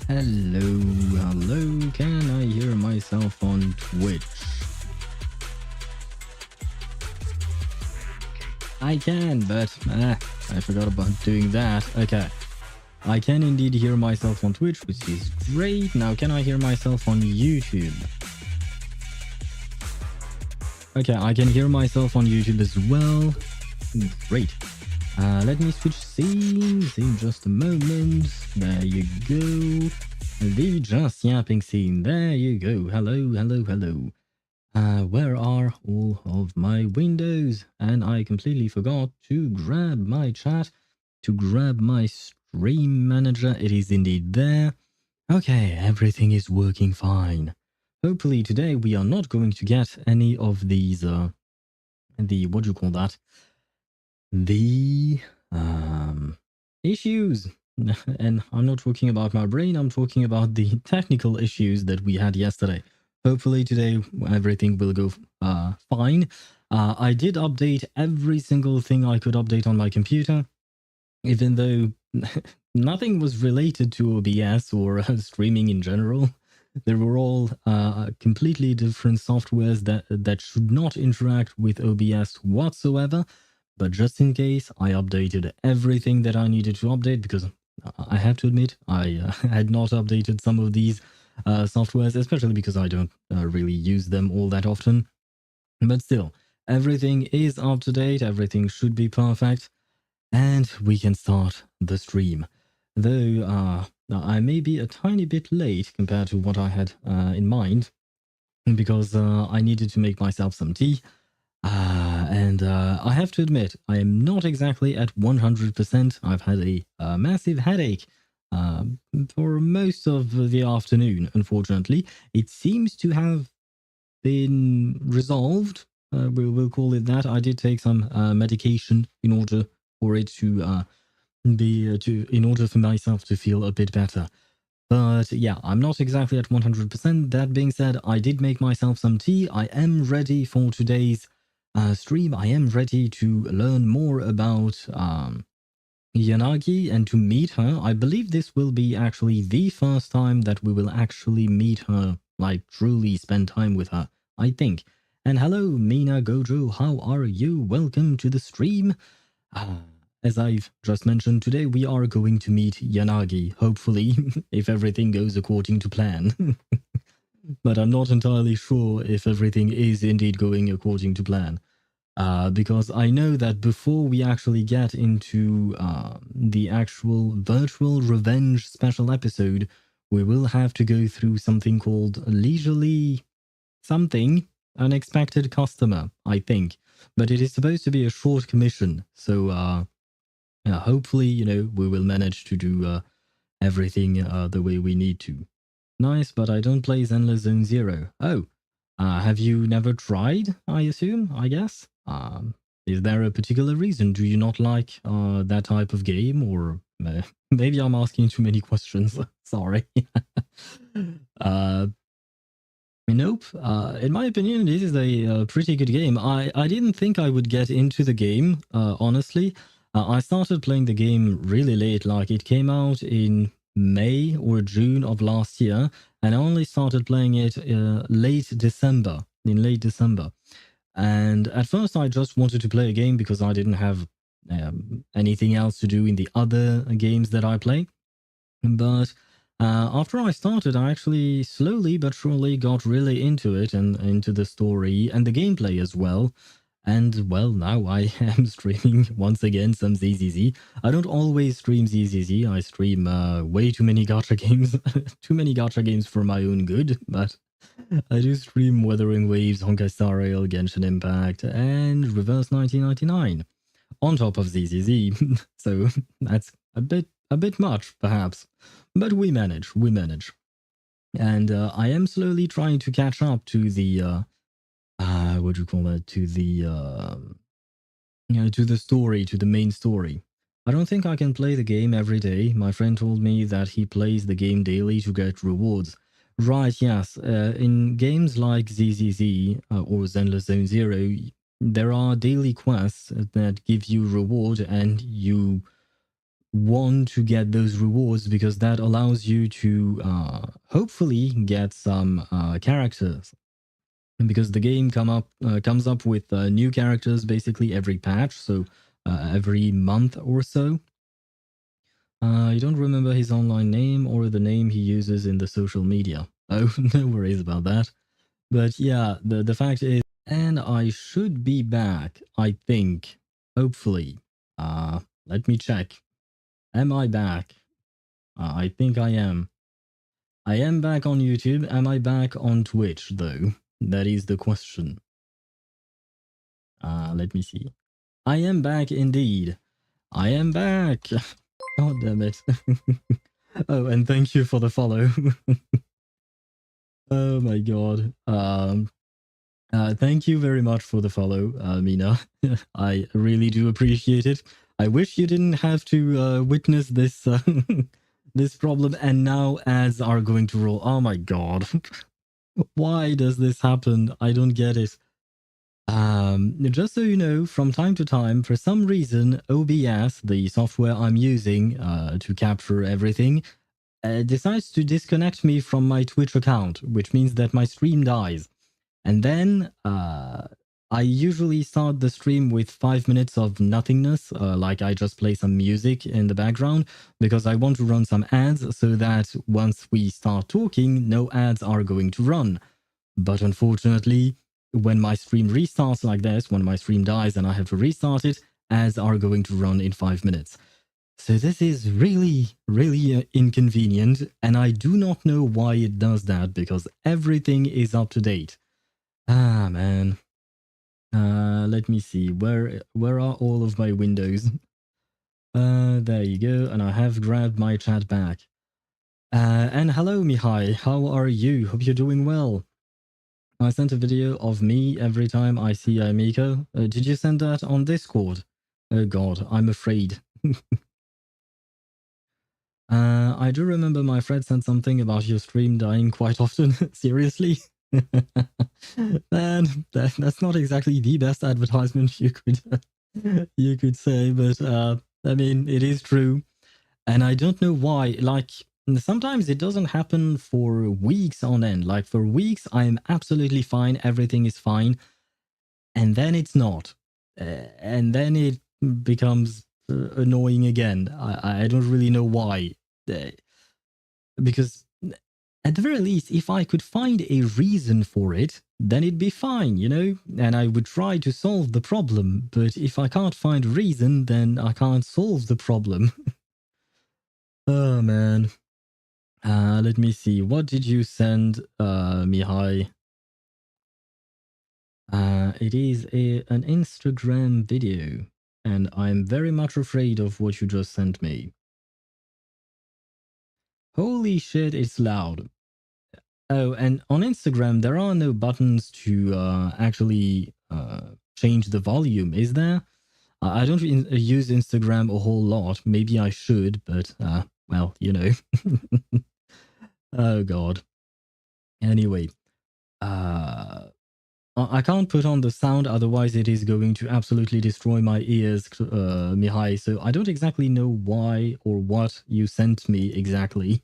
Hello, hello, can I hear myself on Twitch? I can, but I forgot about doing that. Okay, I can indeed hear myself on Twitch, which is great. Now, can I hear myself on YouTube? Okay, I can hear myself on YouTube as well. Great. Let me switch scenes in just a moment. There you go. The just yapping scene. There you go. Hello, hello, hello. Where are all of my windows? And I completely forgot to grab my chat, to grab my stream manager. It is indeed there. Okay, everything is working fine. Hopefully today we are not going to get any of these, what do you call that? The issues. And I'm not talking about my brain, I'm talking about the technical issues that we had yesterday. Hopefully today everything will go fine. I did update every single thing I could update on my computer, even though nothing was related to OBS or streaming in general. They were all completely different softwares that should not interact with OBS whatsoever. But just in case, I updated everything that I needed to update because I have to admit, I had not updated some of these softwares, especially because I don't really use them all that often. But still, everything is up to date, everything should be perfect, and we can start the stream. Though I may be a tiny bit late compared to what I had in mind, because I needed to make myself some tea. And I have to admit, I am not exactly at 100%. I've had a massive headache for most of the afternoon, unfortunately. It seems to have been resolved. We'll call it that. I did take some medication in order for it to in order for myself to feel a bit better. But yeah, I'm not exactly at 100%. That being said, I did make myself some tea. I am ready for today's stream. I am ready to learn more about Yanagi and to meet her. I believe this will be actually the first time that we will actually meet her, like truly spend time with her, I think. And hello, Mina Gojo, how are you? Welcome to the stream. As I've just mentioned, today we are going to meet Yanagi, hopefully, if everything goes according to plan. But I'm not entirely sure if everything is indeed going according to plan. Because I know that before we actually get into the actual virtual revenge special episode, we will have to go through something called leisurely something, unexpected customer, I think. But it is supposed to be a short commission, so hopefully, we will manage to do everything the way we need to. Nice, but I don't play Zenless Zone Zero. Oh, have you never tried, I assume, I guess? Is there a particular reason? Do you not like that type of game? Or maybe I'm asking too many questions. Sorry. Nope. In my opinion, this is a pretty good game. I didn't think I would get into the game, honestly. I started playing the game really late, like it came out in May or June of last year, and I only started playing it in late December. And at first I just wanted to play a game because I didn't have anything else to do in the other games that I play. But after I started, I actually slowly but surely got really into it and into the story and the gameplay as well. And well, now I am streaming once again some ZZZ. I don't always stream ZZZ. I stream way too many gacha games. Too many gacha games for my own good. But I do stream Wuthering Waves, Honkai Star Rail, Genshin Impact, and Reverse 1999 on top of ZZZ. So that's a bit much, perhaps. But we manage. And I am slowly trying to catch up to the what do you call it? To the to the story, to the main story. I don't think I can play the game every day. My friend told me that he plays the game daily to get rewards. Right, yes. In games like ZZZ or Zenless Zone Zero, there are daily quests that give you reward, and you want to get those rewards because that allows you to hopefully get some characters. And because the game comes up with new characters basically every patch, so every month or so. I don't remember his online name or the name he uses in the social media. Oh, no worries about that. But yeah, the fact is, and I should be back, I think, hopefully. Let me check. Am I back? I think I am. I am back on YouTube. Am I back on Twitch, though? That is the question. Let me see. I am back indeed. I am back. God damn it. Oh, and thank you for the follow. Oh my god. Thank you very much for the follow, Mina. I really do appreciate it. I wish you didn't have to witness this this problem, and now ads are going to roll. Oh my god. Why does this happen? I don't get it. Just so you know, from time to time, for some reason, OBS, the software I'm using to capture everything, decides to disconnect me from my Twitch account, which means that my stream dies. And then I usually start the stream with 5 minutes of nothingness, like I just play some music in the background, because I want to run some ads so that once we start talking, no ads are going to run. But unfortunately, when my stream restarts like this, when my stream dies and I have to restart it, ads are going to run in 5 minutes. So this is really, really inconvenient, and I do not know why it does that, because everything is up to date. Ah, man. Let me see. Where are all of my windows? There you go, and I have grabbed my chat back. And hello, Mihai. How are you? Hope you're doing well. I sent a video of me every time I see Aimiko. Did you send that on Discord? Oh god, I'm afraid. I do remember my friend said something about your stream dying quite often. Seriously? Man, that's not exactly the best advertisement you could say, but I mean, it is true. And I don't know why. Like, sometimes it doesn't happen for weeks on end. Like, for weeks, I'm absolutely fine. Everything is fine. And then it's not. And then it becomes annoying again. I don't really know why. Because at the very least, if I could find a reason for it, then it'd be fine, you know? And I would try to solve the problem. But if I can't find a reason, then I can't solve the problem. Oh, man. Let me see. What did you send, Mihai? It is an Instagram video, and I'm very much afraid of what you just sent me. Holy shit, it's loud. Oh, and on Instagram, there are no buttons to actually change the volume, is there? I don't use Instagram a whole lot. Maybe I should, but, well, you know. Oh, God. Anyway, I can't put on the sound, otherwise it is going to absolutely destroy my ears, Mihai, so I don't exactly know why or what you sent me exactly.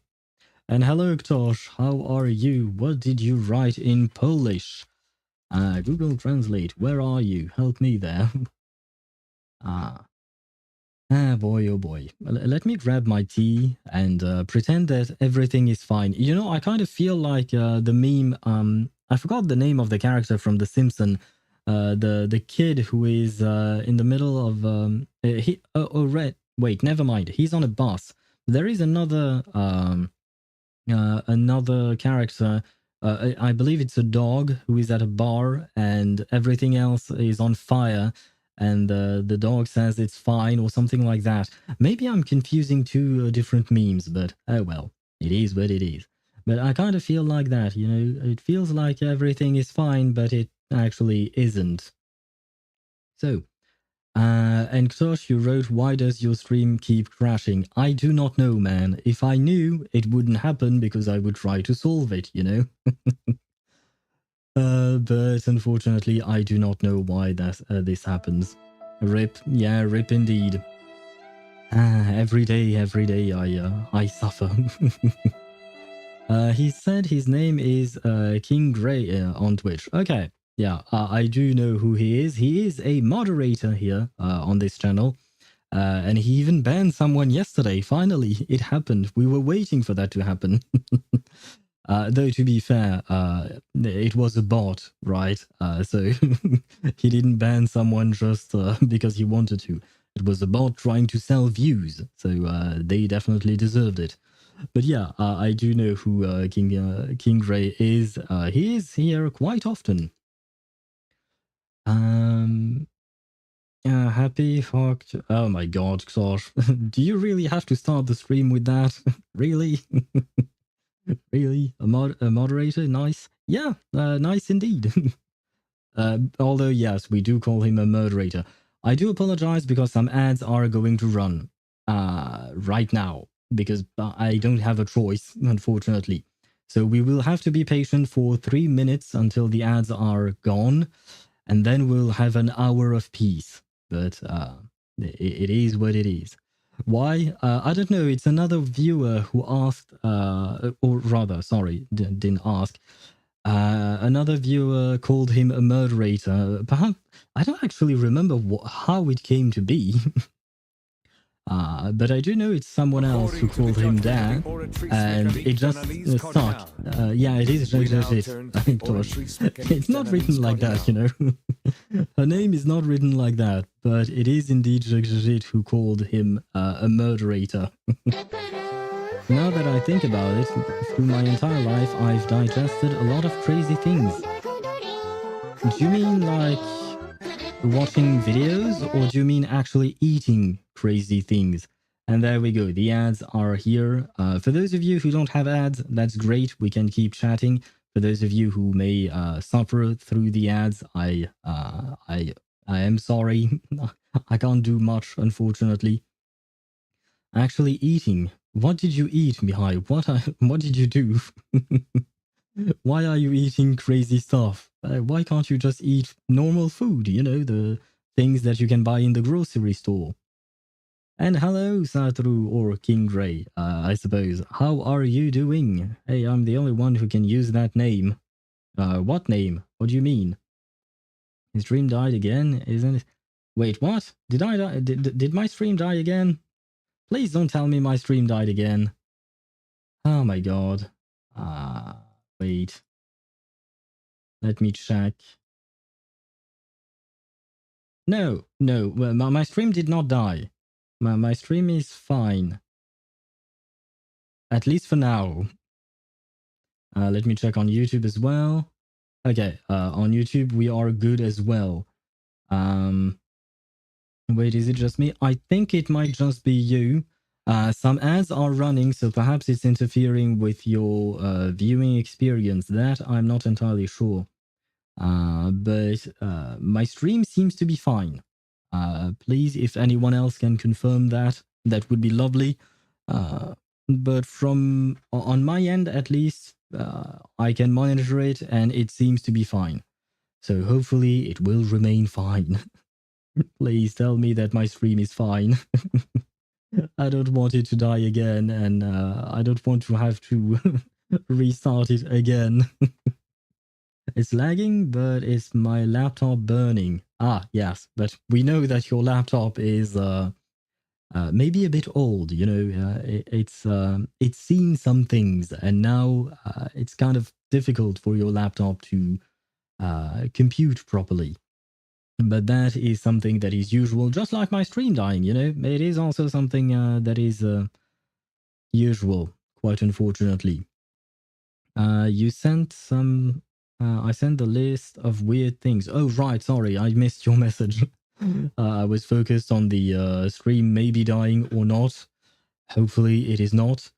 And hello, Ktosh, how are you? What did you write in Polish? Google Translate, where are you? Help me there. Boy, oh boy. Let me grab my tea and pretend that everything is fine. You know, I kind of feel like the meme, I forgot the name of the character from The Simpsons, the kid who is in the middle of, wait, never mind. He's on a bus. There is another character, I believe it's a dog who is at a bar and everything else is on fire, and the dog says it's fine or something like that. Maybe I'm confusing two different memes, but oh well, it is what it is. But I kind of feel like that, you know, it feels like everything is fine, but it actually isn't. So, and Ktosh, you wrote, why does your stream keep crashing? I do not know, man. If I knew, it wouldn't happen because I would try to solve it, you know? But unfortunately, I do not know why this happens. Rip, yeah, rip indeed. Every day, I suffer. He said his name is King Gray on Twitch. Okay, yeah, I do know who he is. He is a moderator here on this channel. And he even banned someone yesterday. Finally, it happened. We were waiting for that to happen. Though, to be fair, it was a bot, right? So he didn't ban someone just because he wanted to. It was a bot trying to sell views. So they definitely deserved it. But yeah, I do know who King Gray is. He is here quite often. Happy fucked. Oh my god, gosh. Do you really have to start the stream with that? Really? Really? A moderator? Nice. Yeah, nice indeed. Although, yes, we do call him a moderator. I do apologize because some ads are going to run right now because I don't have a choice, unfortunately. So we will have to be patient for 3 minutes until the ads are gone, and then we'll have an hour of peace. But it is what it is. Why? I don't know. It's another viewer who asked, or rather, sorry, didn't ask. Another viewer called him a moderator. Perhaps I don't actually remember how it came to be. But I do know it's someone else who called him that, and it just stuck. Yeah, it is it. Gosh. It's not written like that, you know. Her name is not written like that, but it is indeed Jit who called him a moderator. Now that I think about it, through my entire life, I've digested a lot of crazy things. Do you mean like watching videos, or do you mean actually eating crazy things? And there we go. The ads are here. For those of you who don't have ads, that's great. We can keep chatting. For those of you who may suffer through the ads, I am sorry. I can't do much, unfortunately. Actually eating. What did you eat, Mihai? What did you do? Why are you eating crazy stuff? Why can't you just eat normal food? You know, the things that you can buy in the grocery store. And hello, Satru or King Gray, I suppose. How are you doing? Hey, I'm the only one who can use that name. What name? What do you mean? His stream died again, isn't it? Wait, what? Did I die? Did my stream die again? Please don't tell me my stream died again. Oh my god. Wait. Let me check. No, my stream did not die. My stream is fine. At least for now. Let me check on YouTube as well. Okay, on YouTube we are good as well. Wait, is it just me? I think it might just be you. Some ads are running, so perhaps it's interfering with your viewing experience. That I'm not entirely sure. But my stream seems to be fine. Please, if anyone else can confirm that, that would be lovely. But from on my end, at least, I can monitor it and it seems to be fine. So hopefully it will remain fine. Please tell me that my stream is fine. I don't want it to die again, and I don't want to have to restart it again. It's lagging, but it's my laptop burning. Ah, yes, but we know that your laptop is maybe a bit old. You know, it's seen some things, and now it's kind of difficult for your laptop to compute properly. But that is something that is usual, just like my stream dying. You know, it is also something that is usual, quite unfortunately. You sent some. I sent the list of weird things. Oh, right. Sorry, I missed your message. I was focused on the stream maybe dying or not. Hopefully, it is not.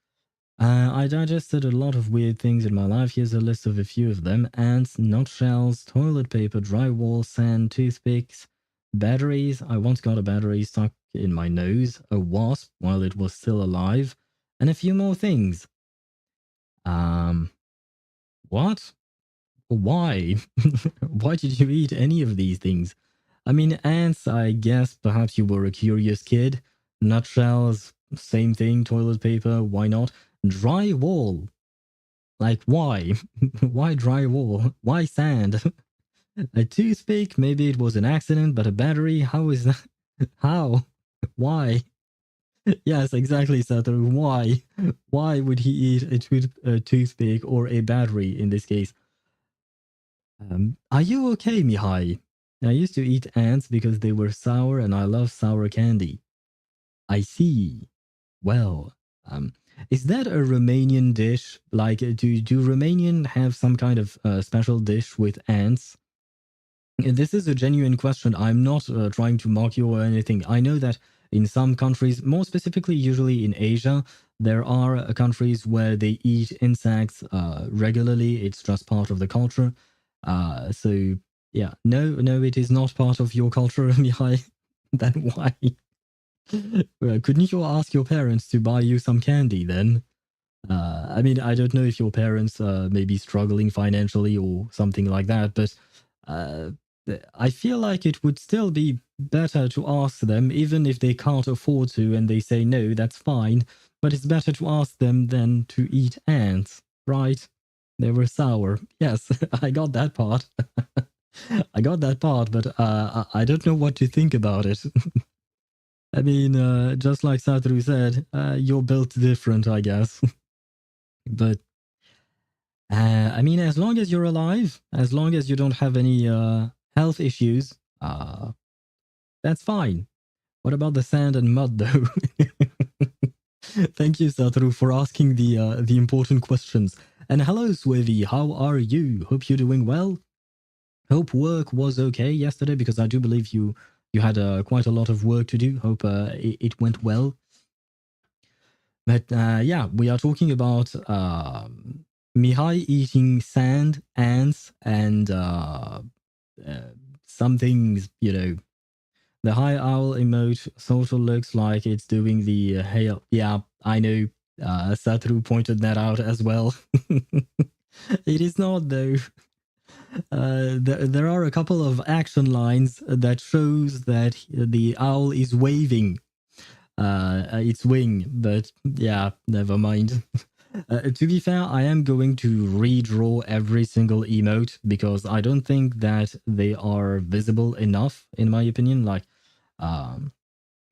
I digested a lot of weird things in my life. Here's a list of a few of them: ants, nutshells, toilet paper, drywall, sand, toothpicks, batteries. I once got a battery stuck in my nose, a wasp while it was still alive, and a few more things. What? Why? Why did you eat any of these things? I mean, ants, I guess perhaps you were a curious kid. Nutshells, same thing. Toilet paper, why not? Drywall, like why? Why drywall? Why sand? A toothpick, maybe it was an accident, but a battery, how is that? How? Why? Yes, exactly, Satoru. Why? Why would he eat a toothpick or a battery in this case? Are you okay, Mihai? I used to eat ants because they were sour and I love sour candy. I see. Well, is that a Romanian dish? Like, do Romanian have some kind of special dish with ants? This is a genuine question. I'm not trying to mock you or anything. I know that in some countries, more specifically, usually in Asia, there are countries where they eat insects regularly. It's just part of the culture. So yeah, no, it is not part of your culture, Mihai. Then why? Couldn't you ask your parents to buy you some candy then? I mean, I don't know if your parents may be struggling financially or something like that, but uh, I feel like it would still be better to ask them, even if they can't afford to and they say no, that's fine. But it's better to ask them than to eat ants, right? They were sour. Yes, I got that part. I got that part, but I don't know what to think about it. I mean, just like Satoru said, you're built different, I guess. But I mean, as long as you're alive, as long as you don't have any health issues, that's fine. What about the sand and mud, though? Thank you, Satoru, for asking the important questions. And hello, Swivy. How are you? Hope you're doing well. Hope work was okay yesterday, because I do believe you had quite a lot of work to do. Hope it went well. But yeah, we are talking about Mihai eating sand, ants, and some things, you know. The high owl emote social looks like it's doing the hail. Yeah, I know. Satru pointed that out as well. It is not, though. There are a couple of action lines that shows that the owl is waving its wing, but yeah, never mind. To be fair, I am going to redraw every single emote because I don't think that they are visible enough, in my opinion. Like, um,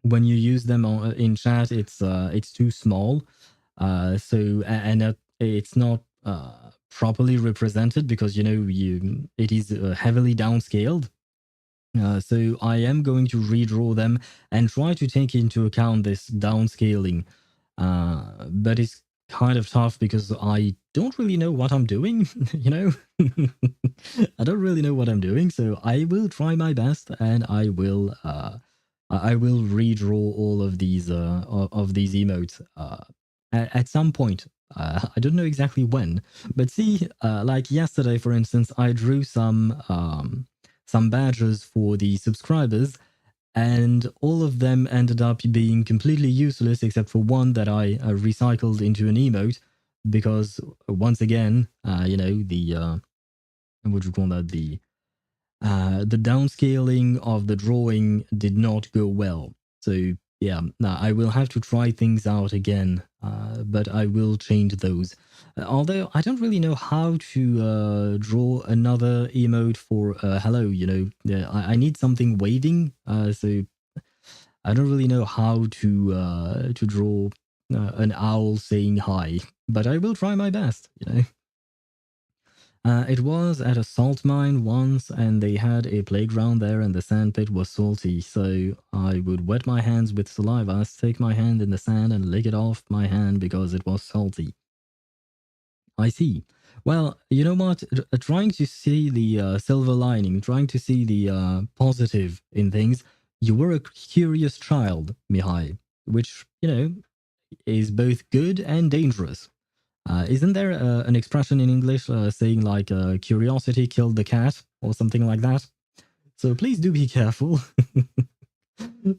when you use them in chat, it's too small. And it's not properly represented because it is heavily downscaled. So I am going to redraw them and try to take into account this downscaling. But it's kind of tough because I don't really know what I'm doing, you know? I don't really know what I'm doing, so I will try my best and I will redraw all of these emotes at some point. I don't know exactly when, but see, like yesterday, for instance, I drew some badges for the subscribers, and all of them ended up being completely useless except for one that I recycled into an emote because once again, the what do you call that? The downscaling of the drawing did not go well. So yeah, I will have to try things out again, but I will change those. Although I don't really know how to draw another emote for hello. I need something waving, so I don't really know how to draw an owl saying hi. But I will try my best. It was at a salt mine once, and they had a playground there, and the sandpit was salty. So I would wet my hands with saliva, stick my hand in the sand, and lick it off my hand because it was salty. I see. Well, you know what? Trying to see the silver lining, trying to see the positive in things. You were a curious child, Mihai, which is both good and dangerous. Isn't there an expression in English saying like curiosity killed the cat or something like that? So please do be careful.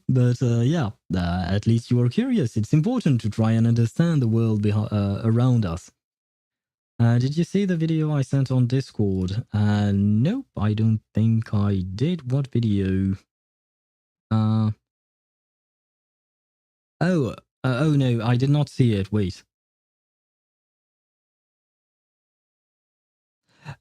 But yeah, at least you are curious. It's important to try and understand the world around us. Did you see the video I sent on Discord? Nope, I don't think I did. What video? Uh, Oh no, I did not see it. Wait.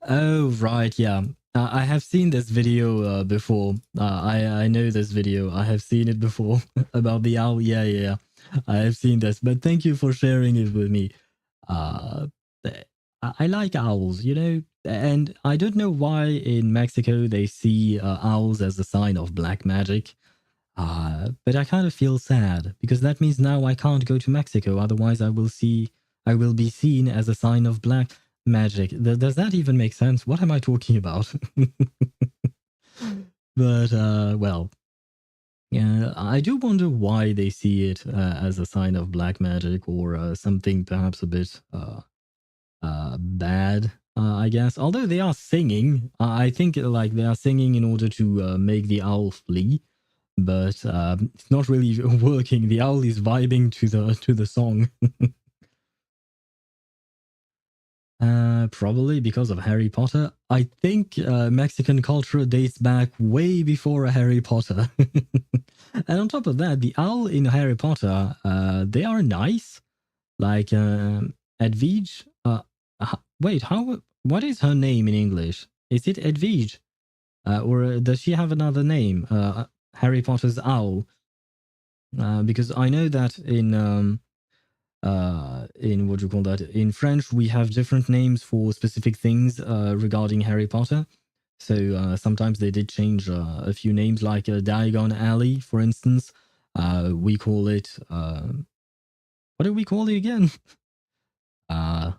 Oh, right, yeah. I have seen this video before. I know this video. I have seen it before about the owl. Yeah, yeah, yeah. I have seen this, but thank you for sharing it with me. Uh, I like owls, you know, and I don't know why in Mexico they see owls as a sign of black magic. But I kind of feel sad because that means now I can't go to Mexico. Otherwise, I will be seen as a sign of black magic. Does that even make sense? What am I talking about? But well, yeah, I do wonder why they see it as a sign of black magic or something perhaps a bit bad. I guess. Although they are singing, I think like they are singing in order to make the owl flee, but it's not really working. The owl is vibing to the song. Probably because of Harry Potter. I think Mexican culture dates back way before Harry Potter. And on top of that, the owl in Harry Potter, they are nice. Like Edwige. Wait, how? What is her name in English? Is it Edwige, or does she have another name? Harry Potter's owl. Because I know that in what do you call that, in French we have different names for specific things regarding Harry Potter. So sometimes they did change a few names, like Diagon Alley, for instance. We call it what do we call it again? uh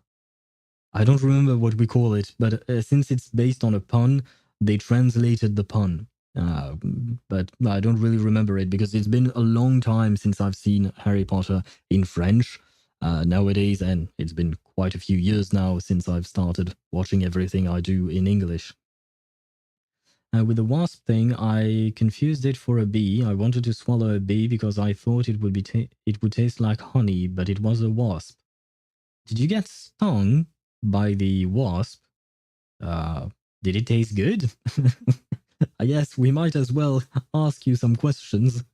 I don't remember what we call it, but since it's based on a pun, they translated the pun. Uh, but I don't really remember it because it's been a long time since I've seen Harry Potter in French nowadays, and it's been quite a few years now since I've started watching everything I do in English. With the wasp thing, I confused it for a bee. I wanted to swallow a bee because I thought it would it would taste like honey, but it was a wasp. Did you get stung by the wasp? Uh, did it taste good? I guess we might as well ask you some questions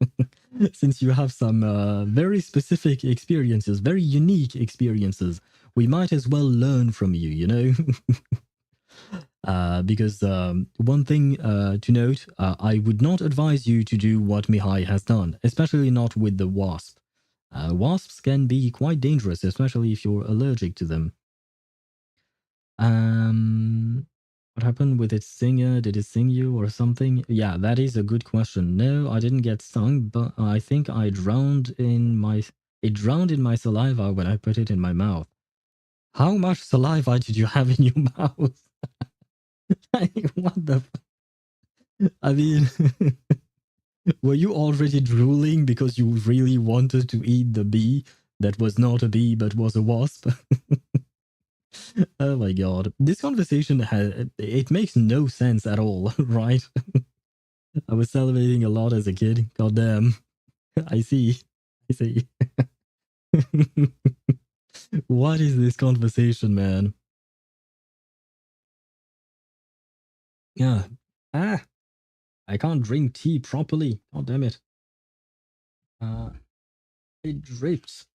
since you have some very specific experiences, very unique experiences. We might as well learn from you, you know? Because one thing to note, I would not advise you to do what Mihai has done, especially not with the wasp. Wasps can be quite dangerous, especially if you're allergic to them. What happened with its singer? Did it sing you or something? Yeah, that is a good question. No, I didn't get stung, but I think I drowned in my it drowned in my saliva when I put it in my mouth. How much saliva did you have in your mouth? Like, what the? I mean, were you already drooling because you really wanted to eat the bee that was not a bee but was a wasp? Oh my god. This conversation it makes no sense at all, right? I was salivating a lot as a kid. God damn. I see. I see. What is this conversation, man? Yeah. Ah, I can't drink tea properly. God damn it. Uh, it drips.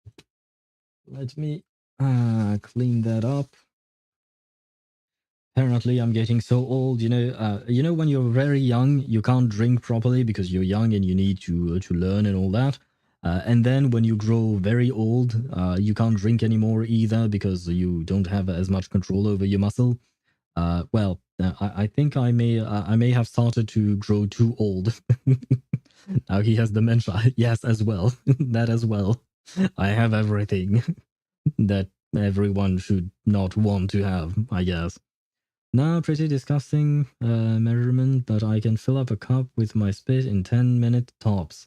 Let me clean that up. Apparently, I'm getting so old. You know, when you're very young, you can't drink properly because you're young and you need to learn and all that. And then when you grow very old, you can't drink anymore either because you don't have as much control over your muscle. I think I may have started to grow too old. Now he has dementia. Yes, as well. That as well. I have everything that everyone should not want to have, I guess. Now, pretty disgusting measurement, but I can fill up a cup with my spit in 10-minute tops.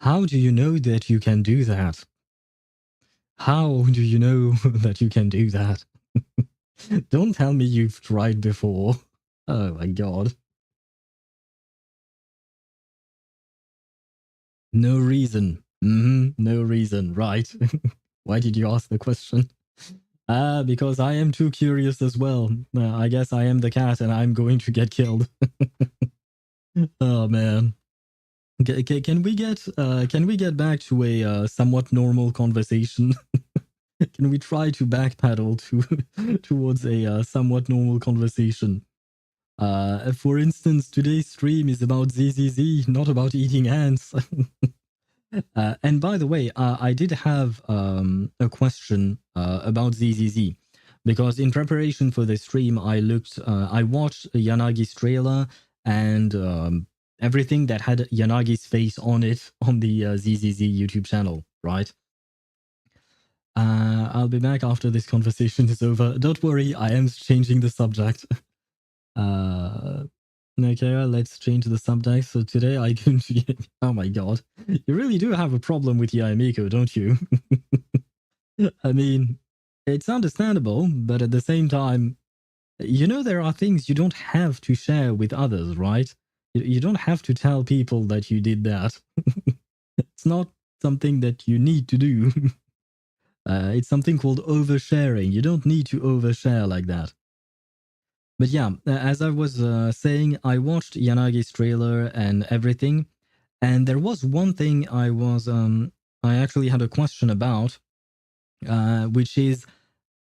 How do you know that you can do that? How do you know that you can do that? Don't tell me you've tried before. Oh my god. No reason. No reason, right? Why did you ask the question? Because I am too curious as well. I guess I am the cat and I'm going to get killed. Oh man. Can we get back to a somewhat normal conversation? Can we try to backpedal towards a somewhat normal conversation? For instance, today's stream is about ZZZ, not about eating ants. And by the way, I did have a question about ZZZ, because in preparation for the stream, I watched Yanagi's trailer and everything that had Yanagi's face on it on the ZZZ YouTube channel, right? I'll be back after this conversation is over. Don't worry, I am changing the subject. Okay, let's change the subject. So today I can... Oh my god. You really do have a problem with Yaemiko, don't you? I mean, it's understandable, but at the same time, you know, there are things you don't have to share with others, right? You don't have to tell people that you did that. It's not something that you need to do. It's something called oversharing. You don't need to overshare like that. But yeah, as I was saying, I watched Yanagi's trailer and everything, and there was one thing I actually had a question about, which is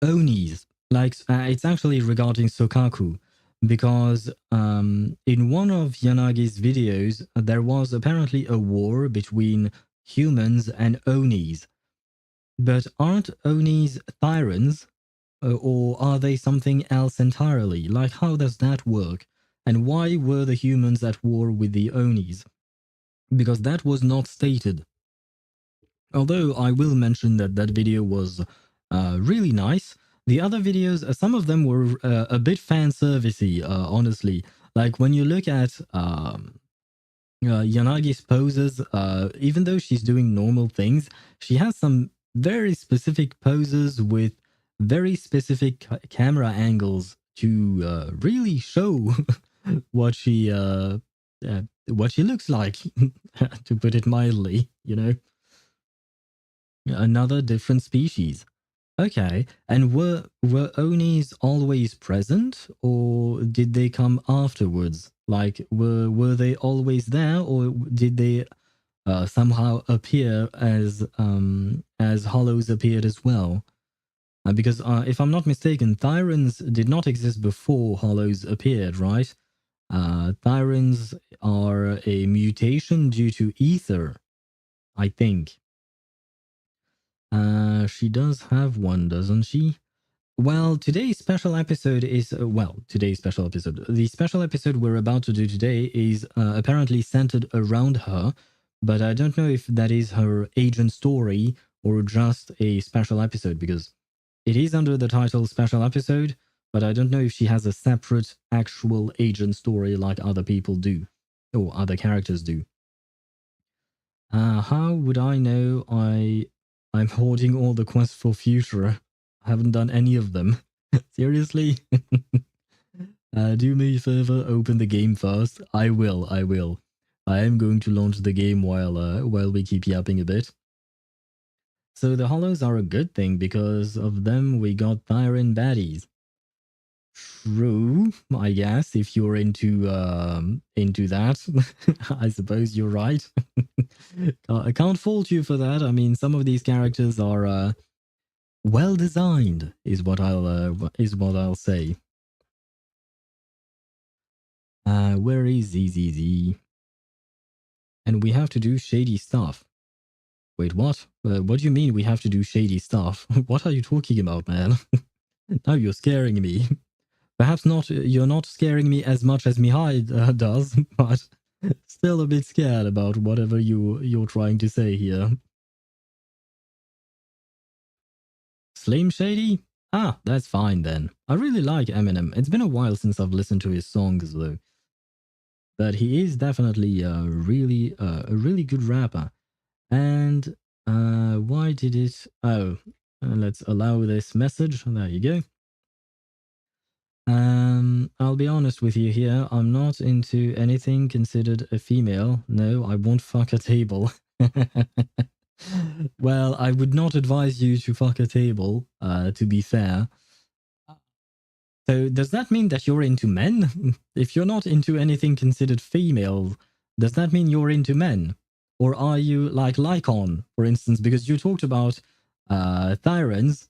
Onis. Like, it's actually regarding Sokaku, because in one of Yanagi's videos, there was apparently a war between humans and Onis. But aren't Onis Thyrans? Or are they something else entirely? Like, how does that work? And why were the humans at war with the Onis? Because that was not stated. Although I will mention that that video was really nice. The other videos, some of them were a bit fan servicey, honestly. Like when you look at Yanagi's poses, even though she's doing normal things, she has some very specific poses with very specific camera angles to really show what she looks like, to put it mildly, you know. Another different species. Okay, and were Onis always present, or did they come afterwards? Like, were they always there, or did they somehow appear as hollows appeared as well? Because if I'm not mistaken, Thyrans did not exist before hollows appeared, right? Thyrans are a mutation due to ether, I think. She does have one, doesn't she? Well, today's special episode is... today's special episode. The special episode we're about to do today is apparently centered around her, but I don't know if that is her agent story or just a special episode, because it is under the title special episode, but I don't know if she has a separate actual agent story like other people do, or other characters do. How would I know I'm hoarding all the quests for future? I haven't done any of them. Seriously? Do me a favor, open the game first. I will. I am going to launch the game while we keep yapping a bit. So the hollows are a good thing, because of them we got Thyran baddies. True, I guess, if you're into that. I suppose you're right. I can't fault you for that. I mean, some of these characters are well designed, is what I'll say. Where is ZZZ? And we have to do shady stuff. Wait, what? What do you mean we have to do shady stuff? What are you talking about, man? Now you're scaring me. Perhaps not. You're not scaring me as much as Mihai does, but still a bit scared about whatever you're trying to say here. Slim Shady? Ah, that's fine then. I really like Eminem. It's been a while since I've listened to his songs though, but he is definitely a really good rapper. And why did it? Oh, let's allow this message. There you go. I'll be honest with you here. I'm not into anything considered a female. No, I won't fuck a table. Well, I would not advise you to fuck a table, to be fair. So does that mean that you're into men? If you're not into anything considered female, Does that mean you're into men? Or are you like Lycon, for instance? Because you talked about Thyrans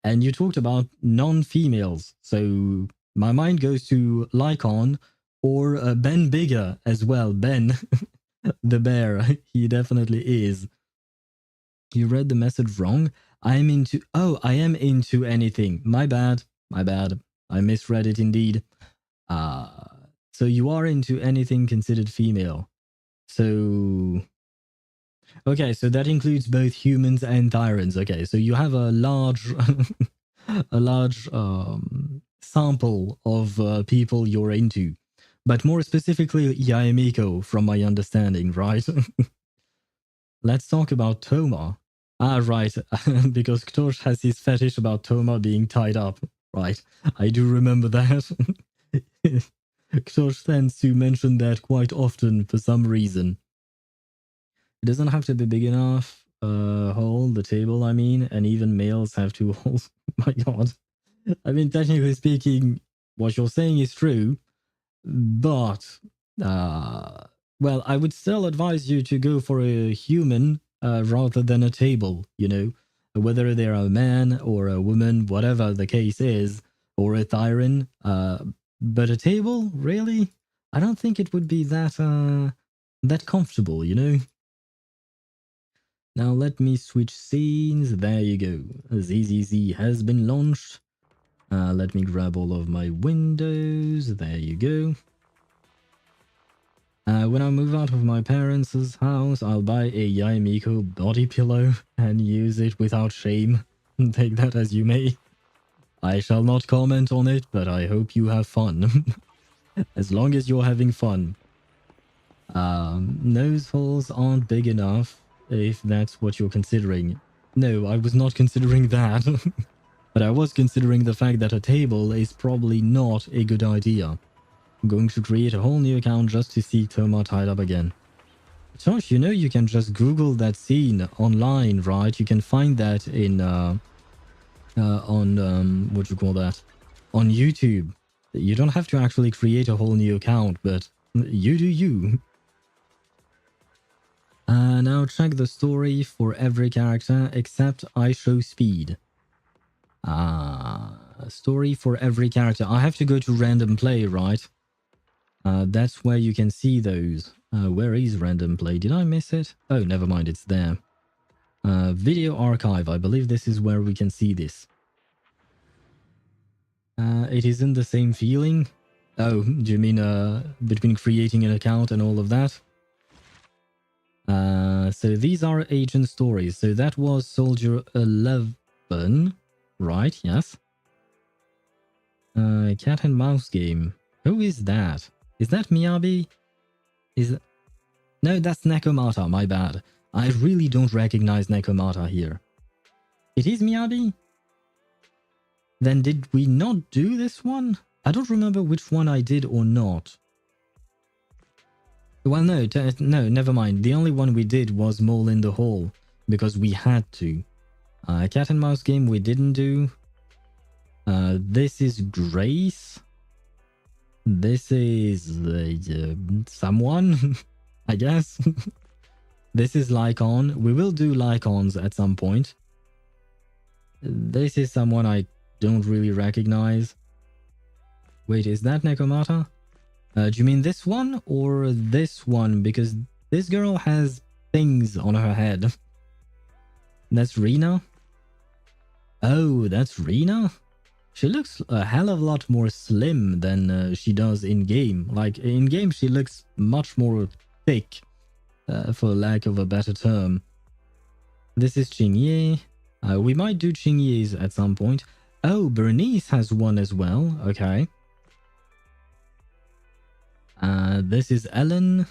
and you talked about non-females. So my mind goes to Lycon or Ben Bigger as well. Ben, the bear. He definitely is. You read the message wrong. I am into anything. My bad. My bad. I misread it indeed. Uh, so you are into anything considered female. So okay, so that includes both humans and Thyrans. Okay, so you have a large a large sample of people you're into. But more specifically, Yaemiko, from my understanding, right? Let's talk about Toma. Ah, right, because Ktosh has his fetish about Toma being tied up. Right, I do remember that. Ktosh tends to mention that quite often for some reason. It doesn't have to be big enough. Hole, the table, I mean, and even males have two holes. My god. I mean, technically speaking, what you're saying is true, but well, I would still advise you to go for a human rather than a table, you know, whether they're a man or a woman, whatever the case is, or a Thyran. But a table, really? I don't think it would be that comfortable, you know? Now let me switch scenes. There you go. ZZZ has been launched. Let me grab all of my windows. There you go. When I move out of my parents' house, I'll buy a Yaemiko body pillow and use it without shame. Take that as you may. I shall not comment on it, but I hope you have fun. As long as you're having fun. Nose holes aren't big enough, if that's what you're considering. No, I was not considering that. But I was considering the fact that a table is probably not a good idea. I'm going to create a whole new account just to see Toma tied up again. Tosh, you know you can just Google that scene online, right? You can find that in on what you call that? On YouTube. You don't have to actually create a whole new account, but you do you. Now check the story for every character except I show speed. Story for every character. I have to go to random play, right? That's where you can see those. Where is random play? Did I miss it? Oh, never mind, it's there. Video archive. I believe this is where we can see this. It isn't the same feeling. Oh, do you mean between creating an account and all of that? So these are agent stories. So that was Soldier 11, right? Yes. Cat and mouse game. Who is that? Is that Miyabi? No, that's Nekomata, my bad. I really don't recognize Nekomata here. It is Miyabi? Then did we not do this one? I don't remember which one I did or not. Well, no, never mind. The only one we did was Mole in the Hall, because we had to. Cat and mouse game we didn't do. This is Grace. This is someone, I guess. This is Lycon. We will do Lycons at some point. This is someone I don't really recognize. Wait, is that Nekomata? Do you mean this one or this one? Because this girl has things on her head. That's Rena? Oh, that's Rena? She looks a hell of a lot more slim than she does in-game. Like, in-game she looks much more thick, for lack of a better term. This is Qingye. We might do Qingye's at some point. Oh, Bernice has one as well. Okay. This is Ellen.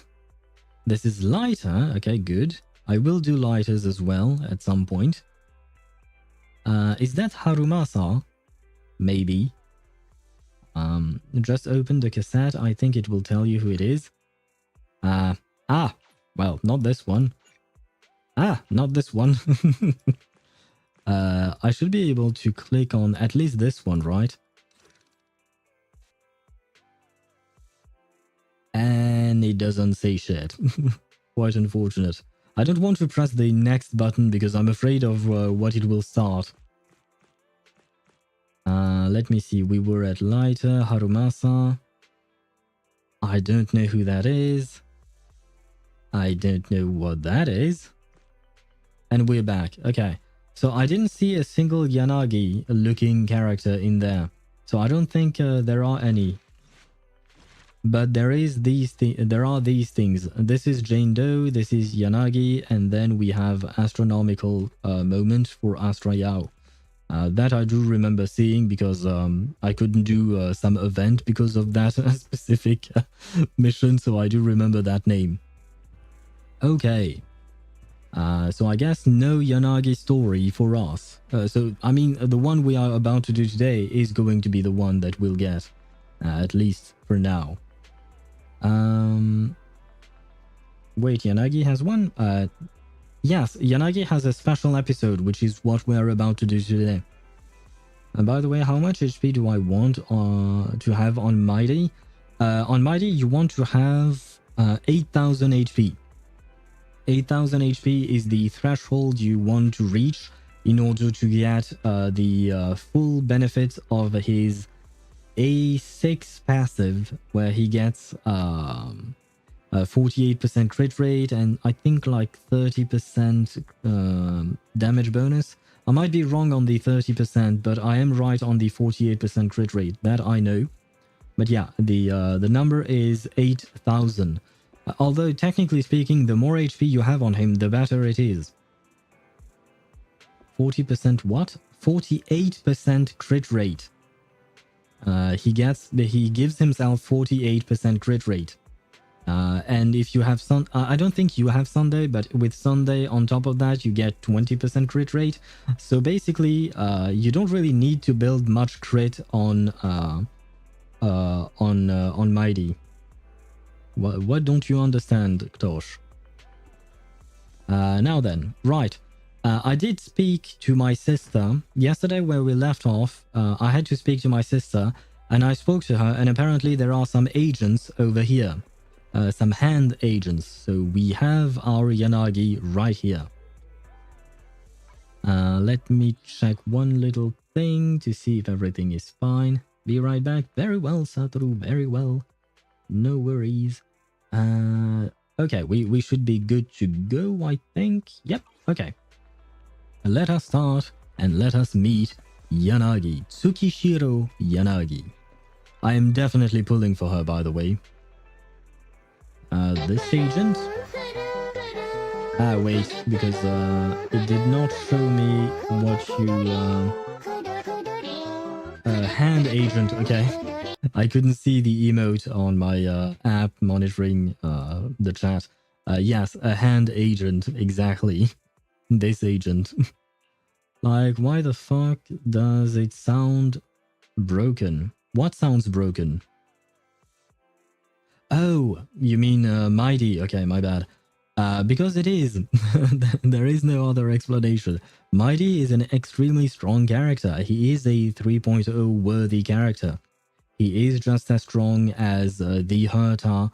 This is Lighter. Okay, good. I will do Lighters as well at some point. Is that Harumasa? Maybe. Just open the cassette. I think it will tell you who it is. Well, not this one. Not this one. I should be able to click on at least this one, right? and it doesn't say shit. Quite unfortunate. I don't want to press the next button because I'm afraid of what it will start. Let me see. We were at Lighter, Harumasa. I don't know who that is. I don't know what that is. And we're back. Okay. So I didn't see a single Yanagi looking character in there. So I don't think there are any. But there are these things. This is Jane Doe, this is Yanagi, and then we have astronomical moment for Astra Yao. That I do remember seeing because I couldn't do some event because of that specific mission, so I do remember that name. Okay. So I guess no Yanagi story for us. So, I mean, the one we are about to do today is going to be the one that we'll get, at least for now. Wait, Yanagi has one? Yes, Yanagi has a special episode, which is what we're about to do today. And by the way, how much HP do I want to have on Mighty? On Mighty, you want to have 8,000 HP. 8,000 HP is the threshold you want to reach in order to get the full benefit of his A6 passive, where he gets 48% crit rate and I think like 30% damage bonus. I might be wrong on the 30%, but I am right on the 48% crit rate. That I know. But yeah, the number is 8,000. Although technically speaking, the more HP you have on him, the better it is. 40% what? 48% crit rate. He gives himself 48% crit rate. And if you have I don't think you have Sunday, but with Sunday on top of that, you get 20% crit rate. So basically, you don't really need to build much crit on Mighty. What don't you understand, Ktosh? Now then, right. I did speak to my sister yesterday where we left off. I had to speak to my sister, and I spoke to her, and apparently there are some agents over here. Some hand agents. So we have our Yanagi right here. Let me check one little thing to see if everything is fine. Be right back. Very well, Satoru. Very well. No worries. Okay, we should be good to go, I think. Yep, okay. Let us start and let us meet Yanagi. Tsukishiro Yanagi. I am definitely pulling for her, by the way. This agent? Wait, because it did not show me what you... hand agent, okay. I couldn't see the emote on my app monitoring the chat. Yes, a hand agent, exactly. This agent. Like, why the fuck does it sound broken? What sounds broken? Oh, you mean Mighty. Okay, my bad. Because it is. There is no other explanation. Mighty is an extremely strong character. He is a 3.0 worthy character. He is just as strong as the Herta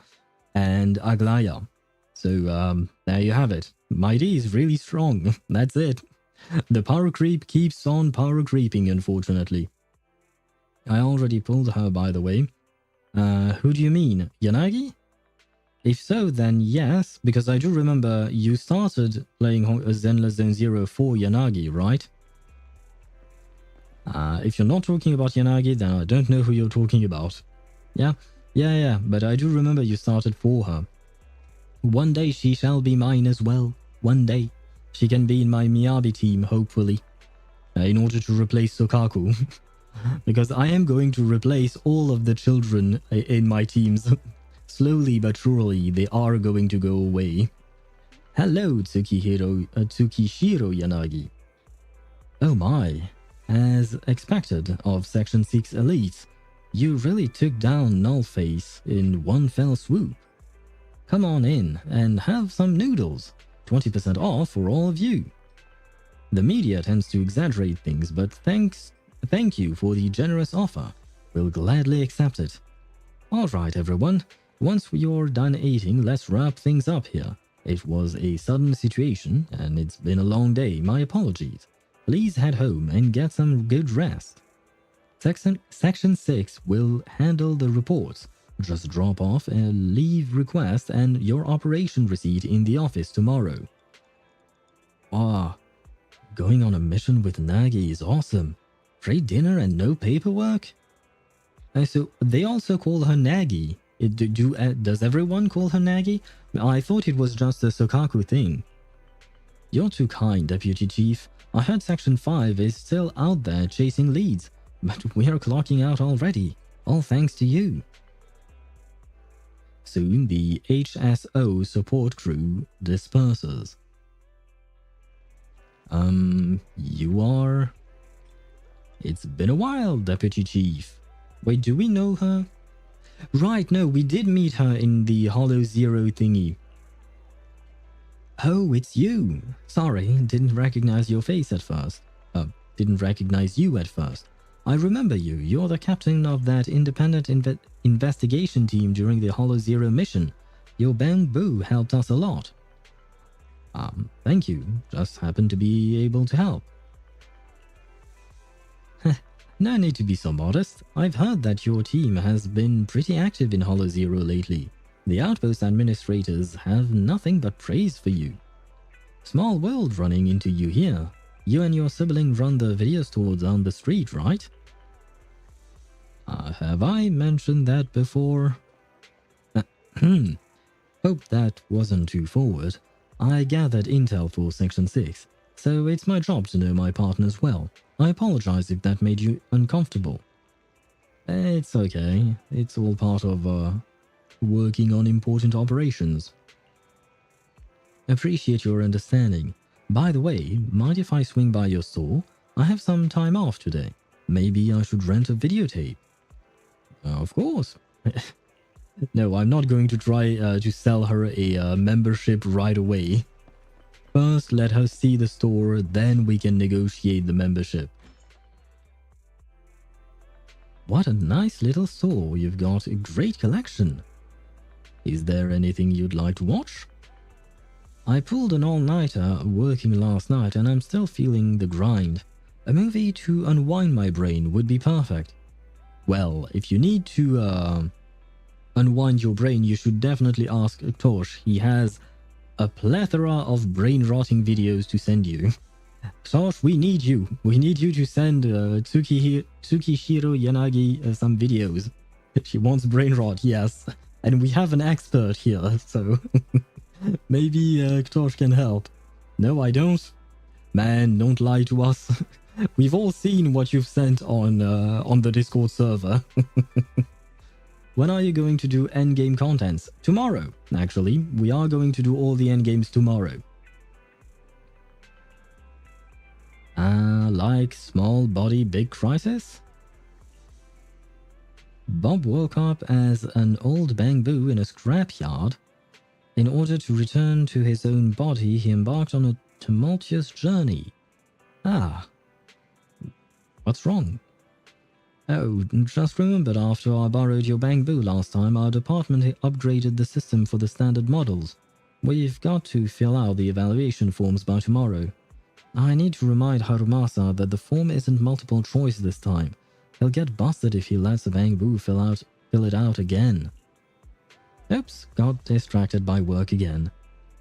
and Aglaya. So there you have it. Mighty is really strong. That's it. The power creep keeps on power creeping, unfortunately. I already pulled her, by the way. Who do you mean? Yanagi? If so, then yes, because I do remember you started playing Zenless Zone Zero for Yanagi, right? If you're not talking about Yanagi, then I don't know who you're talking about. Yeah, but I do remember you started for her. One day she shall be mine as well. One day. She can be in my Miyabi team, hopefully. In order to replace Sokaku. Because I am going to replace all of the children in my teams. Slowly but surely, they are going to go away. Hello, Tsukishiro Yanagi. Oh my. As expected of Section 6 elites, you really took down Nullface in one fell swoop. Come on in and have some noodles. 20% off for all of you. The media tends to exaggerate things, but thank you for the generous offer. We'll gladly accept it. Alright everyone, Once you're done eating, let's wrap things up here. It was a sudden situation, and it's been a long day. My apologies. Please head home and get some good rest. Section 6 will handle the reports. Just drop off a leave request and your operation receipt in the office tomorrow. Ah, going on a mission with Nagi is awesome. Free dinner and no paperwork? So they also call her Nagi. Does everyone call her Nagi? I thought it was just a Sokaku thing. You're too kind, Deputy Chief. I heard Section 5 is still out there chasing leads, but we are clocking out already. All thanks to you. Soon the HSO support crew disperses. You are... It's been a while, Deputy Chief. Wait, do we know her? Right, no, we did meet her in the HoYoVerse thingy. Oh, it's you. Sorry, didn't recognize your face at first. Didn't recognize you at first. I remember you. You're the captain of that independent investigation team during the HoYoVerse mission. Your bamboo helped us a lot. Thank you. Just happened to be able to help. No need to be so modest. I've heard that your team has been pretty active in HoYoVerse lately. The outpost administrators have nothing but praise for you. Small world running into you here. You and your sibling run the video store down the street, right? Have I mentioned that before? Hope that wasn't too forward. I gathered intel for Section 6, so it's my job to know my partners well. I apologize if that made you uncomfortable. It's okay. It's all part of, working on important operations. Appreciate your understanding. By the way, mind if I swing by your store? I have some time off today. Maybe I should rent a videotape. Of course. No, I'm not going to try to sell her a membership right away. First, let her see the store, then we can negotiate the membership. What a nice little store. You've got a great collection. Is there anything you'd like to watch? I pulled an all-nighter working last night and I'm still feeling the grind. A movie to unwind my brain would be perfect. Well, if you need to unwind your brain, you should definitely ask Tosh. He has a plethora of brain-rotting videos to send you. Tosh, we need you. We need you to send Tsukishiro Yanagi some videos. She wants brain rot, yes. And we have an expert here, so maybe Tosh can help. No, I don't. Man, don't lie to us. We've all seen what you've sent on the Discord server. When are you going to do endgame contents? Tomorrow, actually. We are going to do all the endgames tomorrow. Like small body, big crisis? Bob woke up as an old bamboo in a scrapyard. In order to return to his own body, he embarked on a tumultuous journey. What's wrong? Oh, just remembered after I borrowed your bamboo last time, our department upgraded the system for the standard models. We've got to fill out the evaluation forms by tomorrow. I need to remind Harumasa that the form isn't multiple choice this time. He'll get busted if he lets the bamboo fill it out again. Oops, got distracted by work again.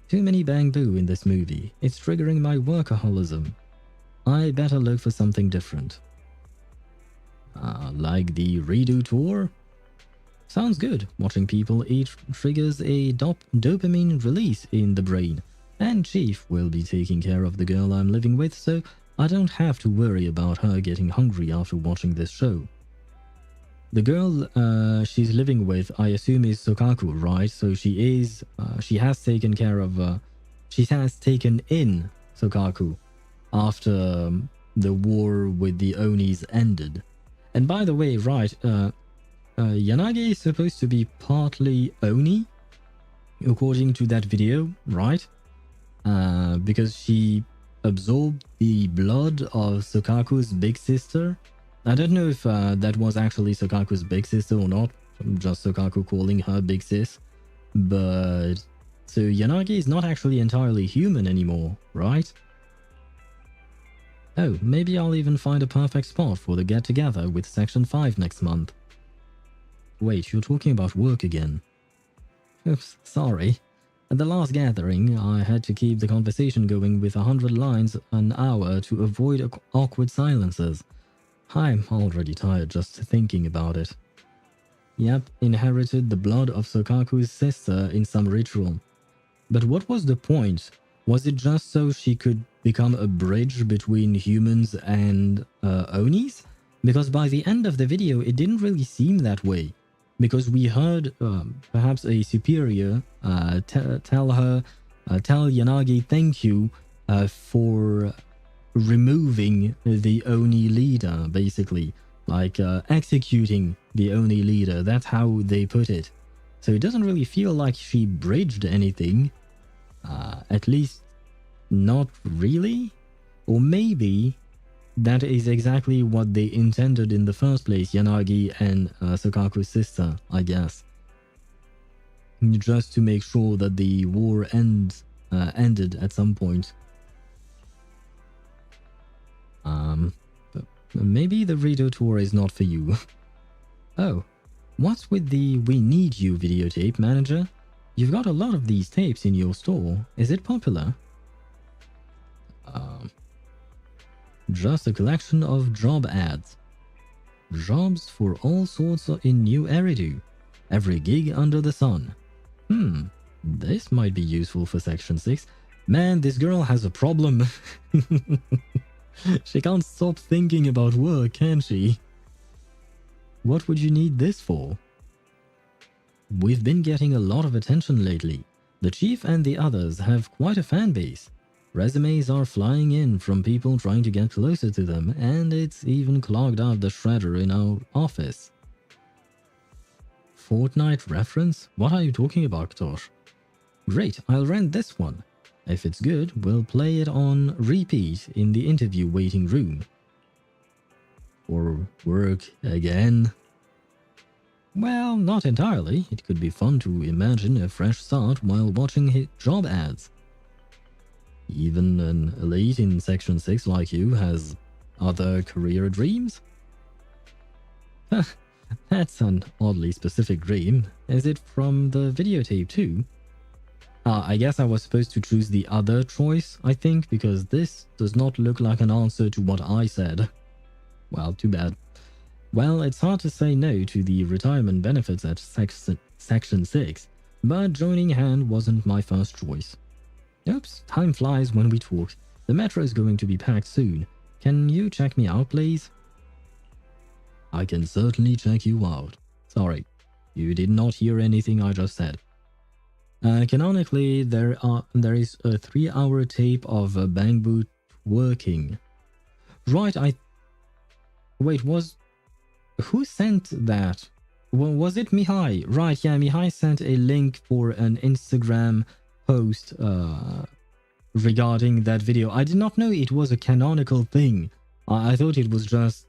Too many bamboo in this movie. It's triggering my workaholism. I better look for something different. Like the Eridu tour? Sounds good. Watching people eat triggers a dopamine release in the brain. And Chief will be taking care of the girl I'm living with, so I don't have to worry about her getting hungry after watching this show. The girl she's living with, I assume, is Sokaku, right? So she has taken in Sokaku after the war with the Onis ended. And by the way, right, Yanagi is supposed to be partly Oni, according to that video, right? Because she absorbed the blood of Sokaku's big sister. I don't know if that was actually Sokaku's big sister or not. just Sokaku calling her big sis. But so Yanagi is not actually entirely human anymore, right? Oh, maybe I'll even find a perfect spot for the get-together with Section 5 next month. Wait, you're talking about work again. Oops, sorry. At the last gathering, I had to keep the conversation going with 100 lines an hour to avoid awkward silences. I'm already tired just thinking about it. Yep, inherited the blood of Sokaku's sister in some ritual. But what was the point? Was it just so she could become a bridge between humans and Onis? Because by the end of the video, it didn't really seem that way. Because we heard perhaps a superior tell Yanagi thank you for removing the Oni leader, basically. Like executing the Oni leader, that's how they put it. So it doesn't really feel like she bridged anything. At least not really. Or maybe that is exactly what they intended in the first place, Yanagi and Sokaku's sister, I guess. Just to make sure that the war ended at some point. But maybe the Rito tour is not for you. Oh, what's with the We Need You videotape, manager? You've got a lot of these tapes in your store. Is it popular? Just a collection of job ads. Jobs for all sorts in New Eridu. Every gig under the sun. This might be useful for Section 6. Man, this girl has a problem. She can't stop thinking about work, can she? What would you need this for? We've been getting a lot of attention lately. The chief and the others have quite a fan base. Resumes are flying in from people trying to get closer to them, and it's even clogged up the shredder in our office. Fortnite reference? What are you talking about, Ktosh? Great, I'll rent this one. If it's good, we'll play it on repeat in the interview waiting room. For work again? Well, not entirely. It could be fun to imagine a fresh start while watching hit job ads. Even an elite in Section 6 like you has other career dreams? That's an oddly specific dream. Is it from the videotape too? I guess I was supposed to choose the other choice, I think, because this does not look like an answer to what I said. Well, too bad. Well, it's hard to say no to the retirement benefits at Section 6, but joining hand wasn't my first choice. Oops, time flies when we talk. The metro is going to be packed soon. Can you check me out, please? I can certainly check you out. Sorry, you did not hear anything I just said. Canonically, there is a 3-hour tape of Bang Boot working. Right, Wait, who sent that? Well, was it Mihai? Right, yeah, Mihai sent a link for an Instagram post regarding that video. I did not know it was a canonical thing. I thought it was just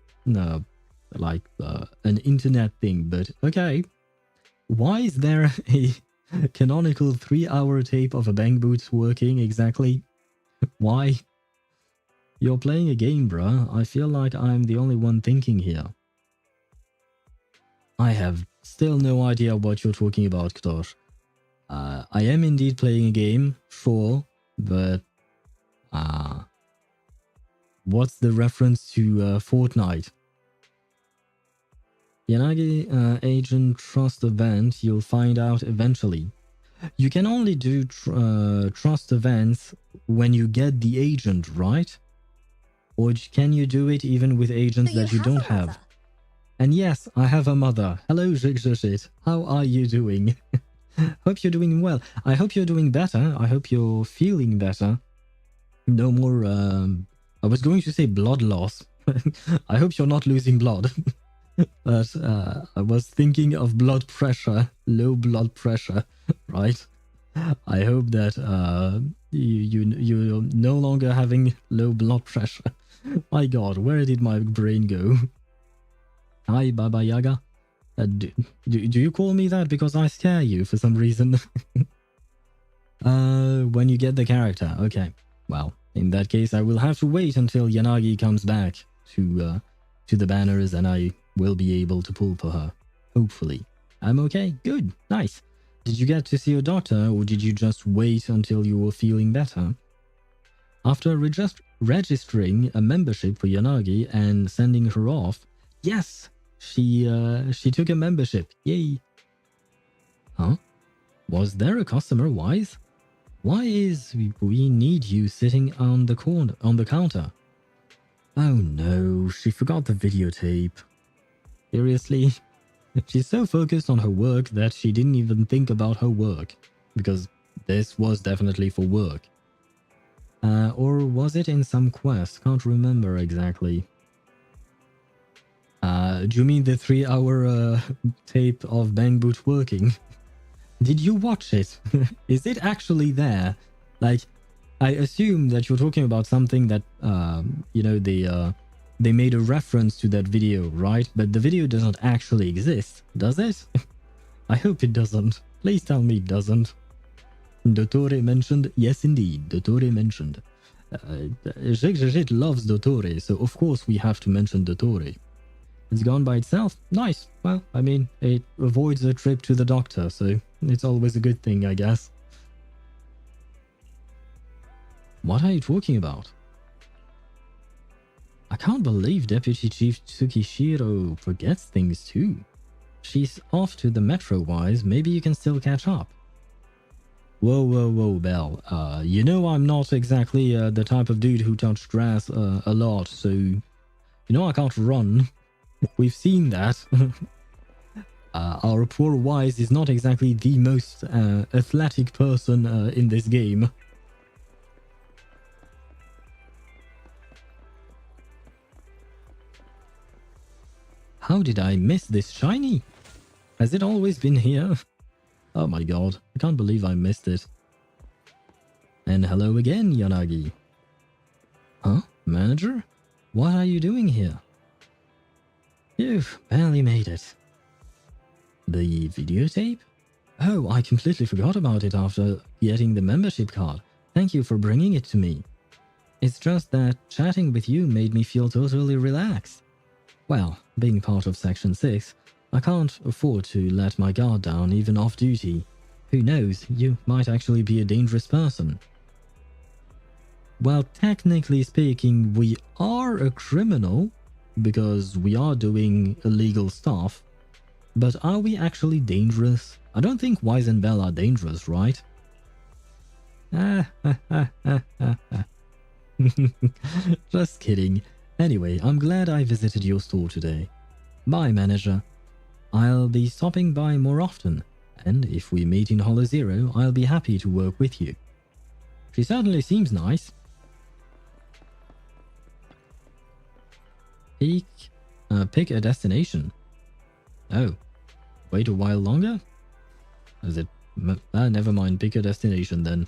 like an internet thing, but okay. Why is there a canonical 3-hour tape of a Bang Boot working exactly? Why? You're playing a game, bruh. I feel like I'm the only one thinking here. I have still no idea what you're talking about, Ktosh. I am indeed playing a game, sure, but what's the reference to Fortnite? Yanagi agent trust event, you'll find out eventually. You can only do trust events when you get the agent, right? Or can you do it even with agents that you don't have? And yes, I have a mother. Hello, Zhigzhishit. How are you doing? Hope you're doing well. I hope you're doing better. I hope you're feeling better. No more, I was going to say blood loss. I hope you're not losing blood. But I was thinking of blood pressure, low blood pressure, right? I hope that you're no longer having low blood pressure. My god, where did my brain go? Hi, Baba Yaga. Do you call me that because I scare you for some reason? When you get the character. Okay. Well, in that case, I will have to wait until Yanagi comes back to the banners, and I will be able to pull for her. Hopefully. I'm okay. Good. Nice. Did you get to see your doctor, or did you just wait until you were feeling better? After registering a membership for Yanagi and sending her off, yes, she took a membership. Yay. Huh? Was there a customer, Wise? Why is we need you sitting on the counter? Oh no, she forgot the videotape. Seriously? She's so focused on her work that she didn't even think about her work. Because this was definitely for work. Or was it in some quest? Can't remember exactly. Do you mean the 3-hour tape of Bang Boot working? Did you watch it? Is it actually there? Like, I assume that you're talking about something that, you know, they made a reference to that video, right? But the video doesn't actually exist, does it? I hope it doesn't. Please tell me it doesn't. Dottore mentioned, yes indeed, Dottore mentioned. Jit loves Dottore, so of course we have to mention Dottore. It's gone by itself? Nice. Well, I mean, it avoids a trip to the doctor, so it's always a good thing, I guess. What are you talking about? I can't believe Deputy Chief Tsukishiro forgets things too. She's off to the metro, Wise. Maybe you can still catch up. Whoa, Belle. You know I'm not exactly the type of dude who touched grass a lot, so... You know I can't run. We've seen that. Our poor Wise is not exactly the most athletic person in this game. How did I miss this shiny? Has it always been here? Oh my god, I can't believe I missed it. And hello again, Yanagi. Huh? Manager? What are you doing here? You've barely made it. The videotape? Oh, I completely forgot about it after getting the membership card. Thank you for bringing it to me. It's just that chatting with you made me feel totally relaxed. Well, being part of Section 6, I can't afford to let my guard down even off duty. Who knows, you might actually be a dangerous person. Well, technically speaking, we are a criminal, because we are doing illegal stuff. But are we actually dangerous? I don't think Wise and Belle are dangerous, right? Just kidding. Anyway, I'm glad I visited your store today. Bye, manager. I'll be stopping by more often, and if we meet in HoYoVerse, I'll be happy to work with you. She certainly seems nice. Pick a destination. Oh, wait a while longer? Is it... never mind, pick a destination then.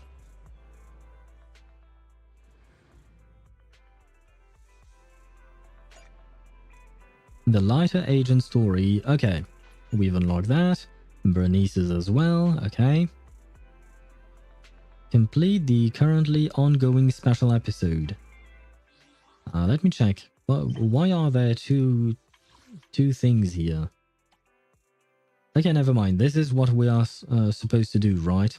The lighter agent story. Okay, we've unlocked that. Bernice's as well. Okay. Complete the currently ongoing special episode. Let me check. Why are there two things here? Okay, never mind. This is what we are supposed to do, right?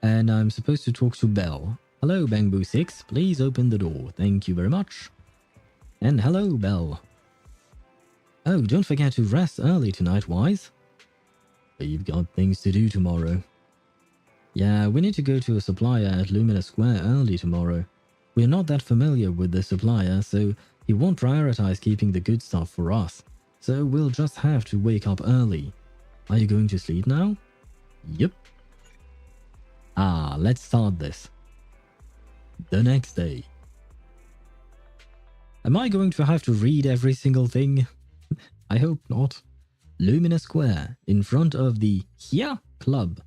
And I'm supposed to talk to Belle. Hello, Bangbu 6. Please open the door. Thank you very much. And hello, Belle. Oh, don't forget to rest early tonight, Wise. You've got things to do tomorrow. Yeah, we need to go to a supplier at Lumina Square early tomorrow. We're not that familiar with the supplier, so he won't prioritize keeping the good stuff for us. So we'll just have to wake up early. Are you going to sleep now? Yep. Let's start this. The next day. Am I going to have to read every single thing? I hope not. Lumina Square, in front of the HoYo Club.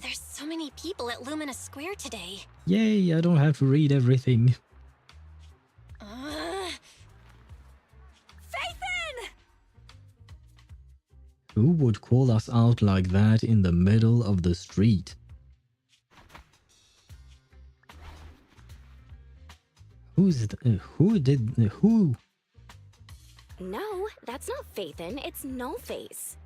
There's so many people at Lumina Square today. Yay, I don't have to read everything. Who would call us out like that in the middle of the street? Who's it? Who? No, that's not Phaethon, it's Nullface.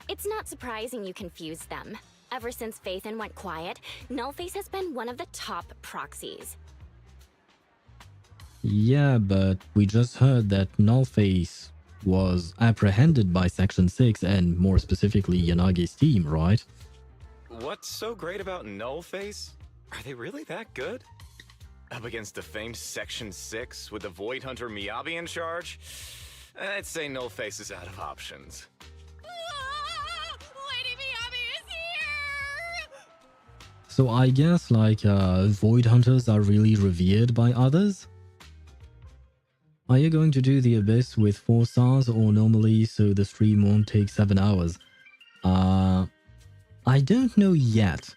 It's not surprising you confused them. Ever since Phaethon went quiet, Nullface has been one of the top proxies. Yeah, but we just heard that Nullface was apprehended by Section 6 and more specifically Yanagi's team, right? What's so great about Nullface? Are they really that good? Up against the famed Section 6 with the Void Hunter Miyabi in charge? I'd say Nullface is out of options. Lady Miyabi is here! So I guess like Void Hunters are really revered by others? Are you going to do the Abyss with 4 stars or normally so the stream won't take 7 hours? I don't know yet.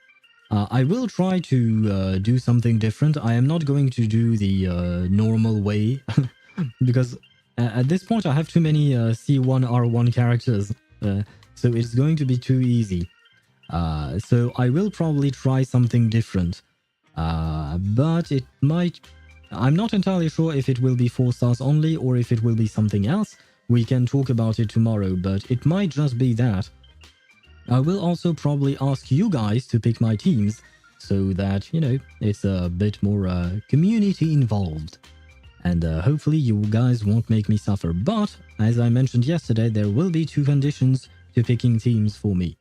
I will try to do something different. I am not going to do the normal way because at this point I have too many C1 R1 characters, so it's going to be too easy. So I will probably try something different, but it might... I'm not entirely sure if it will be 4 stars only or if it will be something else. We can talk about it tomorrow, but it might just be that. I will also probably ask you guys to pick my teams so that, you know, it's a bit more community involved. And hopefully you guys won't make me suffer. But, as I mentioned yesterday, there will be 2 conditions to picking teams for me.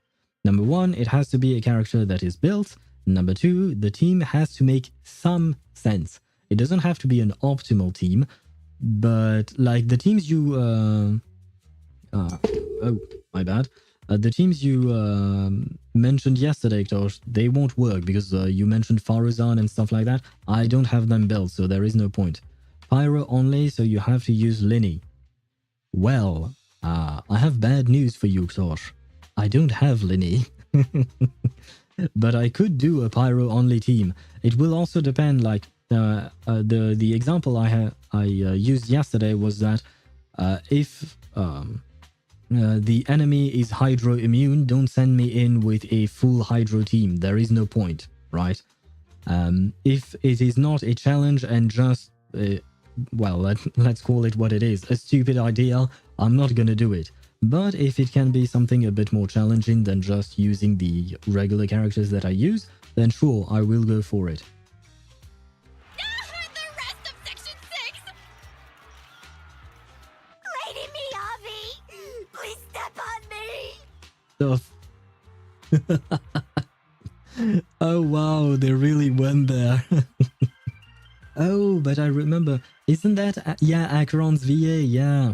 Number 1, it has to be a character that is built. Number 2, the team has to make some sense. It doesn't have to be an optimal team, but like the teams you... oh, my bad. The teams you mentioned yesterday, Ktosh, they won't work because you mentioned Faruzan and stuff like that. I don't have them built, so there is no point. Pyro only, so you have to use Linny. Well, I have bad news for you, Ktosh. I don't have Linny. But I could do a Pyro only team. It will also depend, like, the example I used yesterday was that if the enemy is Hydro immune, don't send me in with a full Hydro team. There is no point, right? If it is not a challenge and just, well, let's call it what it is, a stupid idea, I'm not gonna do it. But if it can be something a bit more challenging than just using the regular characters that I use, then sure, I will go for it. The rest of Section 6! Lady Miyabi! Please step on me! Oh wow, they really went there. Oh, but I remember, isn't that, yeah, Acheron's VA, yeah.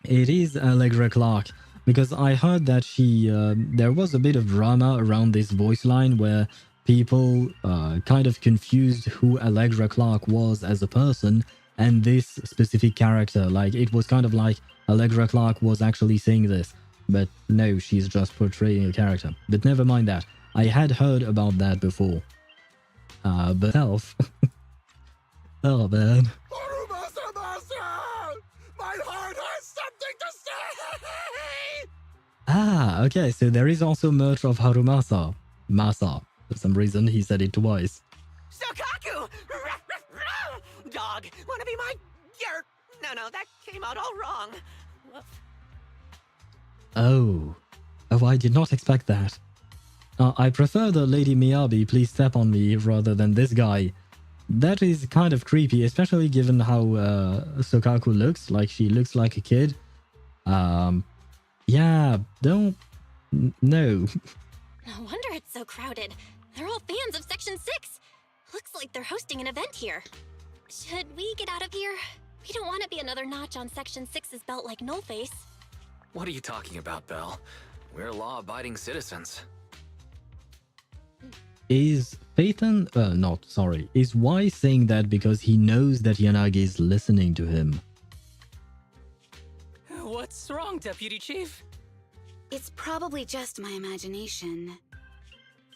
It is Allegra Clark, because I heard that she, there was a bit of drama around this voice line where people kind of confused who Allegra Clark was as a person and this specific character. Like, it was kind of like Allegra Clark was actually saying this, but no, she's just portraying a character. But never mind that. I had heard about that before. But Elf... oh, man. My heart has something to say! Ah, okay, so there is also merch of Harumasa. Masa. For some reason, he said it twice. Shokaku! Dog, wanna be my... No, that came out all wrong. Oh. Oh, I did not expect that. I prefer the Lady Miyabi, please step on me, rather than this guy. That is kind of creepy, especially given how Shokaku looks. Like, she looks like a kid. Yeah, don't... No. No wonder it's so crowded. They're all fans of Section 6. Looks like they're hosting an event here. Should we get out of here? We don't want to be another notch on Section 6's belt like Nullface. What are you talking about, Belle? We're law-abiding citizens. Is Phaethon... is Wise saying that because he knows that Yanagi is listening to him? What's wrong, Deputy Chief? It's probably just my imagination,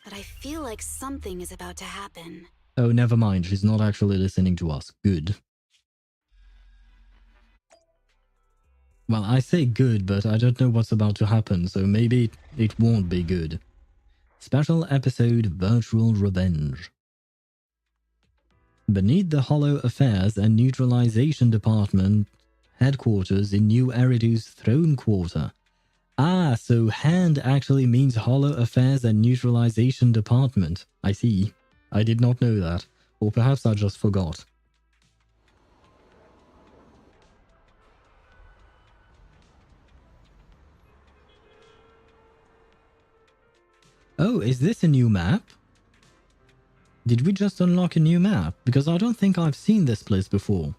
but I feel like something is about to happen. Oh, never mind. She's not actually listening to us. Good. Well, I say good, but I don't know what's about to happen, so maybe it won't be good. Special episode Virtual Revenge. Beneath the Hollow Affairs and Neutralization Department headquarters in New Eridu's Throne Quarter. Ah, so hand actually means Hollow Affairs and Neutralization Department. I see. I did not know that. Or perhaps I just forgot. Oh, is this a new map? Did we just unlock a new map? Because I don't think I've seen this place before.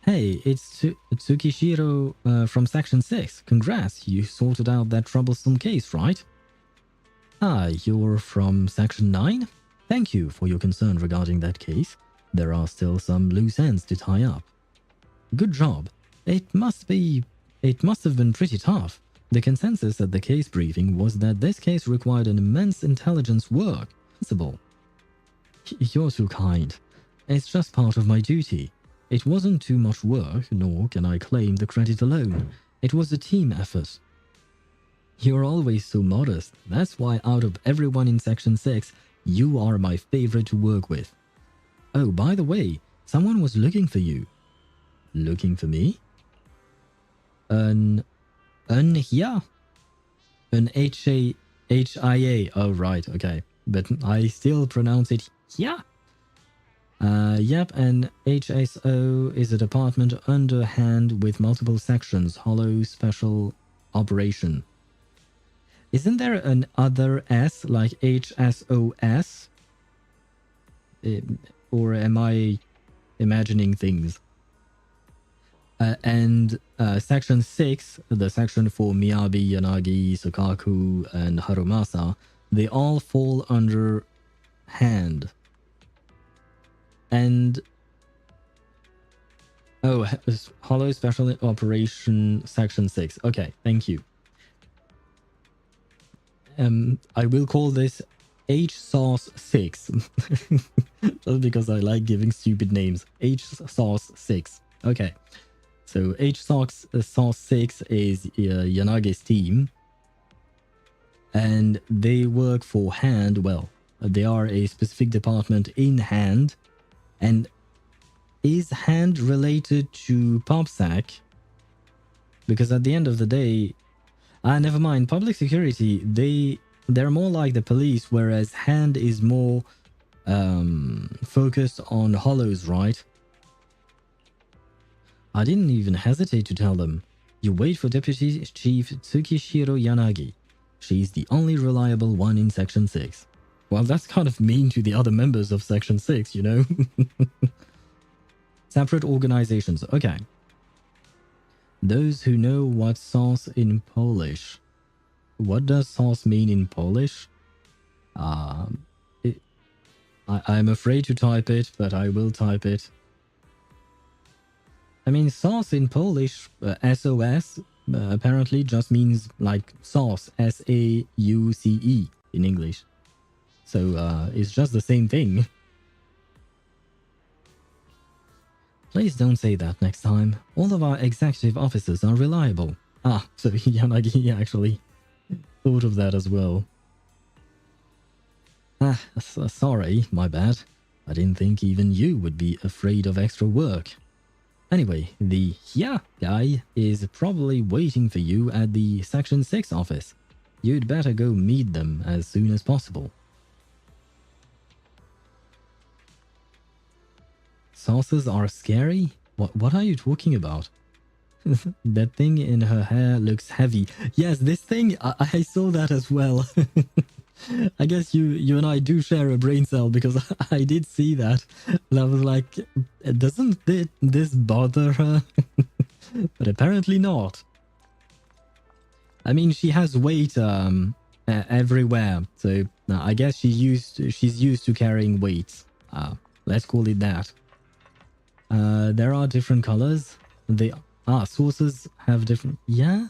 Hey, it's Tsukishiro from Section 6. Congrats, you sorted out that troublesome case, right? Ah, you're from Section 9? Thank you for your concern regarding that case. There are still some loose ends to tie up. Good job. It must have been pretty tough. The consensus at the case briefing was that this case required an immense intelligence work. Possible. You're too kind. It's just part of my duty. It wasn't too much work, nor can I claim the credit alone. It was a team effort. You're always so modest. That's why out of everyone in Section 6, you are my favorite to work with. Oh, by the way, someone was looking for you. Looking for me? Yeah. An H-I-A. Oh, right, okay. But I still pronounce it yeah. Yep, and HSO is a department underhand with multiple sections. Hollow Special Operation. Isn't there an other S, like HSOS? Or am I imagining things? And Section 6, the section for Miyabi, Yanagi, Sukaku, and Harumasa, they all fall under hand. And... oh, Hollow Special Operation Section 6. Okay, thank you. I will call this H-Sauce 6. Just because I like giving stupid names. H-Sauce 6. Okay. So H-Sauce 6 is Yanagi's team. And they work for Hand. Well, they are a specific department in Hand. And is Hand related to PopSec? Because at the end of the day... never mind. Public security, they're more like the police, whereas Hand is more focused on hollows, right? I didn't even hesitate to tell them. You wait for Deputy Chief Tsukishiro Yanagi. She's the only reliable one in Section 6. Well, that's kind of mean to the other members of Section 6, you know? Separate organizations. Okay. Those who know what sauce in Polish. What does sauce mean in Polish? I'm afraid to type it, but I will type it. I mean, sauce in Polish, SOS, apparently just means like sauce, S-A-U-C-E in English. So it's just the same thing. Please don't say that next time. All of our executive officers are reliable. Ah, so Yanagi actually thought of that as well. Sorry, my bad. I didn't think even you would be afraid of extra work. Anyway, the guy is probably waiting for you at the Section 6 office. You'd better go meet them as soon as possible. Sauces are scary? What are you talking about? That thing in her hair looks heavy. Yes, this thing, I saw that as well. I guess you and I do share a brain cell, because I did see that. And I was like, doesn't this bother her? But apparently not. I mean, she has weight everywhere. So I guess she's used to carrying weights. Let's call it that. There are different colors. Sources have different... yeah?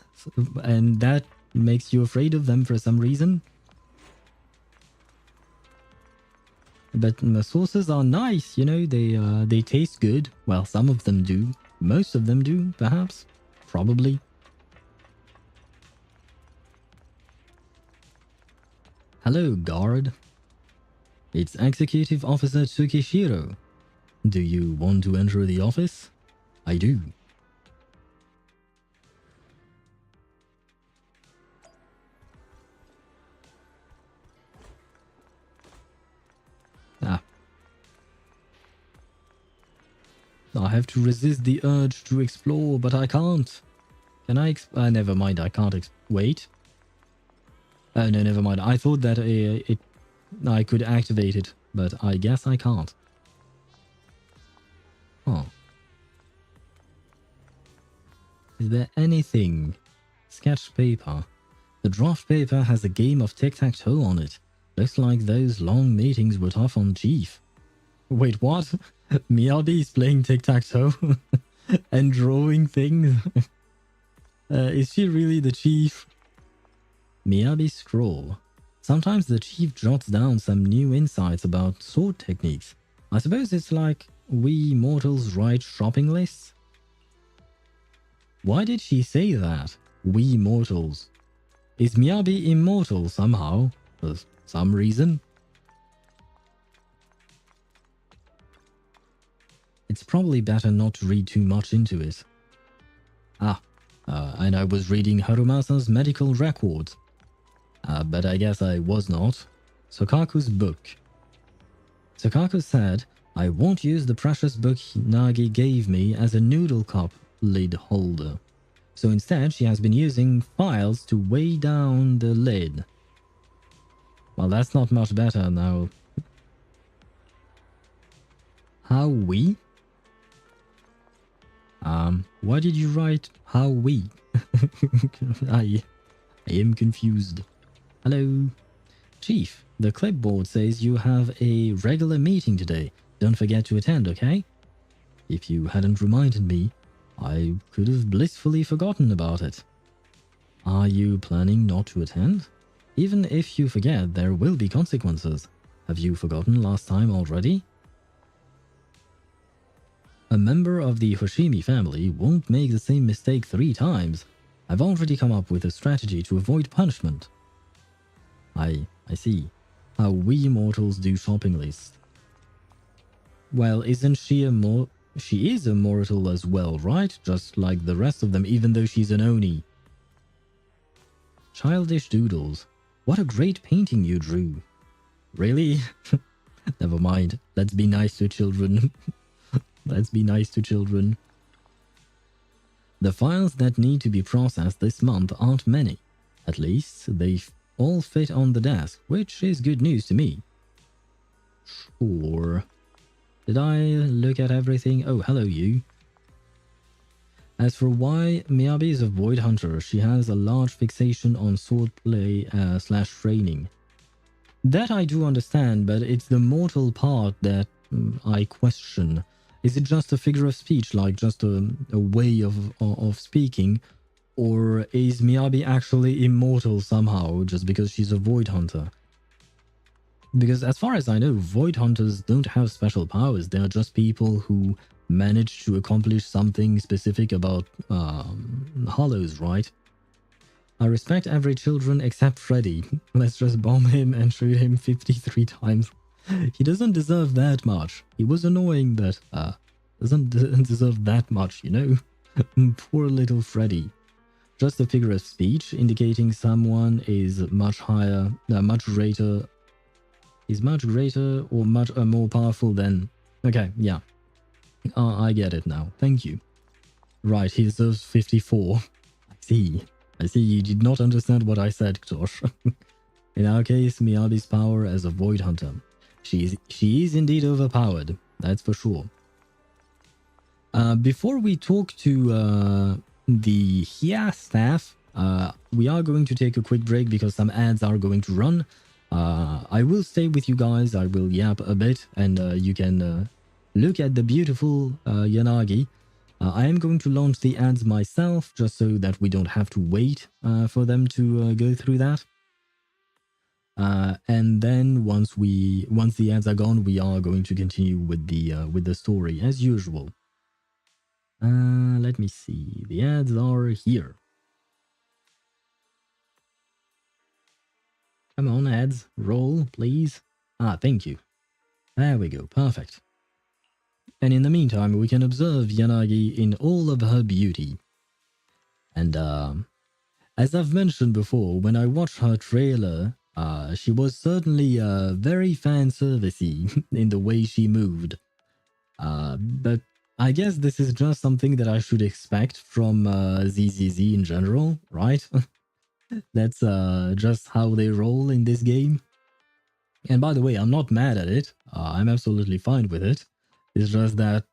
And that makes you afraid of them for some reason? But the sauces are nice, you know, they taste good. Well, some of them do. Most of them do, perhaps. probably. Hello, guard. It's Executive Officer Tsukishiro. Do you want to enter the office? I do. I have to resist the urge to explore, but I can't. Can I never mind, I can't wait. No, never mind. I thought that I could activate it, but I guess I can't. Huh. Is there anything? Sketch paper. The draft paper has a game of tic-tac-toe on it. Looks like those long meetings were tough on Chief. Wait, what? Miyabi is playing tic-tac-toe and drawing things? Is she really the chief? Miyabi scroll. Sometimes the chief jots down some new insights about sword techniques. I suppose it's like we mortals write shopping lists? Why did she say that? We mortals. Is Miyabi immortal somehow? For some reason? It's probably better not to read too much into it. And I was reading Harumasa's medical records. But I guess I was not. Sokaku's book. Sokaku said, I won't use the precious book Nagi gave me as a noodle cup lid holder. So instead, she has been using files to weigh down the lid. Well, that's not much better now. How we? Why did you write how we? I am confused. Hello. Chief, the clipboard says you have a regular meeting today. Don't forget to attend, okay? If you hadn't reminded me, I could have blissfully forgotten about it. Are you planning not to attend? Even if you forget, there will be consequences. Have you forgotten last time already? A member of the Hoshimi family won't make the same mistake 3 times. I've already come up with a strategy to avoid punishment. I see. How we mortals do shopping lists. Well, isn't she she is a mortal as well, right? Just like the rest of them, even though she's an Oni. Childish doodles. What a great painting you drew. Really? Never mind. Let's be nice to children. Let's be nice to children. The files that need to be processed this month aren't many. At least, they all fit on the desk, which is good news to me. Sure. Did I look at everything? Oh, hello you. As for why Miyabi is a Void Hunter, she has a large fixation on swordplay / training. That I do understand, but it's the mortal part that I question. Is it just a figure of speech, like just a way of speaking? Or is Miyabi actually immortal somehow, just because she's a Void Hunter? Because as far as I know, Void Hunters don't have special powers. They are just people who manage to accomplish something specific about Hollows, right? I respect every children except Freddy. Let's just bomb him and shoot him 53 times. He doesn't deserve that much. He was annoying, but doesn't deserve that much, you know? Poor little Freddy. Just a figure of speech indicating someone is much higher, much greater or much more powerful than... Okay, yeah. I get it now. Thank you. Right, he deserves 54. I see you did not understand what I said, Josh. In our case, Miyabi's power as a Void Hunter. She is indeed overpowered, that's for sure. Before we talk to the HIA staff, we are going to take a quick break because some ads are going to run. I will stay with you guys, I will yap a bit, and you can look at the beautiful Yanagi. I am going to launch the ads myself, just so that we don't have to wait for them to go through that. And then once the ads are gone, we are going to continue with the story as usual. Let me see. The ads are here. Come on, ads. Roll, please. Thank you. There we go. Perfect. And in the meantime, we can observe Yanagi in all of her beauty. And as I've mentioned before, when I watched her trailer, she was certainly very fan-servicey in the way she moved. But I guess this is just something that I should expect from ZZZ in general, right? That's just how they roll in this game. And by the way, I'm not mad at it. I'm absolutely fine with it. It's just that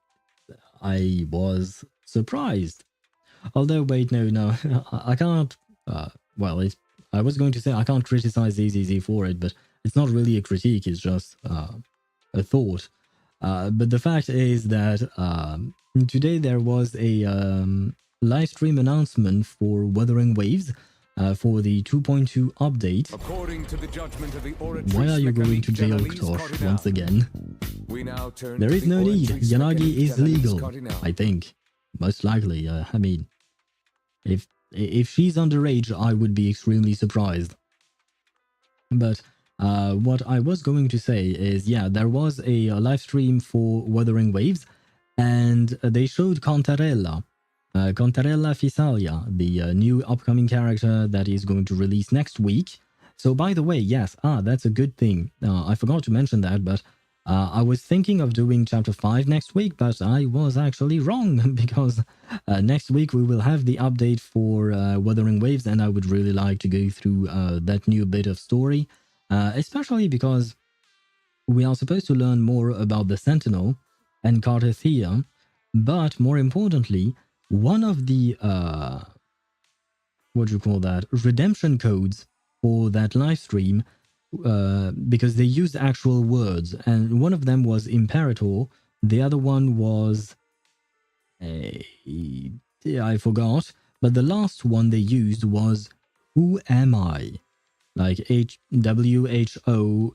I was surprised. Although, wait, no, I can't. I was going to say I can't criticize ZZZ for it, but it's not really a critique. It's just a thought. But the fact is that today there was a live stream announcement for Wuthering Waves for the 2.2 update. According to the judgment of the Why are you going to jail, Ktosh, once again? There is no need. Yanagi is legal, I think. Most likely. I mean, if she's underage, I would be extremely surprised. But what I was going to say is, yeah, there was a live stream for Wuthering Waves, and they showed Contarella. Contarella Fisalia, the new upcoming character that is going to release next week. So, by the way, yes, that's a good thing. I forgot to mention that, but I was thinking of doing Chapter 5 next week, but I was actually wrong, because next week we will have the update for Wuthering Waves, and I would really like to go through that new bit of story, especially because we are supposed to learn more about the Sentinel and Cartethia, but more importantly, one of the, redemption codes for that live stream, because they used actual words, and one of them was Imperator, the other one was, I forgot, but the last one they used was Who Am I? Like WHOAMI.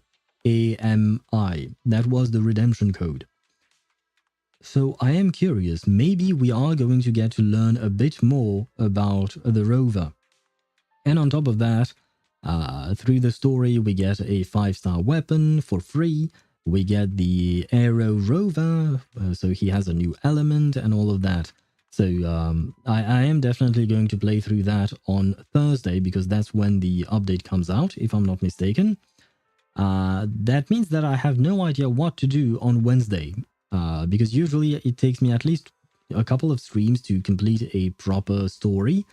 That was the redemption code. So I am curious, maybe we are going to get to learn a bit more about the rover. And on top of that, through the story, we get a 5-star weapon for free. We get the Aero rover, so he has a new element and all of that. So I am definitely going to play through that on Thursday, because that's when the update comes out, if I'm not mistaken. That means that I have no idea what to do on Wednesday. Because usually it takes me at least a couple of streams to complete a proper story.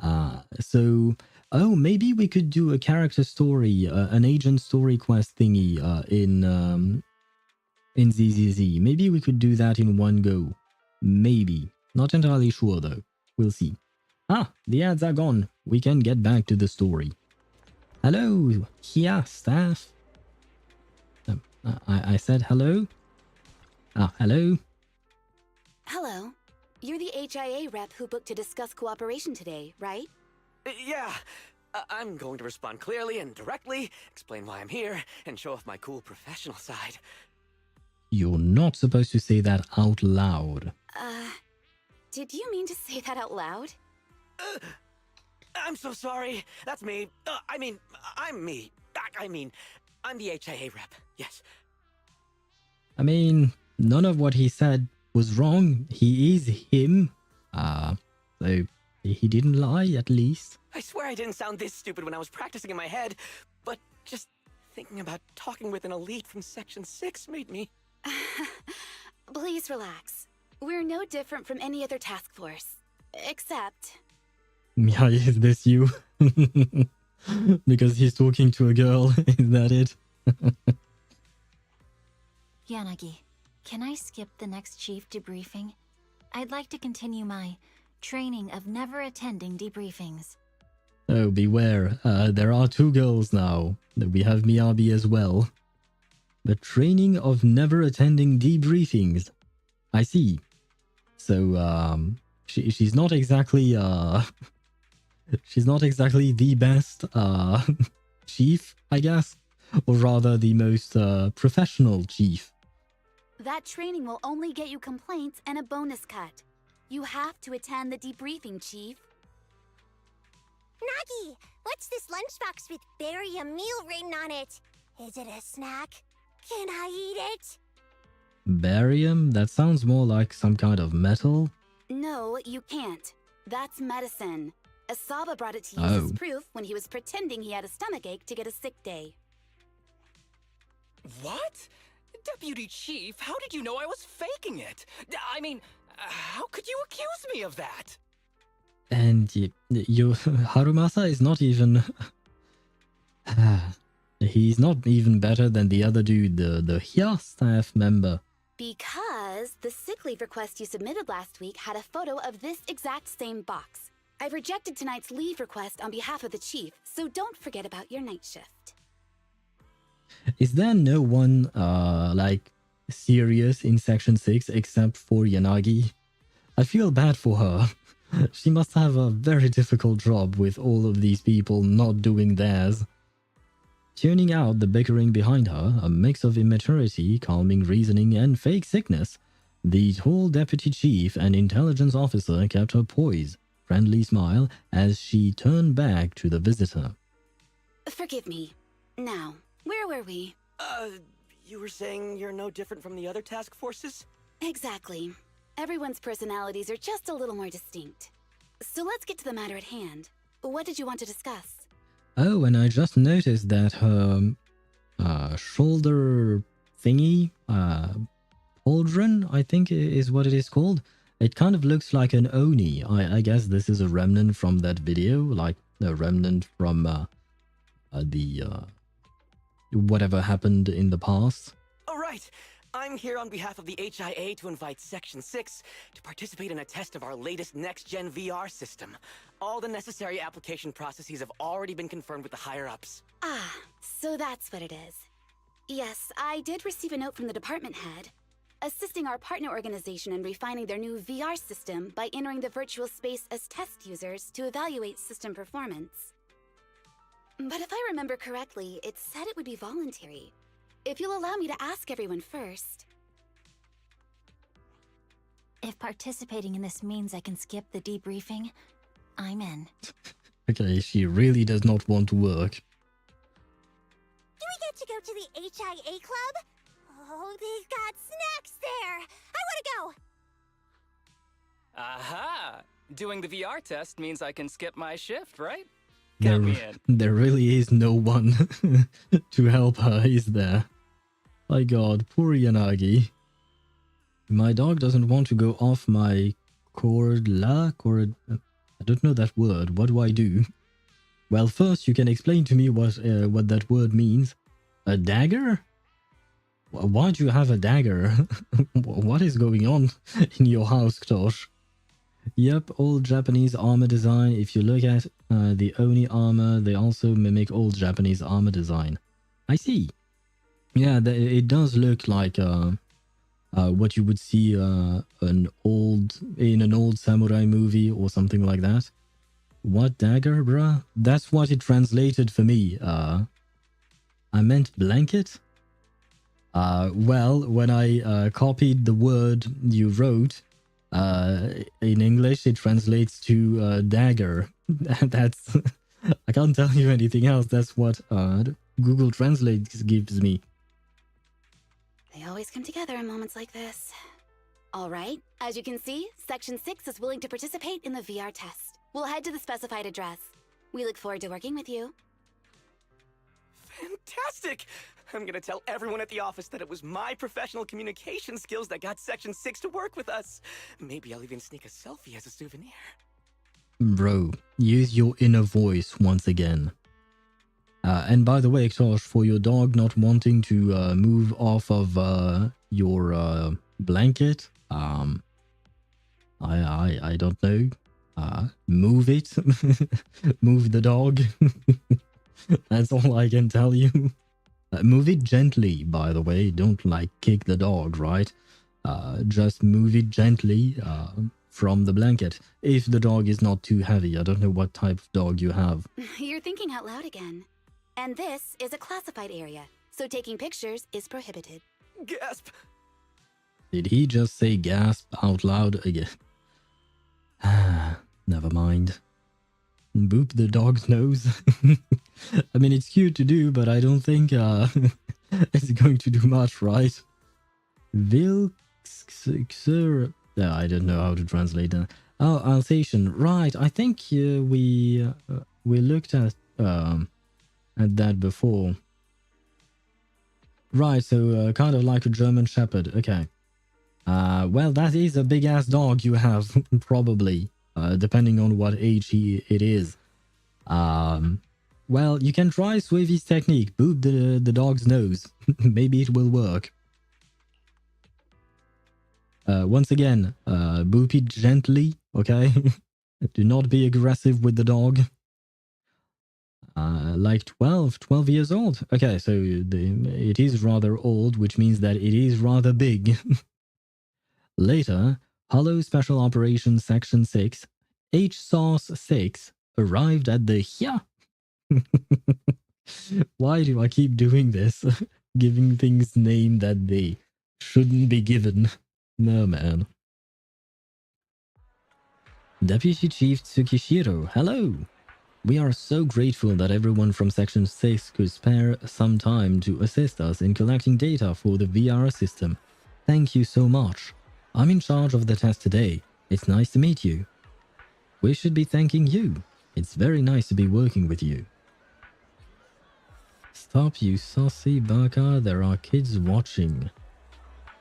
Oh, maybe we could do a character story, an agent story quest thingy in ZZZ. Maybe we could do that in one go. Maybe. Not entirely sure though. We'll see. The ads are gone. We can get back to the story. Hello, here, staff. I said hello. Hello? Hello. You're the HIA rep who booked to discuss cooperation today, right? Yeah. I'm going to respond clearly and directly, explain why I'm here, and show off my cool professional side. You're not supposed to say that out loud. Did you mean to say that out loud? I'm so sorry. That's me. I'm me. I'm the HIA rep. Yes. I mean, none of what he said was wrong. He is him. So he didn't lie, at least. I swear I didn't sound this stupid when I was practicing in my head, but just thinking about talking with an elite from Section 6 made me... Please relax. We're no different from any other task force. Except... Yeah, is this you? Because he's talking to a girl, is that it? Yanagi, can I skip the next chief debriefing? I'd like to continue my training of never attending debriefings. Oh, beware. There are 2 girls now. We have Miyabi as well. The training of never attending debriefings. I see. So, she's not exactly, she's not exactly the best, chief, I guess. Or rather, the most, professional chief. That training will only get you complaints and a bonus cut. You have to attend the debriefing, Chief. Nagi, what's this lunchbox with barium meal written on it? Is it a snack? Can I eat it? Barium? That sounds more like some kind of metal. No, you can't. That's medicine. Asaba brought it to use as proof when he was pretending he had a stomachache to get a sick day. What? Deputy Chief, how did you know I was faking it? I mean, how could you accuse me of that? And you Harumasa is not even... he's not even better than the other dude, the HIA staff member. Because the sick leave request you submitted last week had a photo of this exact same box. I've rejected tonight's leave request on behalf of the Chief, so don't forget about your night shift. Is there no one, like, serious in Section 6 except for Yanagi? I feel bad for her. She must have a very difficult job with all of these people not doing theirs. Tuning out the bickering behind her, a mix of immaturity, calming reasoning, and fake sickness, the tall deputy chief and intelligence officer kept her poise, friendly smile, as she turned back to the visitor. Forgive me. Now, where were we? You were saying you're no different from the other task forces? Exactly. Everyone's personalities are just a little more distinct. So let's get to the matter at hand. What did you want to discuss? Oh, and I just noticed that her shoulder thingy, pauldron, I think is what it is called. It kind of looks like an Oni. I guess this is a remnant from that video, like a remnant from the whatever happened in the past. All right. I'm here on behalf of the HIA to invite Section 6 to participate in a test of our latest next-gen VR system. All the necessary application processes have already been confirmed with the higher-ups. Ah, so that's what it is. Yes, I did receive a note from the department head, assisting our partner organization in refining their new VR system by entering the virtual space as test users to evaluate system performance. But if I remember correctly, it said it would be voluntary. If you'll allow me to ask everyone first. If participating in this means I can skip the debriefing, I'm in. Okay, she really does not want to work. Do we get to go to the HIA club? Oh, they've got snacks there! I wanna go! Aha! Doing the VR test means I can skip my shift, right? Count me in. There really is no one to help her, is there? My god, poor Yanagi. My dog doesn't want to go off my cord. I don't know that word. What do I do? Well, first you can explain to me what that word means. A dagger? Why do you have a dagger? What is going on in your house, Ktosh? Yep, old Japanese armor design. If you look at the Oni armor, they also mimic old Japanese armor design. I see. Yeah, it does look like what you would see in an old samurai movie or something like that. What dagger, bruh? That's what it translated for me. I meant blanket? Well, when I copied the word you wrote, in English, it translates to dagger. That's... I can't tell you anything else. That's what Google Translate gives me. They always come together in moments like this. All right, as you can see, Section 6 is willing to participate in the VR test. We'll head to the specified address. We look forward to working with you. Fantastic! I'm gonna tell everyone at the office that it was my professional communication skills that got Section 6 to work with us. Maybe I'll even sneak a selfie as a souvenir. Bro, use your inner voice once again. And by the way, Ktosh, for your dog not wanting to move off of your blanket, I don't know. Move it. Move the dog. That's all I can tell you. Move it gently, by the way. Don't like kick the dog, right? Just move it gently from the blanket. If the dog is not too heavy. I don't know what type of dog you have. You're thinking out loud again. And this is a classified area, so taking pictures is prohibited. Gasp! Did he just say gasp out loud again? Never mind. Boop the dog's nose. I mean, it's cute to do, but I don't think it's going to do much, right? Vilxer. Yeah, I don't know how to translate that. Oh, Alsatian. Right. I think we looked at that before. Right. So kind of like a German Shepherd. Okay. Well, that is a big ass dog you have, probably. Depending on what age it is. Well, you can try Swavy's technique. Boop the dog's nose. Maybe it will work. Once again, boop it gently, okay? Do not be aggressive with the dog. Like 12 years old. Okay, so it is rather old, which means that it is rather big. Later, Hollow Special Operations Section 6, HSauce 6, arrived at the Why do I keep doing this? Giving things name that they shouldn't be given. No, man. Deputy Chief Tsukishiro, hello! We are so grateful that everyone from Section 6 could spare some time to assist us in collecting data for the VR system. Thank you so much. I'm in charge of the test today. It's nice to meet you. We should be thanking you. It's very nice to be working with you. Stop, you saucy baka. There are kids watching.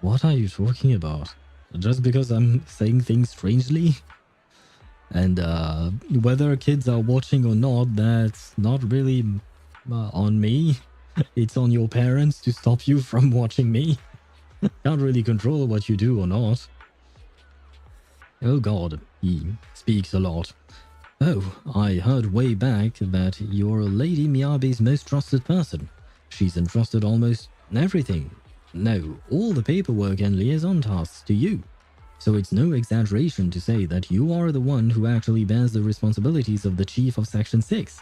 What are you talking about? Just because I'm saying things strangely? And whether kids are watching or not, that's not really on me. It's on your parents to stop you from watching me. Can't really control what you do or not. Oh god, he speaks a lot. Oh, I heard way back that you're Lady Miyabi's most trusted person. She's entrusted almost everything. No, all the paperwork and liaison tasks to you. So it's no exaggeration to say that you are the one who actually bears the responsibilities of the Chief of Section 6.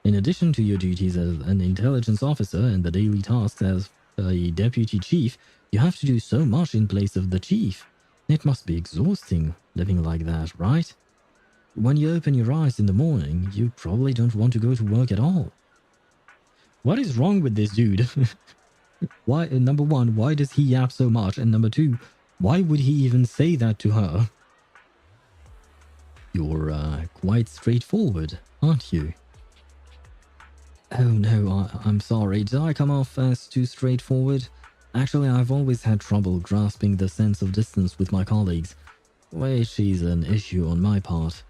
In addition to your duties as an intelligence officer and the daily tasks as a deputy chief, you have to do so much in place of the chief. It must be exhausting living like that, right? When you open your eyes in the morning, you probably don't want to go to work at all. What is wrong with this dude? Why? Number one, why does he yap so much? And number two, why would he even say that to her? You're quite straightforward, aren't you? Oh no, I'm sorry. Did I come off as too straightforward? Actually, I've always had trouble grasping the sense of distance with my colleagues, which is an issue on my part.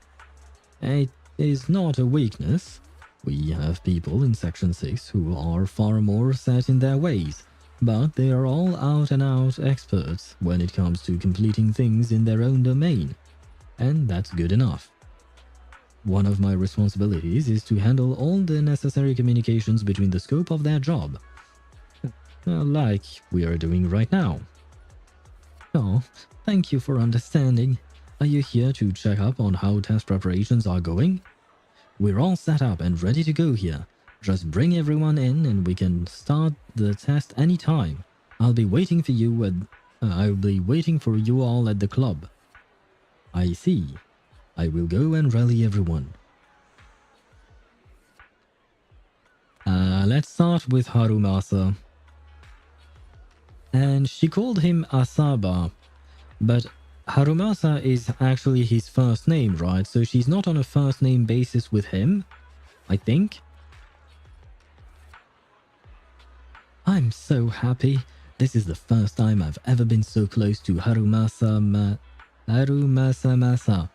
It is not a weakness. We have people in Section 6 who are far more set in their ways, but they are all out-and-out experts when it comes to completing things in their own domain, and that's good enough. One of my responsibilities is to handle all the necessary communications between the scope of their job, like we are doing right now. Oh, thank you for understanding. Are you here to check up on how test preparations are going? We're all set up and ready to go here. Just bring everyone in and we can start the test anytime. I'll be waiting for you all at the club. I see. I will go and rally everyone. Let's start with Harumasa. And she called him Asaba, but Harumasa is actually his first name, right? So she's not on a first name basis with him, I think. I'm so happy. This is the first time I've ever been so close to Harumasa Masa.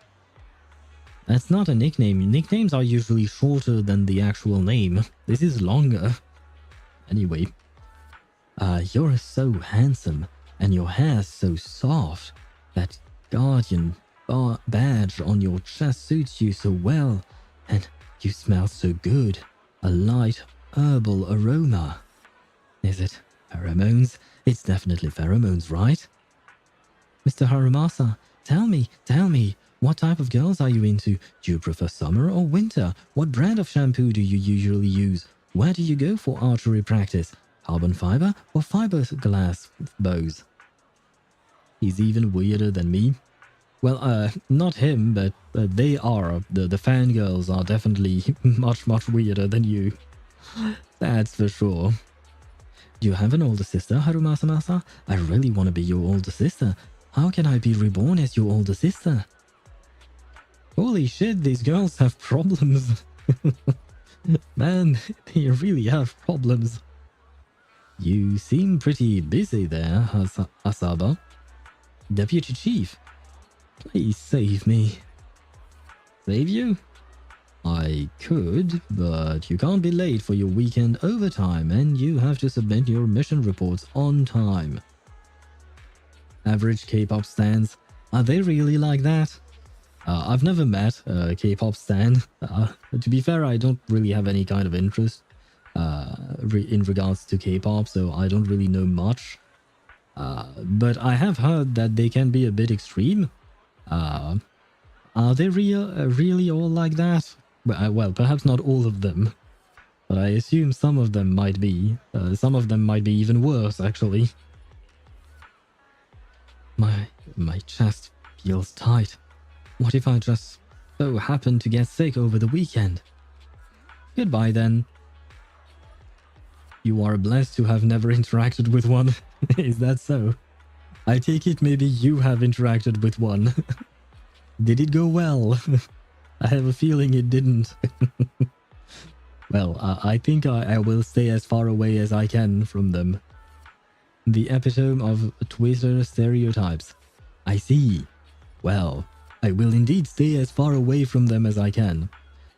That's not a nickname. Nicknames are usually shorter than the actual name. This is longer. Anyway. You're so handsome, and your hair's so soft. That guardian badge on your chest suits you so well, and you smell so good. A light herbal aroma. Is it pheromones? It's definitely pheromones, right? Mr. Harumasa, tell me, what type of girls are you into? Do you prefer summer or winter? What brand of shampoo do you usually use? Where do you go for archery practice? Carbon fiber or fiberglass bows? He's even weirder than me. Well, not him, but they are. The fangirls are definitely much, much weirder than you. That's for sure. Do you have an older sister, Harumasa-masa? I really want to be your older sister. How can I be reborn as your older sister? Holy shit, these girls have problems. Man, they really have problems. You seem pretty busy there, Asaba. Deputy Chief, please save me. Save you? I could, but you can't be late for your weekend overtime and you have to submit your mission reports on time. Average K-pop stans, are they really like that? I've never met a K-pop stan. To be fair, I don't really have any kind of interest in regards to K-pop, so I don't really know much. But I have heard that they can be a bit extreme. Are they really all like that? Well, perhaps not all of them, but I assume some of them might be. Some of them might be even worse, actually. My chest feels tight. What if I just so happen to get sick over the weekend? Goodbye then. You are blessed to have never interacted with one. Is that so? I take it maybe you have interacted with one. Did it go well? I have a feeling it didn't. Well, I think I will stay as far away as I can from them. The epitome of Twitter stereotypes. I see. Well, I will indeed stay as far away from them as I can.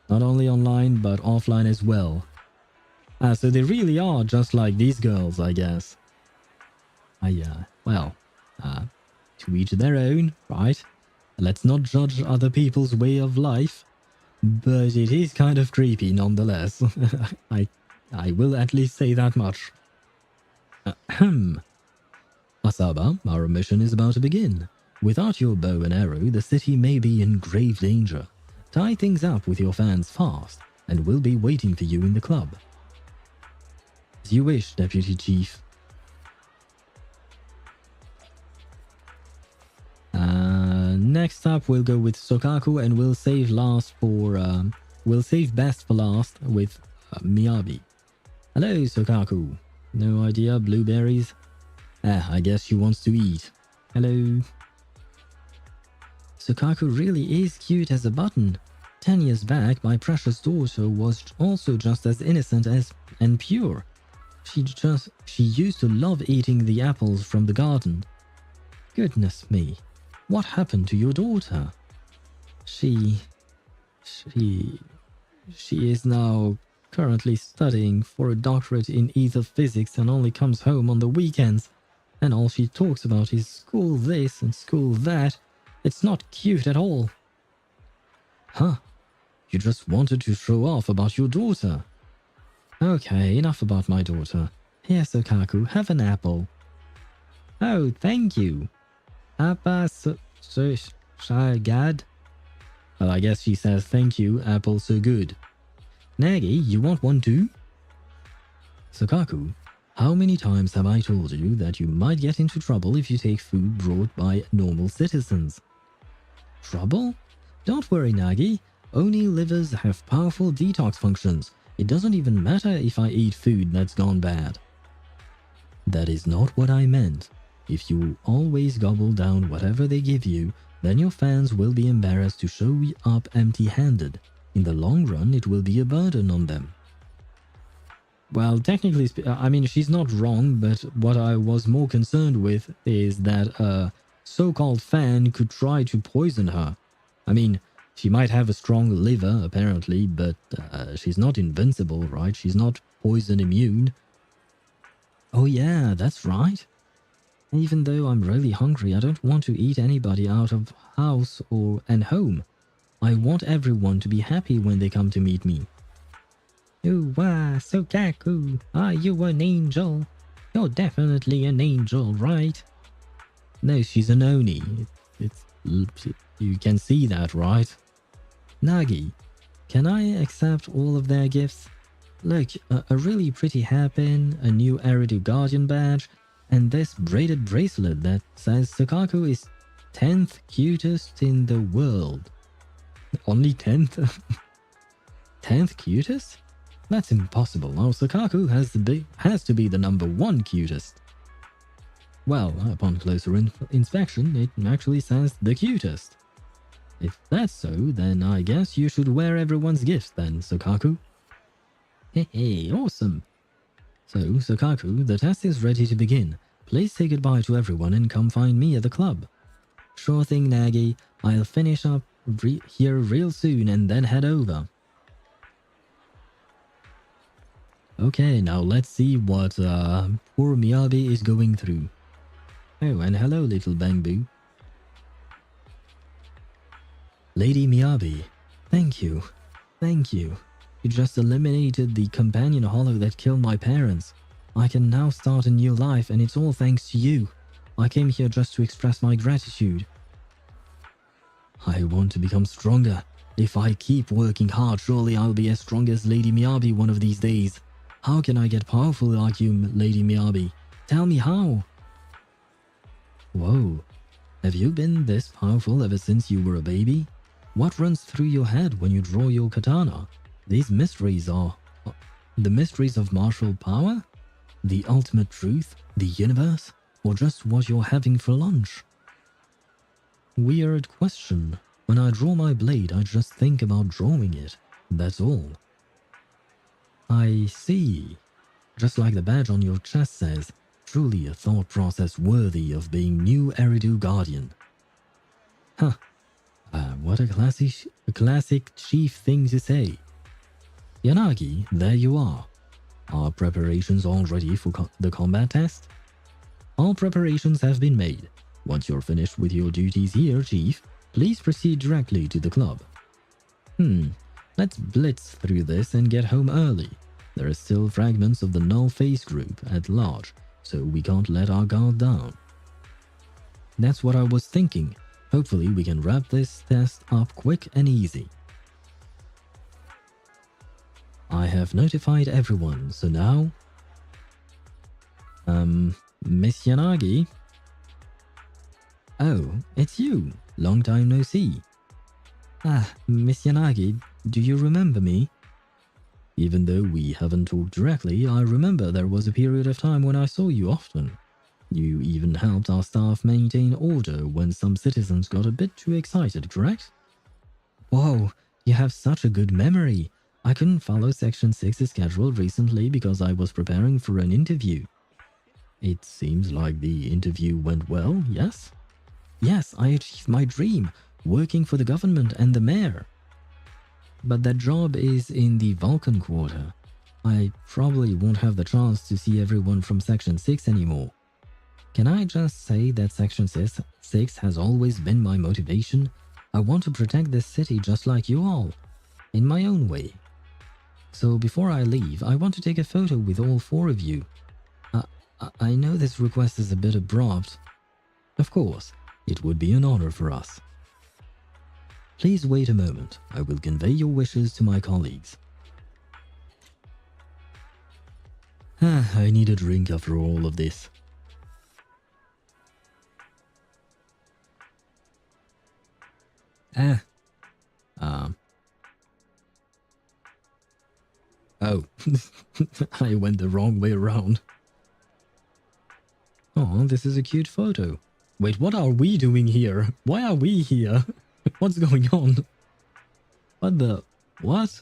Not only online, but offline as well. So they really are just like these girls, I guess. Well, to each their own, right? Let's not judge other people's way of life. But it is kind of creepy nonetheless. I will at least say that much. Ahem. Asaba, our mission is about to begin. Without your bow and arrow, the city may be in grave danger. Tie things up with your fans fast, and we'll be waiting for you in the club. As you wish, Deputy Chief. Next up, we'll go with Sokaku, and we'll save best for last with Miyabi. Hello, Sokaku. No idea, blueberries? I guess she wants to eat. Hello. Sokaku really is cute as a button. 10 years back, my precious daughter was also just as innocent and pure. She used to love eating the apples from the garden. Goodness me. What happened to your daughter? She is now currently studying for a doctorate in ether physics and only comes home on the weekends. And all she talks about is school this and school that. It's not cute at all. Huh? You just wanted to show off about your daughter. Okay, enough about my daughter. Here, Sokaku, have an apple. Oh, thank you. Appa Shagad? Well, I guess she says thank you, apple so good. Nagi, you want one too? Sokaku, how many times have I told you that you might get into trouble if you take food brought by normal citizens? Trouble? Don't worry, Nagi. Oni livers have powerful detox functions. It doesn't even matter if I eat food that's gone bad. That is not what I meant. If you always gobble down whatever they give you, then your fans will be embarrassed to show up empty-handed. In the long run, it will be a burden on them. Well, technically, I mean, she's not wrong, but what I was more concerned with is that a so-called fan could try to poison her. I mean, she might have a strong liver, apparently, but she's not invincible, right? She's not poison immune. Oh yeah, that's right. Even though I'm really hungry, I don't want to eat anybody out of house and home. I want everyone to be happy when they come to meet me. Oh wow, Sokaku, are you an angel? You're definitely an angel, right? No, she's an Oni. You can see that, right? Nagi, can I accept all of their gifts? Look, a really pretty hairpin, a new Eridu Guardian badge, and this braided bracelet that says Sokaku is 10th cutest in the world. Only 10th? 10th cutest? That's impossible. Now Sukaku has to be the number 1 cutest. Well, upon closer inspection, it actually says the cutest. If that's so, then I guess you should wear everyone's gifts then, Sukaku. Hey, awesome. So, Sukaku, the test is ready to begin. Please say goodbye to everyone and come find me at the club. Sure thing, Nagi. I'll finish up here real soon and then head over. Okay, now let's see what poor Miyabi is going through. Oh, and hello, little Bangbu. Lady Miyabi, thank you. Thank you. You just eliminated the companion hollow that killed my parents. I can now start a new life and it's all thanks to you. I came here just to express my gratitude. I want to become stronger. If I keep working hard, surely I'll be as strong as Lady Miyabi one of these days. How can I get powerful like you, Lady Miyabi? Tell me how. Whoa. Have you been this powerful ever since you were a baby? What runs through your head when you draw your katana? These mysteries are... the mysteries of martial power? The ultimate truth? The universe? Or just what you're having for lunch? Weird question. When I draw my blade, I just think about drawing it. That's all. I see. Just like the badge on your chest says, truly a thought process worthy of being new Eridu Guardian. Huh. What a classic chief thing to say. Yanagi, there you are. Are preparations all ready for the combat test? All preparations have been made. Once you're finished with your duties here, Chief, please proceed directly to the club. Let's blitz through this and get home early. There are still fragments of the Null Face group at large, so we can't let our guard down. That's what I was thinking. Hopefully we can wrap this test up quick and easy. I have notified everyone, so now... Miss Yanagi? Oh, it's you. Long time no see. Miss Yanagi, do you remember me? Even though we haven't talked directly, I remember there was a period of time when I saw you often. You even helped our staff maintain order when some citizens got a bit too excited, correct? Whoa, you have such a good memory. I couldn't follow Section 6's schedule recently because I was preparing for an interview. It seems like the interview went well, yes? Yes, I achieved my dream, working for the government and the mayor. But that job is in the Vulcan Quarter. I probably won't have the chance to see everyone from Section 6 anymore. Can I just say that Section 6 has always been my motivation? I want to protect this city just like you all, in my own way. So before I leave, I want to take a photo with all 4 of you. I know this request is a bit abrupt. Of course, it would be an honor for us. Please wait a moment. I will convey your wishes to my colleagues. I need a drink after all of this. Oh, I went the wrong way around. Oh, this is a cute photo. Wait, what are we doing here? Why are we here? What's going on? What the... what?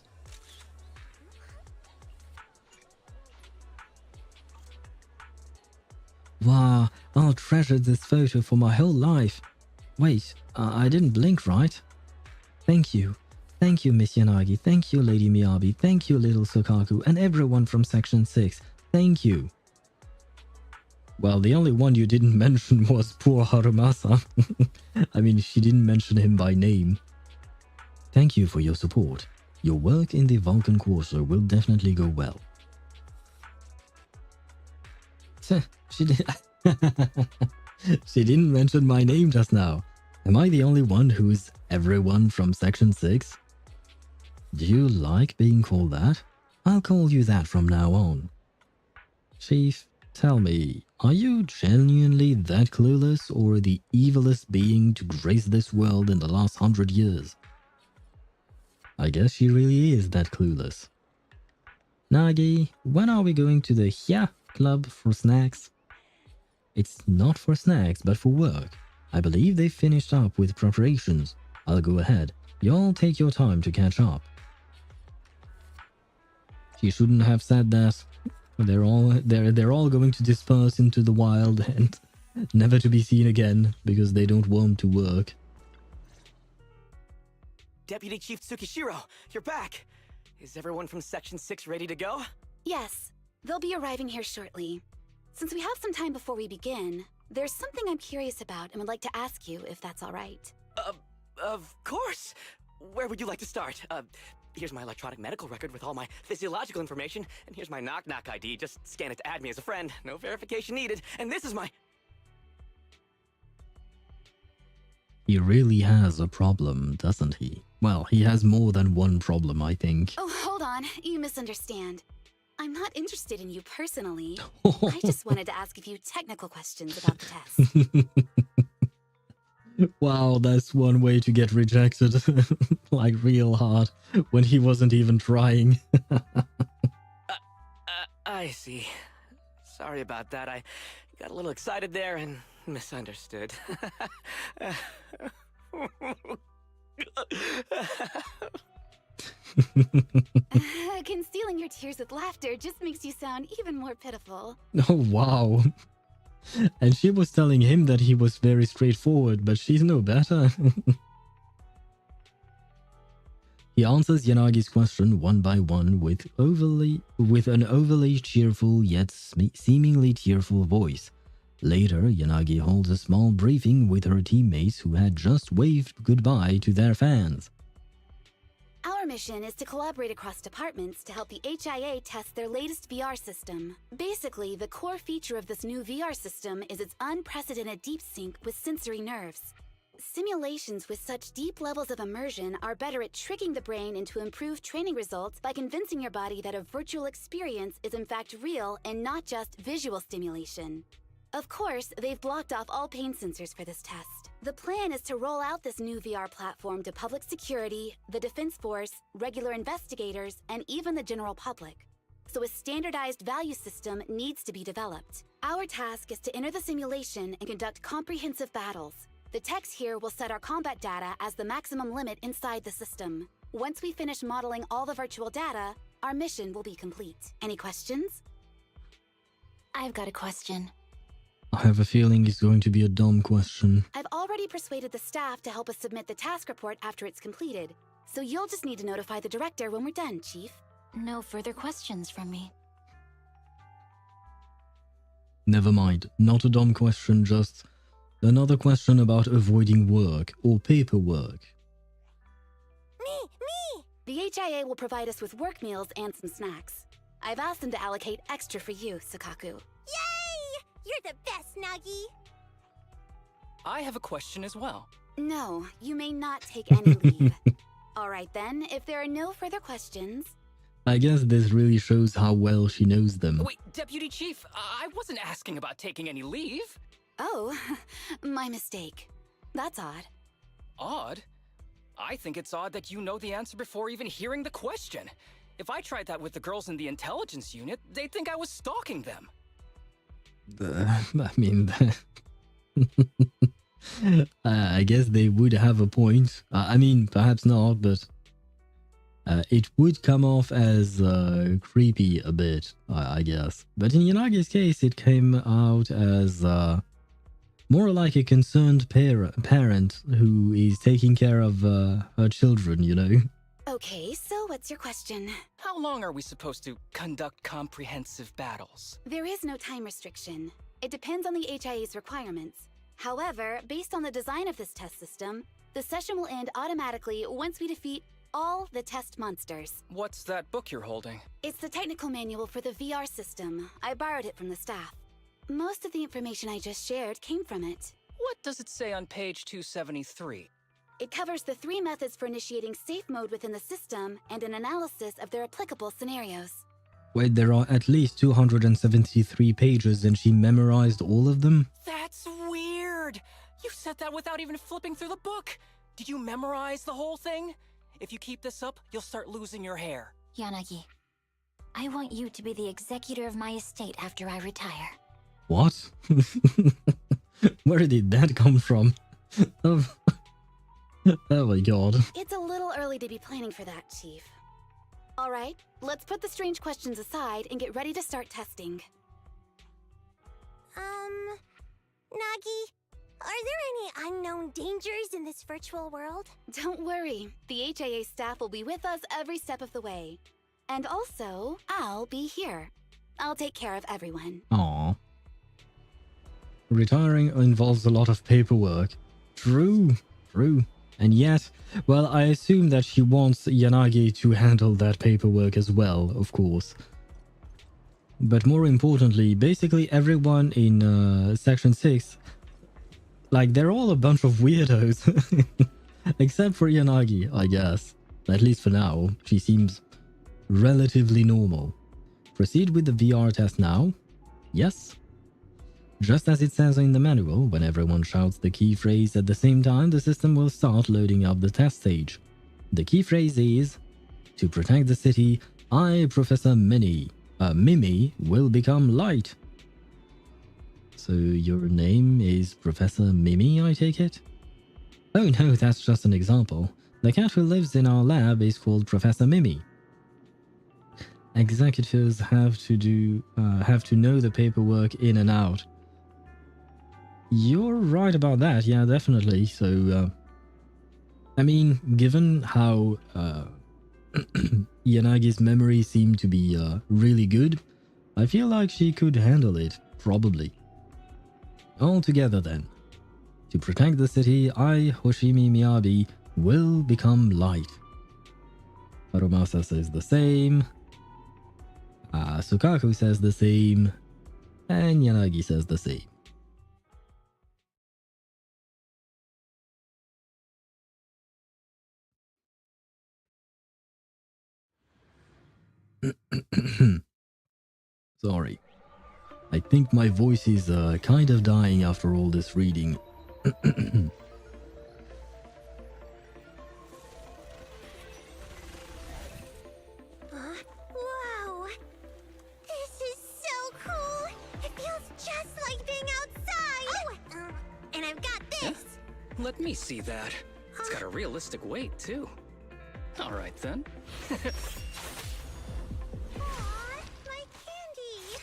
Wow, I'll treasure this photo for my whole life. Wait, I didn't blink, right? Thank you. Thank you, Miss Yanagi. Thank you, Lady Miyabi. Thank you, little Sukaku, and everyone from Section 6. Thank you. Well, the only one you didn't mention was poor Harumasa. I mean, she didn't mention him by name. Thank you for your support. Your work in the Vulcan Quarter will definitely go well. She did. She didn't mention my name just now. Am I the only one who's everyone from Section 6? Do you like being called that? I'll call you that from now on. Chief, Tell me, are you genuinely that clueless or the evilest being to grace this world in the last 100 years? I guess she really is that clueless. Nagi, when are we going to the HYA club for snacks? It's not for snacks, but for work. I believe they finished up with preparations. I'll go ahead. Y'all take your time to catch up. She shouldn't have said that. They're all going to disperse into the wild and never to be seen again because they don't want to work. Deputy Chief Tsukishiro, you're back! Is everyone from Section 6 ready to go? Yes, they'll be arriving here shortly. Since we have some time before we begin, there's something I'm curious about and would like to ask you if that's all right. Of course! Where would you like to start? Here's my electronic medical record with all my physiological information, and here's my knock-knock ID. Just scan it to add me as a friend. No verification needed. And this is my... He really has a problem, doesn't he? Well, he has more than one problem, I think. Oh, hold on. You misunderstand. I'm not interested in you personally. I just wanted to ask a few technical questions about the test. Wow, that's one way to get rejected. Like real hard, when he wasn't even trying. I see. Sorry about that. I got a little excited there and misunderstood. Concealing your tears with laughter just makes you sound even more pitiful. Oh, wow. And she was telling him that he was very straightforward, but she's no better. He answers Yanagi's question one by one with an overly cheerful yet seemingly tearful voice. Later, Yanagi holds a small briefing with her teammates who had just waved goodbye to their fans. Our mission is to collaborate across departments to help the HIA test their latest VR system. Basically, the core feature of this new VR system is its unprecedented deep sync with sensory nerves. Simulations with such deep levels of immersion are better at tricking the brain into improved training results by convincing your body that a virtual experience is in fact real and not just visual stimulation. Of course, they've blocked off all pain sensors for this test. The plan is to roll out this new VR platform to public security, the Defense Force, regular investigators, and even the general public. So a standardized value system needs to be developed. Our task is to enter the simulation and conduct comprehensive battles. The techs here will set our combat data as the maximum limit inside the system. Once we finish modeling all the virtual data, our mission will be complete. Any questions? I've got a question. I have a feeling it's going to be a dumb question. I've already persuaded the staff to help us submit the task report after it's completed. So you'll just need to notify the director when we're done, Chief. No further questions from me. Never mind, not a dumb question, just another question about avoiding work or paperwork. Me! The HIA will provide us with work meals and some snacks. I've asked them to allocate extra for you, Sakaku. Yay! You're the best, Nagi! I have a question as well. No, you may not take any leave. Alright then, if there are no further questions... I guess this really shows how well she knows them. Wait, Deputy Chief, I wasn't asking about taking any leave. Oh, my mistake. That's odd. Odd? I think it's odd that you know the answer before even hearing the question. If I tried that with the girls in the intelligence unit, they'd think I was stalking them. I mean, I guess they would have a point. I mean, perhaps not, but it would come off as creepy a bit, I guess. But in Yanagi's case, it came out as more like a concerned parent who is taking care of her children, you know? Okay, so what's your question? How long are we supposed to conduct comprehensive battles? There is no time restriction. It depends on the HIA's requirements. However, based on the design of this test system, the session will end automatically once we defeat all the test monsters. What's that book you're holding? It's the technical manual for the VR system. I borrowed it from the staff. Most of the information I just shared came from it. What does it say on page 273? It covers the 3 methods for initiating safe mode within the system and an analysis of their applicable scenarios. Wait, there are at least 273 pages and she memorized all of them? That's weird! You said that without even flipping through the book! Did you memorize the whole thing? If you keep this up, you'll start losing your hair. Yanagi, I want you to be the executor of my estate after I retire. What? Where did that come from? Oh, oh my god. It's a little early to be planning for that, Chief. All right, let's put the strange questions aside and get ready to start testing. Nagi, are there any unknown dangers in this virtual world? Don't worry, the HIA staff will be with us every step of the way. And also, I'll be here. I'll take care of everyone. Aww. Retiring involves a lot of paperwork. True, true. And yet, well, I assume that she wants Yanagi to handle that paperwork as well, of course. But more importantly, basically everyone in Section 6, like, they're all a bunch of weirdos. Except for Yanagi, I guess. At least for now, she seems relatively normal. Proceed with the VR test now. Yes. Just as it says in the manual, when everyone shouts the key phrase at the same time, the system will start loading up the test stage. The key phrase is, "To protect the city, I, Professor Mimi, will become light." So your name is Professor Mimi, I take it? Oh no, that's just an example. The cat who lives in our lab is called Professor Mimi. Executors have to know the paperwork in and out. You're right about that, yeah, definitely. So, I mean, given how Yanagi's memory seemed to be really good, I feel like she could handle it, probably. All together then. To protect the city, I, Hoshimi Miyabi, will become light. Aromasa says the same. Sukaku says the same. And Yanagi says the same. Sorry. I think my voice is kind of dying after all this reading. Wow! This is so cool! It feels just like being outside! Oh! And I've got this! Let me see that. It's got a realistic weight, too. Alright then. Aw, my candy!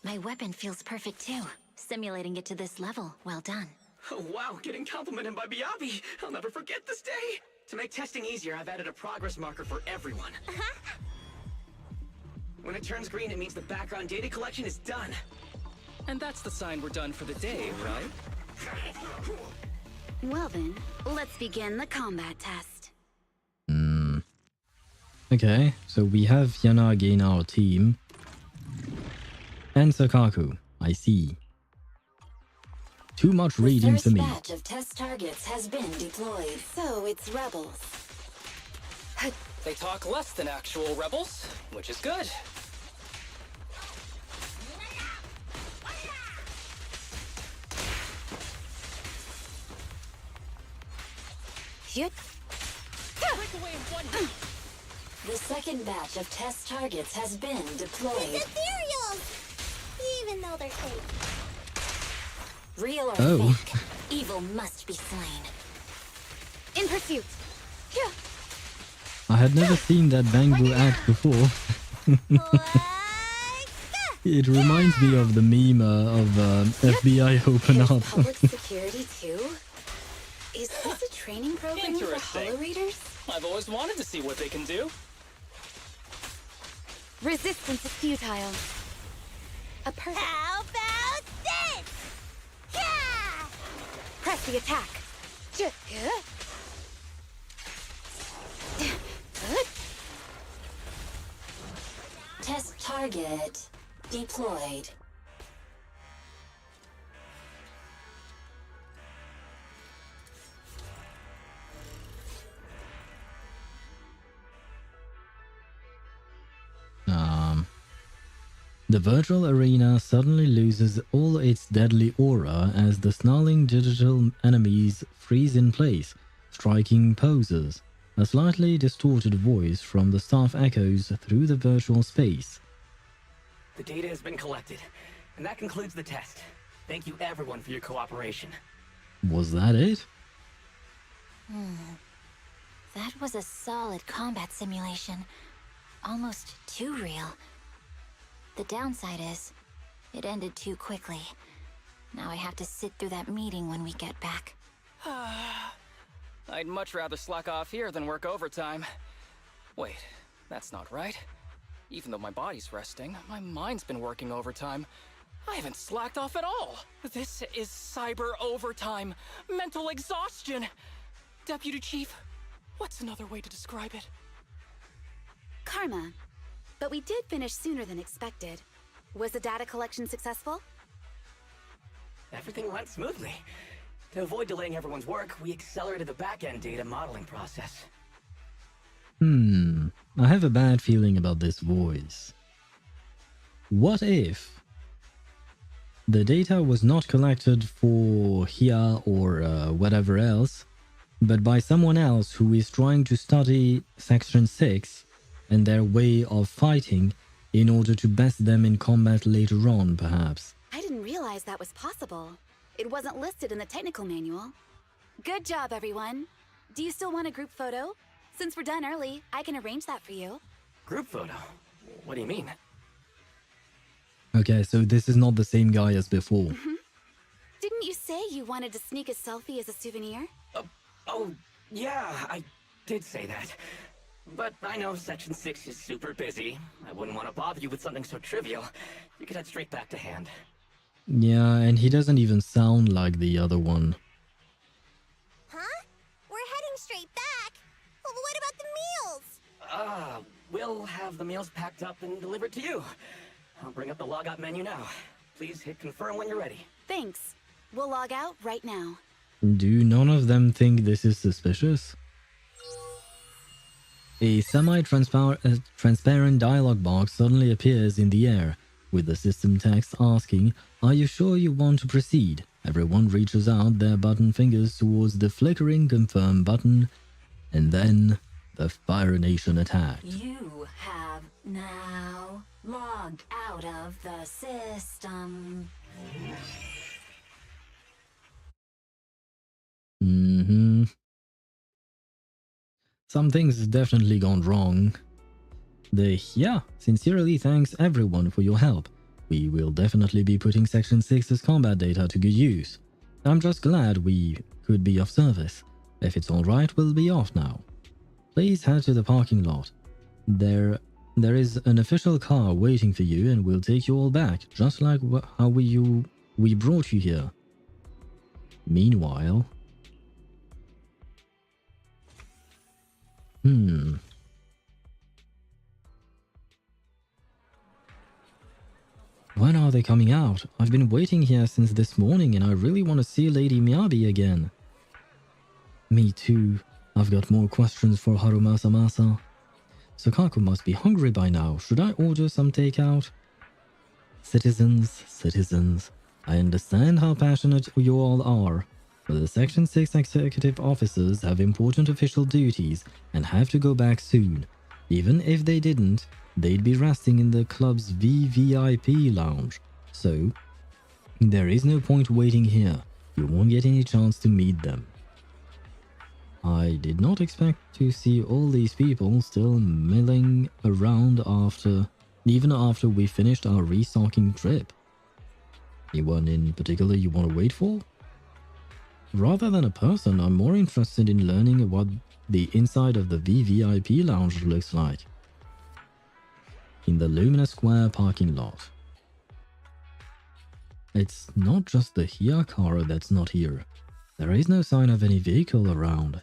My weapon feels perfect too. Simulating it to this level, well done. Oh, wow, getting complimented by Miyabi. I'll never forget this day. To make testing easier, I've added a progress marker for everyone. When it turns green, it means the background data collection is done. And that's the sign we're done for the day, right? Well then, let's begin the combat test. Okay, so we have Yanagi in our team. And Sukaku, I see. Too much reading for me. The first batch of test targets has been deployed. So it's rebels. They talk less than actual rebels, which is good. Yep. Break away in one hit. The second batch of test targets has been deployed. It's Ethereals! Even though they're fake. Real or Oh. fake, evil must be slain. In pursuit. Yeah. I had never seen that Bangbu act before. It reminds me of the meme of FBI open up. Public security too? Is this a training program for Interesting. Holo Raiders? I've always wanted to see what they can do. Resistance is futile. A perfect. How about this? Yeah! Press the attack. Test target deployed. The virtual arena suddenly loses all its deadly aura as the snarling digital enemies freeze in place, striking poses. A slightly distorted voice from the staff echoes through the virtual space. The data has been collected, and that concludes the test. Thank you everyone for your cooperation. Was that it? That was a solid combat simulation. Almost too real. The downside is, it ended too quickly. Now I have to sit through that meeting when we get back. I'd much rather slack off here than work overtime. Wait, that's not right. Even though my body's resting, my mind's been working overtime. I haven't slacked off at all. This is cyber overtime. Mental exhaustion. Deputy Chief, what's another way to describe it? Karma. But we did finish sooner than expected. Was the data collection successful? Everything went smoothly. To avoid delaying everyone's work, we accelerated the back-end data modeling process. I have a bad feeling about this voice. What if the data was not collected for here or whatever else, but by someone else who is trying to study Section 6 and their way of fighting in order to best them in combat later on, perhaps? I didn't realize that was possible. It wasn't listed in the technical manual. Good job, everyone. Do you still want a group photo? Since we're done early, I can arrange that for you. Group photo? What do you mean? Okay, so this is not the same guy as before. Didn't you say you wanted to sneak a selfie as a souvenir? Oh, yeah, I did say that. But I know Section 6 is super busy. I wouldn't want to bother you with something so trivial. You could head straight back to hand. Yeah, and he doesn't even sound like the other one. Huh? We're heading straight back. Well, what about the meals? We'll have the meals packed up and delivered to you. I'll bring up the logout menu now. Please hit confirm when you're ready. Thanks. We'll log out right now. Do none of them think this is suspicious? A semi-transparent dialog box suddenly appears in the air, with the system text asking, "Are you sure you want to proceed?" Everyone reaches out their button fingers towards the flickering confirm button, and then the Fire Nation attacked. You have now logged out of the system. Something's definitely gone wrong. Sincerely thanks everyone for your help. We will definitely be putting Section 6's combat data to good use. I'm just glad we could be of service. If it's alright, we'll be off now. Please head to the parking lot. There is an official car waiting for you and we'll take you all back, just like how we brought you here. Meanwhile... When are they coming out? I've been waiting here since this morning and I really want to see Lady Miyabi again. Me too. I've got more questions for Harumasa-masa. Sukaku must be hungry by now. Should I order some takeout? Citizens. I understand how passionate you all are, but the Section 6 executive officers have important official duties and have to go back soon. Even if they didn't, they'd be resting in the club's VVIP lounge. So, there is no point waiting here. You won't get any chance to meet them. I did not expect to see all these people still milling around even after we finished our restocking trip. Anyone in particular you want to wait for? Rather than a person, I'm more interested in learning what the inside of the VVIP lounge looks like. In the Lumina Square parking lot. It's not just the Hyakara that's not here. There is no sign of any vehicle around.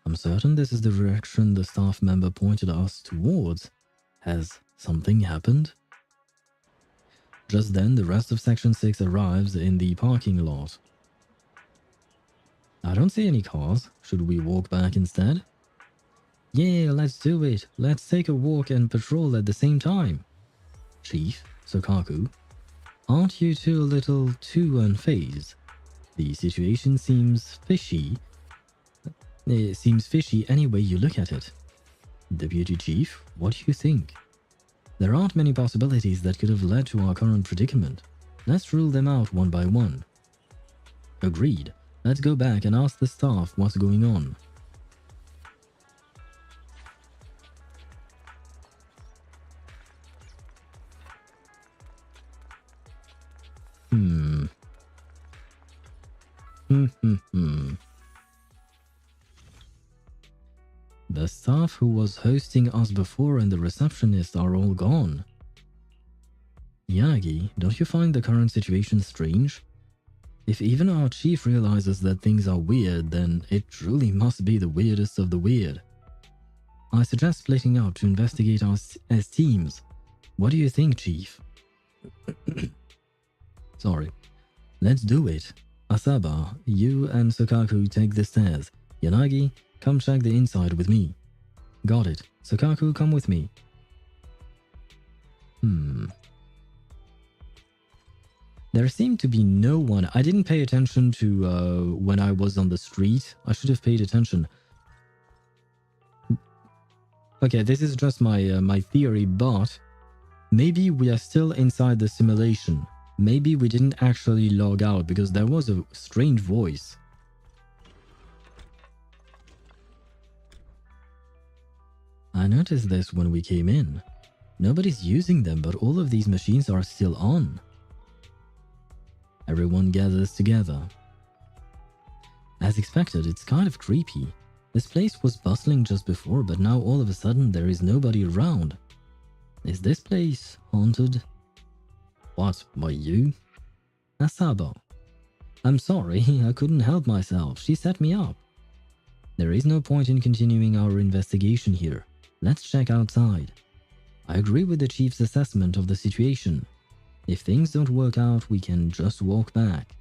I'm certain this is the direction the staff member pointed us towards. Has something happened? Just then, the rest of Section 6 arrives in the parking lot. I don't see any cars. Should we walk back instead? Yeah, let's do it. Let's take a walk and patrol at the same time. Chief, Sokaku, aren't you two a little too unfazed? The situation seems fishy. It seems fishy any way you look at it. Deputy Chief, what do you think? There aren't many possibilities that could have led to our current predicament. Let's rule them out one by one. Agreed. Let's go back and ask the staff what's going on. The staff who was hosting us before and the receptionist are all gone. Yanagi, don't you find the current situation strange? If even our chief realizes that things are weird, then it truly must be the weirdest of the weird. I suggest splitting up to investigate us as teams. What do you think, Chief? Sorry. Let's do it. Asaba, you and Sokaku take the stairs. Yanagi, come check the inside with me. Got it. Sokaku, come with me. There seemed to be no one. I didn't pay attention to when I was on the street. I should have paid attention. Okay, this is just my theory, but maybe we are still inside the simulation. Maybe we didn't actually log out because there was a strange voice. I noticed this when we came in. Nobody's using them, but all of these machines are still on. Everyone gathers together. As expected, it's kind of creepy. This place was bustling just before, but now all of a sudden there is nobody around. Is this place haunted? What, by you? Asabo. I'm sorry, I couldn't help myself. She set me up. There is no point in continuing our investigation here. Let's check outside. I agree with the chief's assessment of the situation. If things don't work out, we can just walk back.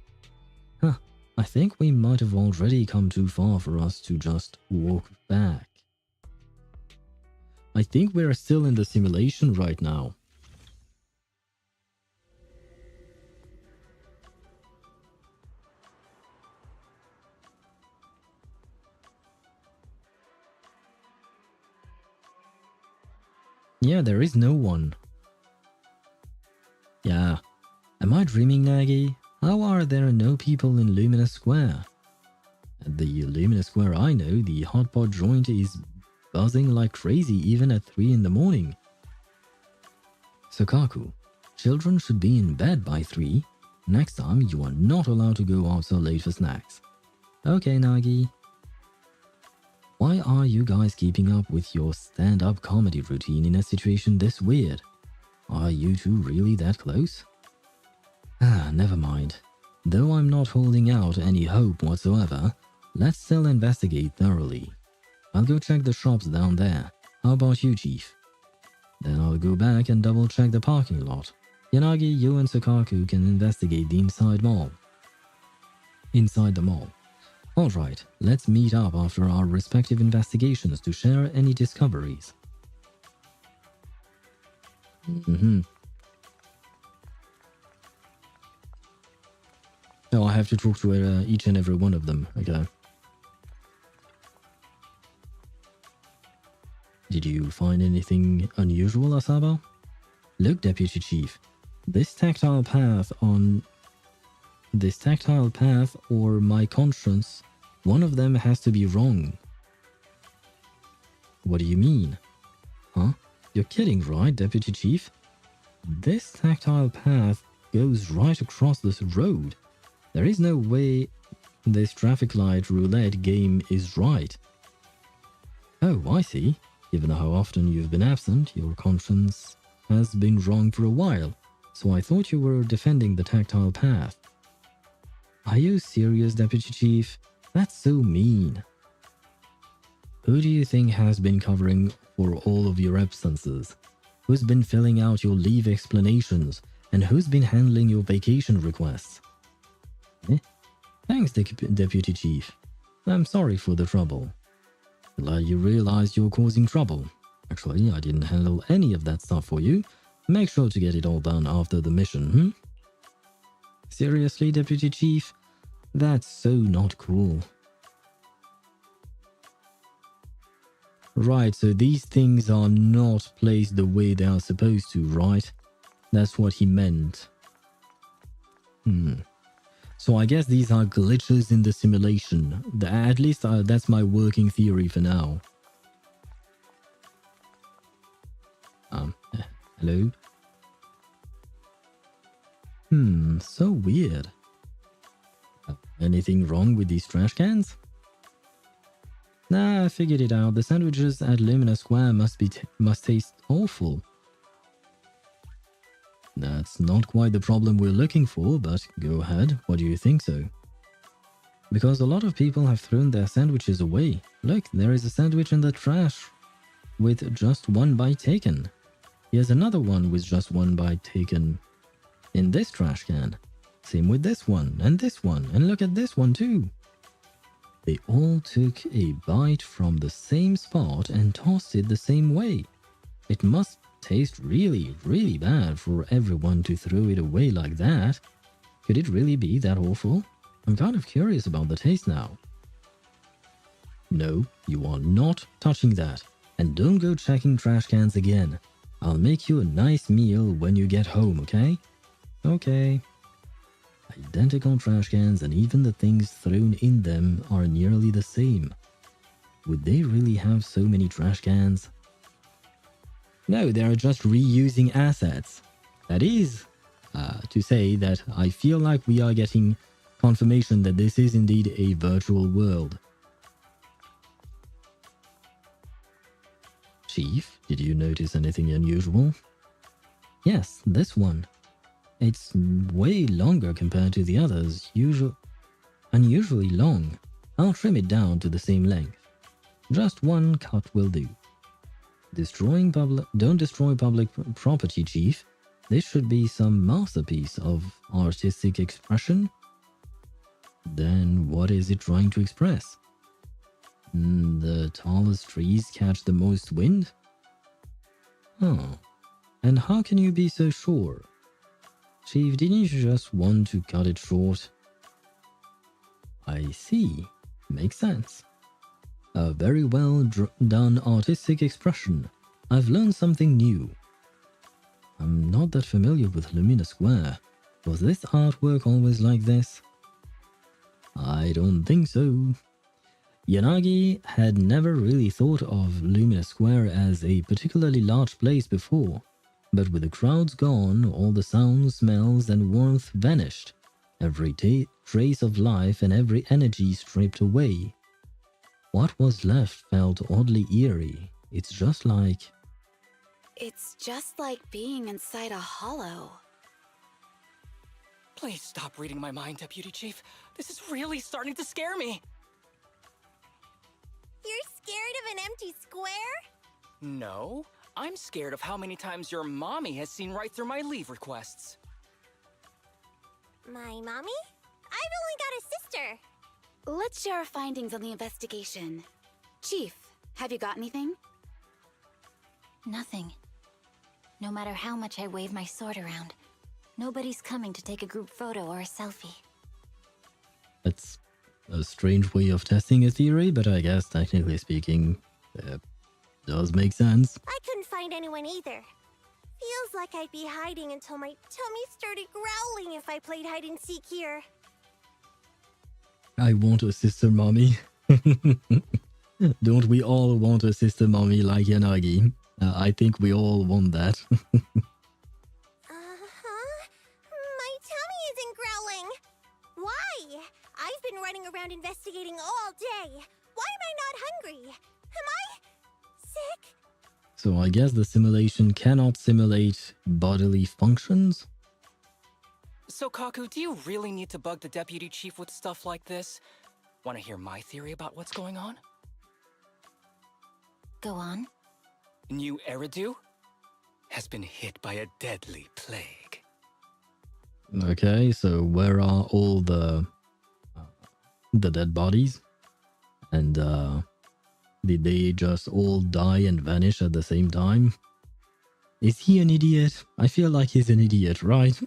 Huh, I think we might have already come too far for us to just walk back. I think we're still in the simulation right now. Yeah, there is no one. Yeah. Am I dreaming, Nagi? How are there no people in Luminous Square? At the Luminous Square I know, the hotpot joint is buzzing like crazy even at 3 in the morning. Sokaku, children should be in bed by 3. Next time, you are not allowed to go out so late for snacks. Okay, Nagi. Why are you guys keeping up with your stand-up comedy routine in a situation this weird? Are you two really that close? Never mind. Though I'm not holding out any hope whatsoever, let's still investigate thoroughly. I'll go check the shops down there. How about you, Chief? Then I'll go back and double-check the parking lot. Yanagi, you and Sokaku can investigate the inside the mall. Alright, let's meet up after our respective investigations to share any discoveries. Oh, I have to talk to each and every one of them. Okay. Did you find anything unusual, Asaba? Look, Deputy Chief. This tactile path or my conscience, one of them has to be wrong. What do you mean? Huh? You're kidding, right, Deputy Chief? This tactile path goes right across this road. There is no way this traffic light roulette game is right. Oh, I see. Given how often you've been absent, your conscience has been wrong for a while, so I thought you were defending the tactile path. Are you serious, Deputy Chief? That's so mean. Who do you think has been covering for all of your absences? Who's been filling out your leave explanations? And who's been handling your vacation requests? Thanks, Deputy Chief. I'm sorry for the trouble. Glad you realized you're causing trouble. Actually, I didn't handle any of that stuff for you. Make sure to get it all done after the mission, Seriously, Deputy Chief? That's so not cool. Right, so these things are not placed the way they are supposed to, right? That's what he meant. So I guess these are glitches in the simulation. At least that's my working theory for now. Hello? So weird. Anything wrong with these trash cans? Nah, I figured it out. The sandwiches at Lumina Square must taste awful. That's not quite the problem we're looking for, but go ahead. What do you think so? Because a lot of people have thrown their sandwiches away. Look, there is a sandwich in the trash with just one bite taken. Here's another one with just one bite taken in this trash can. Same with this one, and look at this one too. They all took a bite from the same spot and tossed it the same way. It must taste really, really bad for everyone to throw it away like that. Could it really be that awful? I'm kind of curious about the taste now. No, you are not touching that. And don't go checking trash cans again. I'll make you a nice meal when you get home, okay? Okay. Identical trash cans, and even the things thrown in them are nearly the same. Would they really have so many trash cans? No, they are just reusing assets. That is to say that I feel like we are getting confirmation that this is indeed a virtual world. Chief, did you notice anything unusual? Yes, this one. It's way longer compared to the others, unusually long. I'll trim it down to the same length. Just one cut will do. Don't destroy public property, Chief. This should be some masterpiece of artistic expression. Then what is it trying to express? The tallest trees catch the most wind? Oh, and how can you be so sure? Chief, didn't you just want to cut it short? I see. Makes sense. A very well done artistic expression. I've learned something new. I'm not that familiar with Lumina Square. Was this artwork always like this? I don't think so. Yanagi had never really thought of Lumina Square as a particularly large place before. But with the crowds gone, all the sounds, smells, and warmth vanished. Every trace of life and every energy stripped away. What was left felt oddly eerie. It's just like being inside a hollow. Please stop reading my mind, Deputy Chief. This is really starting to scare me. You're scared of an empty square? No, I'm scared of how many times your mommy has seen right through my leave requests. My mommy? I've only got a sister. Let's share our findings on the investigation. Chief, have you got anything? Nothing. No matter how much I wave my sword around, nobody's coming to take a group photo or a selfie. That's a strange way of testing a theory, but I guess technically speaking, does make sense. I couldn't find anyone either. Feels like I'd be hiding until my tummy started growling if I played hide and seek here. I want a sister mommy. Don't we all want a sister mommy like Yanagi? I think we all want that. My tummy isn't growling. Why? I've been running around investigating all day. Why am I not hungry? Am I sick? So I guess the simulation cannot simulate bodily functions? So, Kaku, do you really need to bug the Deputy Chief with stuff like this? Want to hear my theory about what's going on? Go on. New Eridu has been hit by a deadly plague. Okay, so where are all the dead bodies? And did they just all die and vanish at the same time? Is he an idiot? I feel like he's an idiot, right?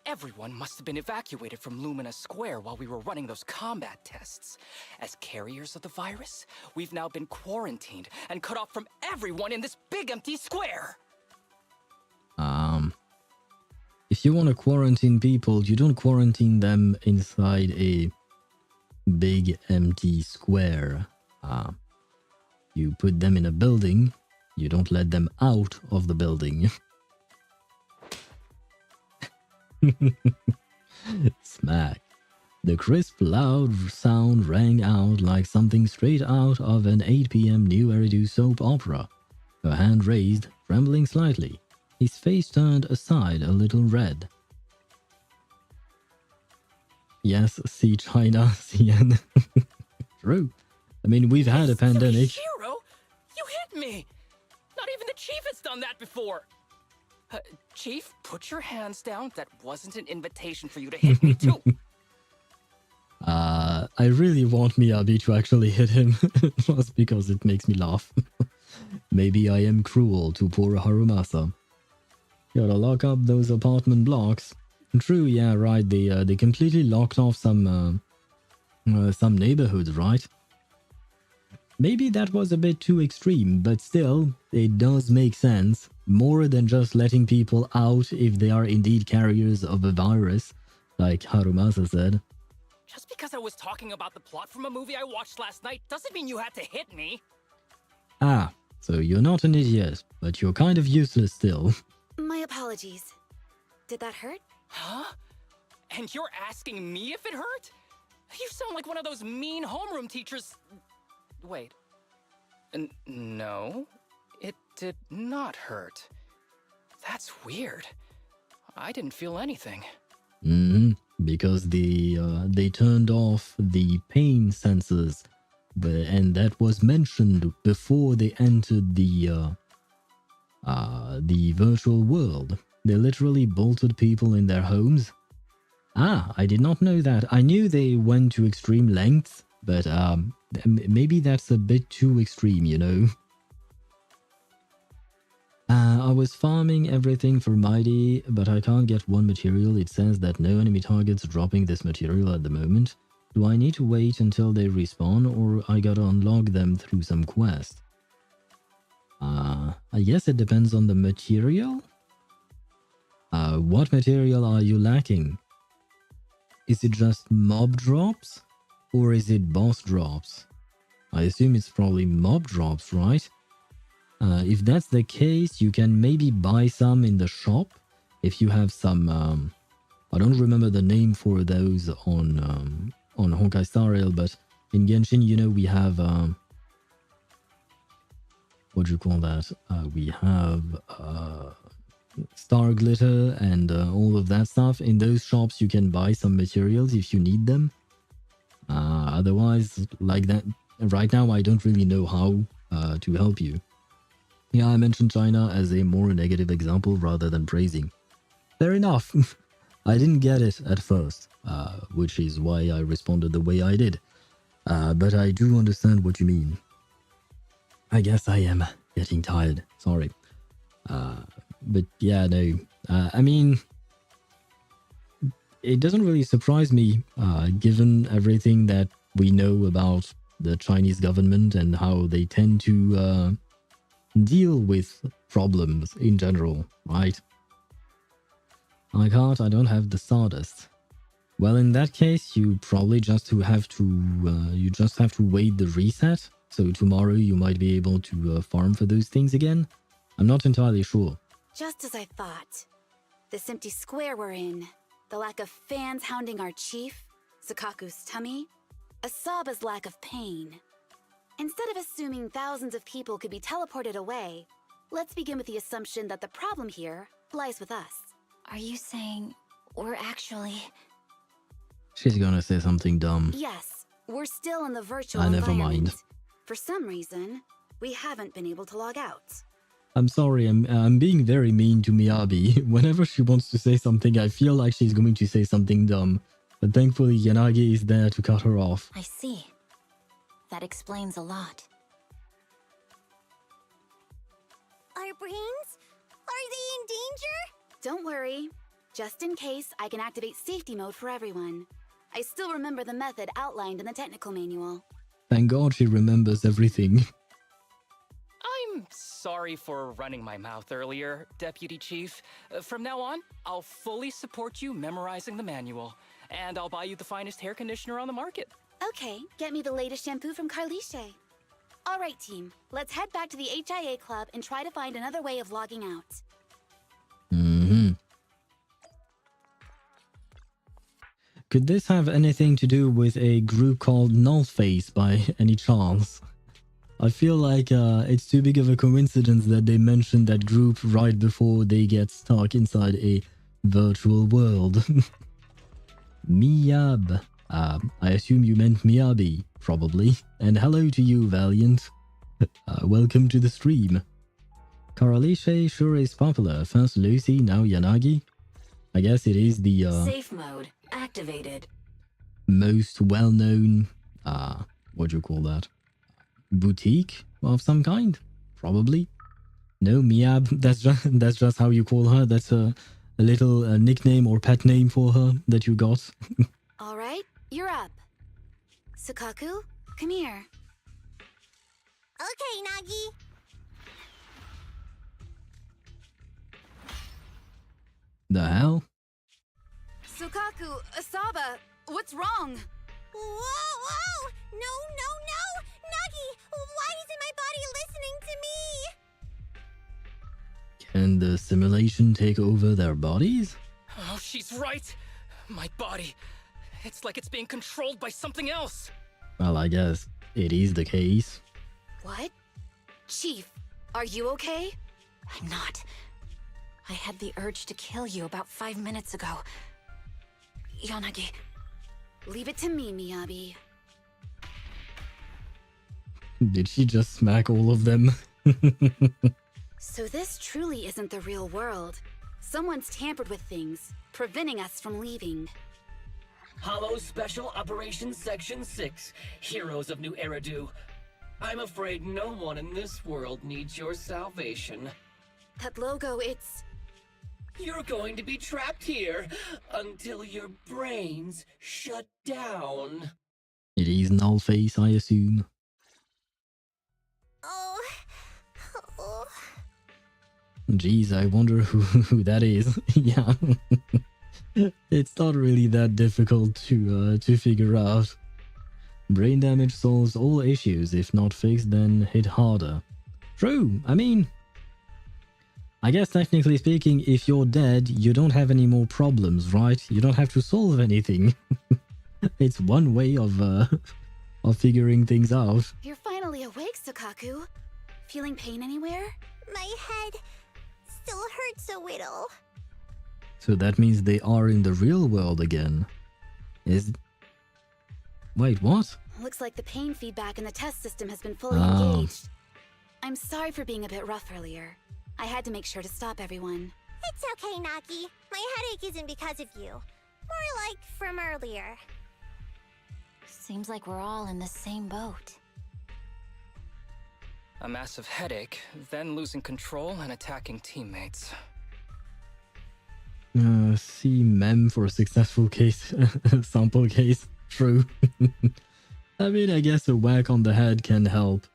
Everyone must have been evacuated from Lumina Square while we were running those combat tests. As carriers of the virus, we've now been quarantined and cut off from everyone in this big empty square. If you want to quarantine people, you don't quarantine them inside a big empty square. You put them in a building. You don't let them out of the building. Smack. The crisp, loud sound rang out like something straight out of an 8 p.m. new Eridu soap opera. Her hand raised, trembling slightly. His face turned aside a little red. Yes, see China, CN. True. I mean, we've had a pandemic. Tsukishiro, you hit me! Not even the chief has done that before! Chief, put your hands down. That wasn't an invitation for you to hit me too. I really want Miyabi to actually hit him, just because it makes me laugh. Maybe I am cruel to poor Harumasa. Gotta lock up those apartment blocks. True, yeah, right. They completely locked off some neighborhoods, right? Maybe that was a bit too extreme, but still, it does make sense. More than just letting people out if they are indeed carriers of a virus, like Harumasa said. Just because I was talking about the plot from a movie I watched last night doesn't mean you had to hit me. Ah, so you're not an idiot, but you're kind of useless still. My apologies. Did that hurt? Huh? And you're asking me if it hurt? You sound like one of those mean homeroom teachers. Wait. No, it did not hurt. That's weird. I didn't feel anything. Because they turned off the pain sensors, and that was mentioned before they entered the virtual world. They literally bolted people in their homes. Ah, I did not know that. I knew they went to extreme lengths, but maybe that's a bit too extreme, you know? I was farming everything for Mighty, but I can't get one material. It says that no enemy targets dropping this material at the moment. Do I need to wait until they respawn, or I gotta unlock them through some quest? I guess it depends on the material? What material are you lacking? Is it just mob drops? Or is it boss drops? I assume it's probably mob drops, right? If that's the case, you can maybe buy some in the shop. If you have some, I don't remember the name for those on Honkai Star Rail, but in Genshin, you know, we have, what do you call that? We have Star Glitter and all of that stuff. In those shops, you can buy some materials if you need them. Otherwise, like that, right now, I don't really know how to help you. Yeah, I mentioned China as a more negative example rather than praising. Fair enough. I didn't get it at first, which is why I responded the way I did. But I do understand what you mean. I guess I am getting tired. Sorry. But yeah, no. I mean, it doesn't really surprise me, given everything that we know about the Chinese government and how they tend to deal with problems in general, right? I can't, I don't have the Stardust. Well, in that case, you probably just have to wait the reset. So tomorrow you might be able to farm for those things again. I'm not entirely sure. Just as I thought. This empty square we're in, the lack of fans hounding our chief, Sakaku's tummy, Asaba's lack of pain. Instead of assuming thousands of people could be teleported away, let's begin with the assumption that the problem here lies with us. Are you saying we're actually... She's gonna say something dumb. Yes, we're still in the virtual environment. Never mind. For some reason, we haven't been able to log out. I'm sorry, I'm being very mean to Miyabi. Whenever she wants to say something, I feel like she's going to say something dumb. But thankfully, Yanagi is there to cut her off. I see. That explains a lot. Our brains? Are they in danger? Don't worry. Just in case, I can activate safety mode for everyone. I still remember the method outlined in the technical manual. Thank God she remembers everything. I'm sorry for running my mouth earlier, Deputy Chief. From now on, I'll fully support you memorizing the manual, and I'll buy you the finest hair conditioner on the market. Okay, get me the latest shampoo from Carliche. All right, team. Let's head back to the HIA club and try to find another way of logging out. Could this have anything to do with a group called Nullface by any chance? I feel like it's too big of a coincidence that they mentioned that group right before they get stuck inside a virtual world. Miyab. I assume you meant Miyabi, probably. And hello to you, Valiant. Welcome to the stream. Caraliche sure is popular. First Lucy, now Yanagi. I guess it is the safe mode activated. Most well-known, what do you call that? Boutique of some kind, probably. No, Miab. That's just how you call her. That's a little nickname or pet name for her that you got. All right, you're up. Sukaku, come here. Okay, Nagi. The hell? Sukaku, Asaba, what's wrong? Whoa! No! Nagi, why isn't my body listening to me? Can the simulation take over their bodies? Oh, she's right! My body, it's like it's being controlled by something else! Well, I guess it is the case. What? Chief, are you okay? I'm not. I had the urge to kill you about 5 minutes ago. Yanagi. Leave it to me, Miyabi. Did she just smack all of them? So this truly isn't the real world. Someone's tampered with things, preventing us from leaving. Hollow Special Operations Section 6, Heroes of New Eridu. I'm afraid no one in this world needs your salvation. That logo, it's... You're going to be trapped here until your brains shut down. It is Nullface, I assume. Oh. Jeez, I wonder who that is. Yeah. It's not really that difficult to figure out. Brain damage solves all issues. If not fixed, then hit harder. True, I mean... I guess technically speaking, if you're dead, you don't have any more problems, right? You don't have to solve anything. It's one way of figuring things out. You're finally awake, Sukaku. Feeling pain anywhere? My head still hurts a little. So that means they are in the real world again. Wait, what? Looks like the pain feedback in the test system has been fully Oh. engaged. I'm sorry for being a bit rough earlier. I had to make sure to stop everyone. It's okay, Nagi. My headache isn't because of you. More like from earlier. Seems like we're all in the same boat. A massive headache, then losing control and attacking teammates. See mem for a successful case, sample case. True. I mean, I guess a whack on the head can help.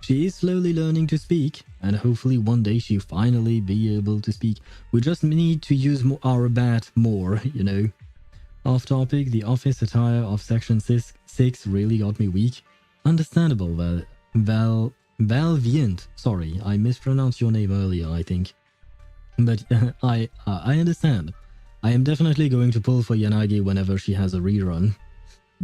She is slowly learning to speak, and hopefully one day she'll finally be able to speak. We just need to use our bat more, you know. Off topic, the office attire of Section 6 really got me weak. Understandable, Valvient. Sorry, I mispronounced your name earlier, I think. But I understand. I am definitely going to pull for Yanagi whenever she has a rerun.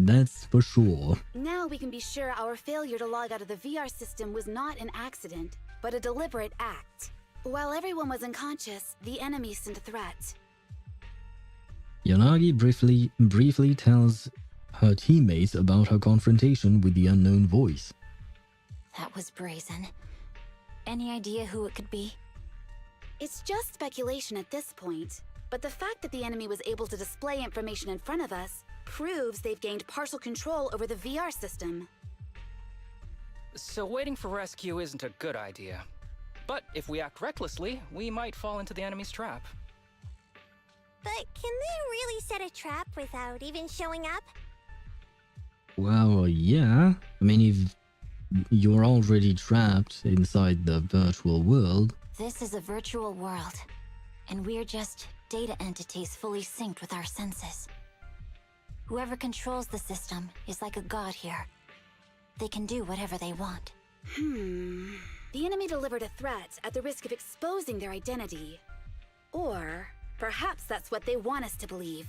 That's for sure. Now we can be sure our failure to log out of the VR system was not an accident, but a deliberate act. While everyone was unconscious, the enemy sent a threat. Yanagi briefly tells her teammates about her confrontation with the unknown voice. That was brazen. Any idea who it could be? It's just speculation at this point, but the fact that the enemy was able to display information in front of us proves they've gained partial control over the VR system. So waiting for rescue isn't a good idea. But if we act recklessly, we might fall into the enemy's trap. But can they really set a trap without even showing up? Well, yeah. I mean, if you're already trapped inside the virtual world. This is a virtual world, and we're just data entities fully synced with our senses. Whoever controls the system is like a god here. They can do whatever they want. The enemy delivered a threat at the risk of exposing their identity. Or perhaps that's what they want us to believe.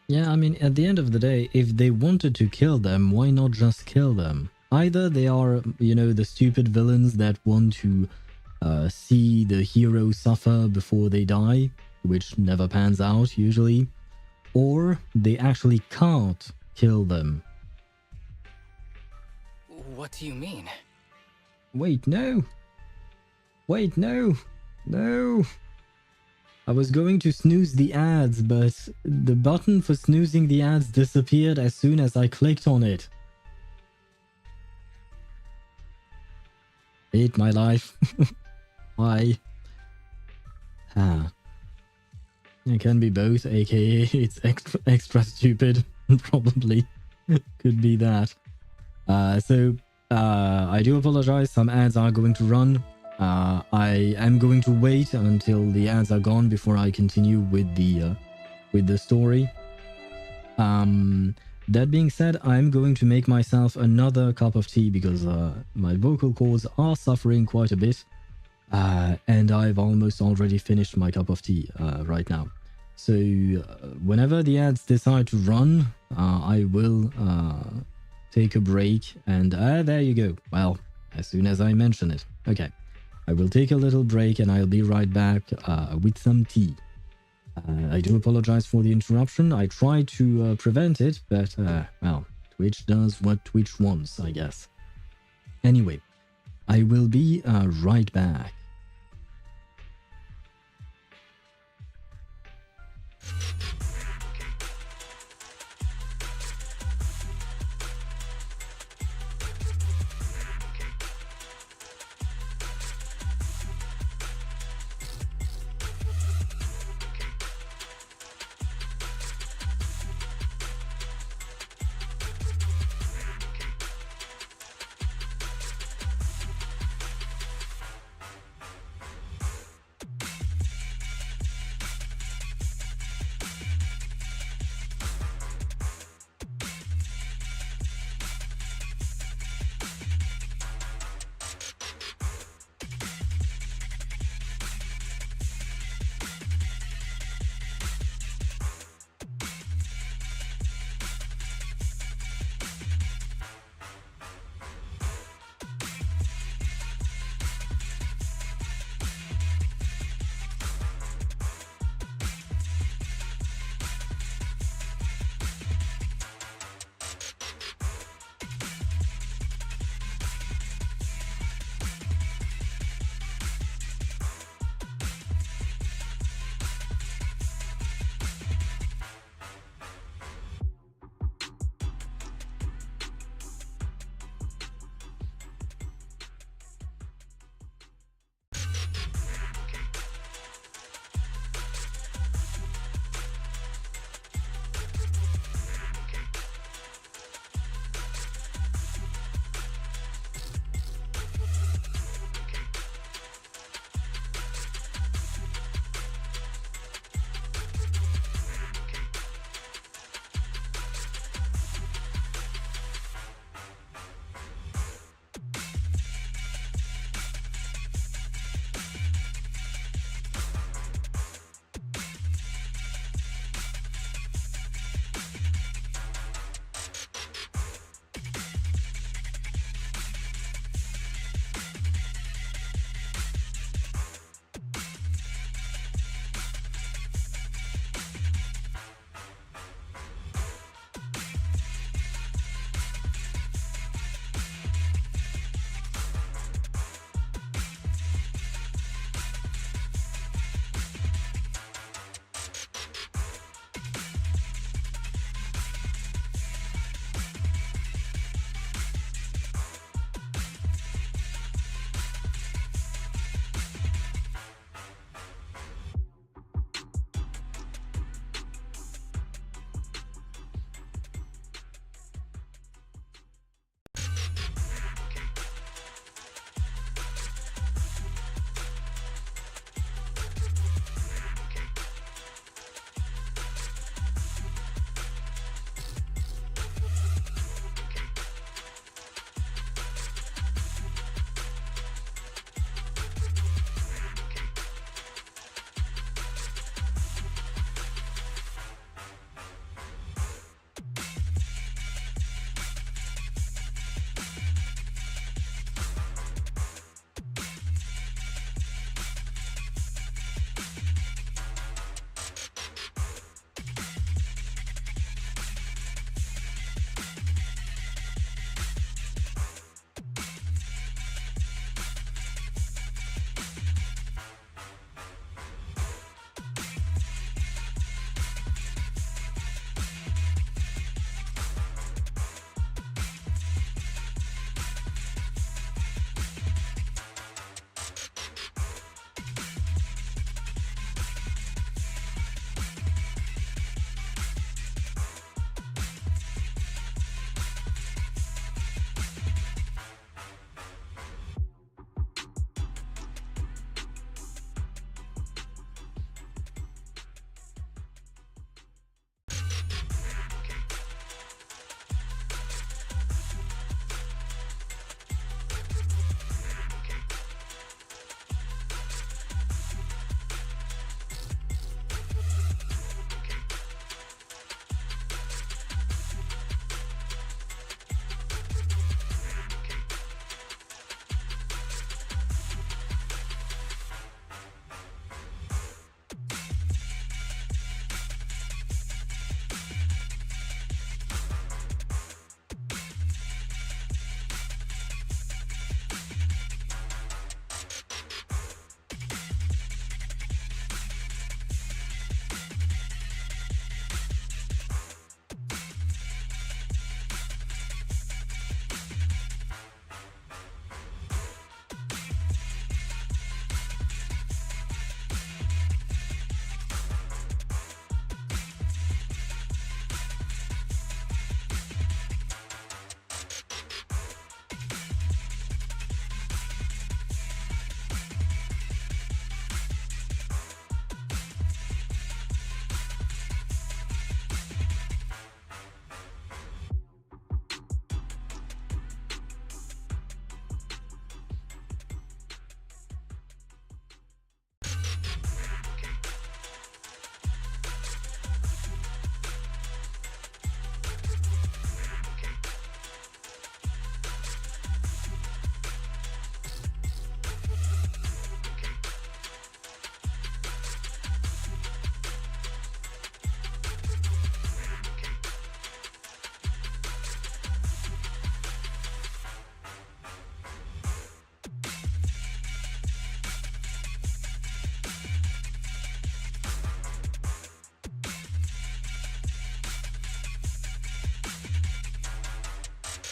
Yeah, I mean, at the end of the day, if they wanted to kill them, why not just kill them? Either they are, you know, the stupid villains that want to see the hero suffer before they die, which never pans out usually, or they actually can't kill them. What do you mean? Wait, no! Wait, no! No! I was going to snooze the ads, but the button for snoozing the ads disappeared as soon as I clicked on it. Hate my life. Why? It can be both, aka it's extra stupid. Probably. Could be that. I do apologize, some ads are going to run. I am going to wait until the ads are gone before I continue with the story. That being said, I'm going to make myself another cup of tea because my vocal cords are suffering quite a bit. And I've almost already finished my cup of tea right now. So whenever the ads decide to run, I will take a break. And there you go. Well, as soon as I mention it. Okay. I will take a little break and I'll be right back with some tea. I do apologize for the interruption. I tried to prevent it, but, well, Twitch does what Twitch wants, I guess. Anyway, I will be right back.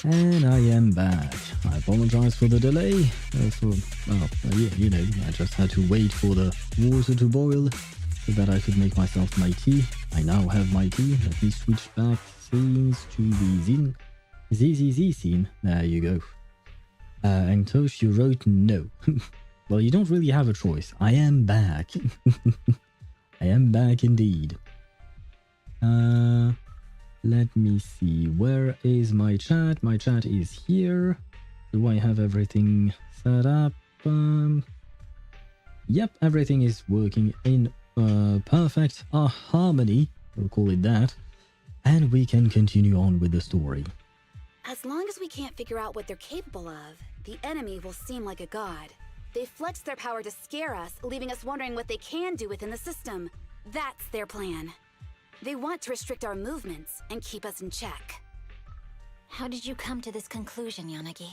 And I am back. I apologize for the delay. Yeah, you know, I just had to wait for the water to boil so that I could make myself my tea. I now have my tea. Let me switch back scenes to the ZZZ scene. There you go. And Tosh, you wrote no. Well, you don't really have a choice. I am back. I am back indeed. Let me see. Where is my chat? My chat is here. Do I have everything set up? Yep, everything is working in perfect harmony. We'll call it that. And we can continue on with the story. As long as we can't figure out what they're capable of, the enemy will seem like a god. They flex their power to scare us, leaving us wondering what they can do within the system. That's their plan. They want to restrict our movements and keep us in check. How did you come to this conclusion, Yanagi?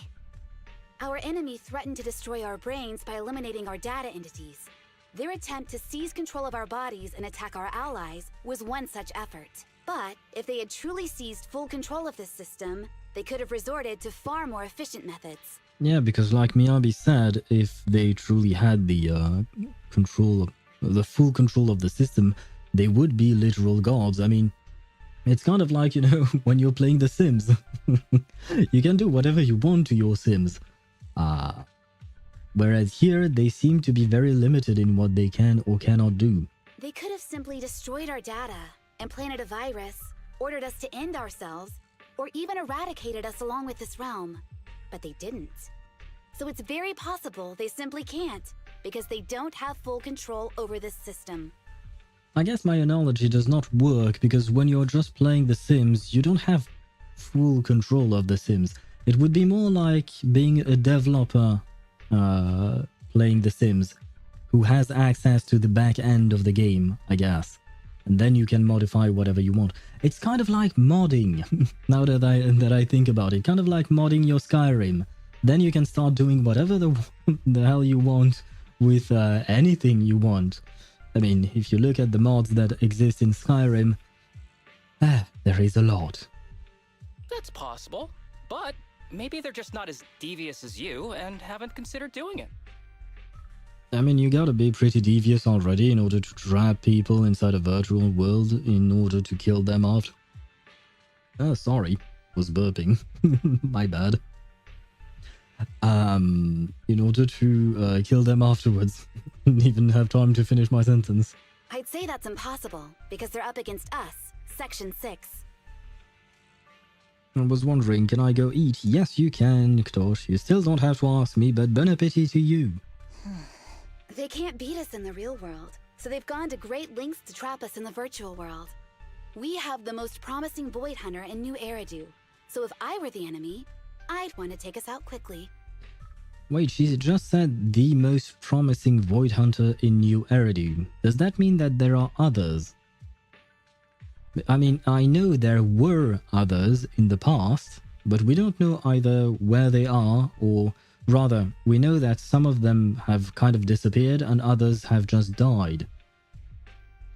Our enemy threatened to destroy our brains by eliminating our data entities. Their attempt to seize control of our bodies and attack our allies was one such effort. But if they had truly seized full control of this system, they could have resorted to far more efficient methods. Yeah, because like Miyabi said, if they truly had the full control of the system, they would be literal gods. I mean, it's kind of like, you know, when you're playing The Sims. You can do whatever you want to your Sims. Whereas here, they seem to be very limited in what they can or cannot do. They could have simply destroyed our data, implanted a virus, ordered us to end ourselves, or even eradicated us along with this realm. But they didn't. So it's very possible they simply can't, because they don't have full control over this system. I guess my analogy does not work, because when you're just playing The Sims, you don't have full control of The Sims. It would be more like being a developer playing The Sims, who has access to the back end of the game, I guess. And then you can modify whatever you want. It's kind of like modding, now that I think about it. Kind of like modding your Skyrim. Then you can start doing whatever the hell you want with anything you want. I mean, if you look at the mods that exist in Skyrim, there is a lot. That's possible, but maybe they're just not as devious as you and haven't considered doing it. I mean, you gotta be pretty devious already in order to trap people inside a virtual world in order to kill them off. Oh, sorry, was burping. My bad. In order to kill them afterwards. Didn't even have time to finish my sentence. I'd say that's impossible, because they're up against us, Section 6. I was wondering, can I go eat? Yes, you can, Ktosh. You still don't have to ask me, but bon appetit to you. They can't beat us in the real world, so they've gone to great lengths to trap us in the virtual world. We have the most promising Void Hunter in New Eridu, so if I were the enemy, I'd want to take us out quickly. Wait, she just said the most promising Void Hunter in New Eridu. Does that mean that there are others? I mean, I know there were others in the past, but we don't know either where they are, or rather, we know that some of them have kind of disappeared and others have just died.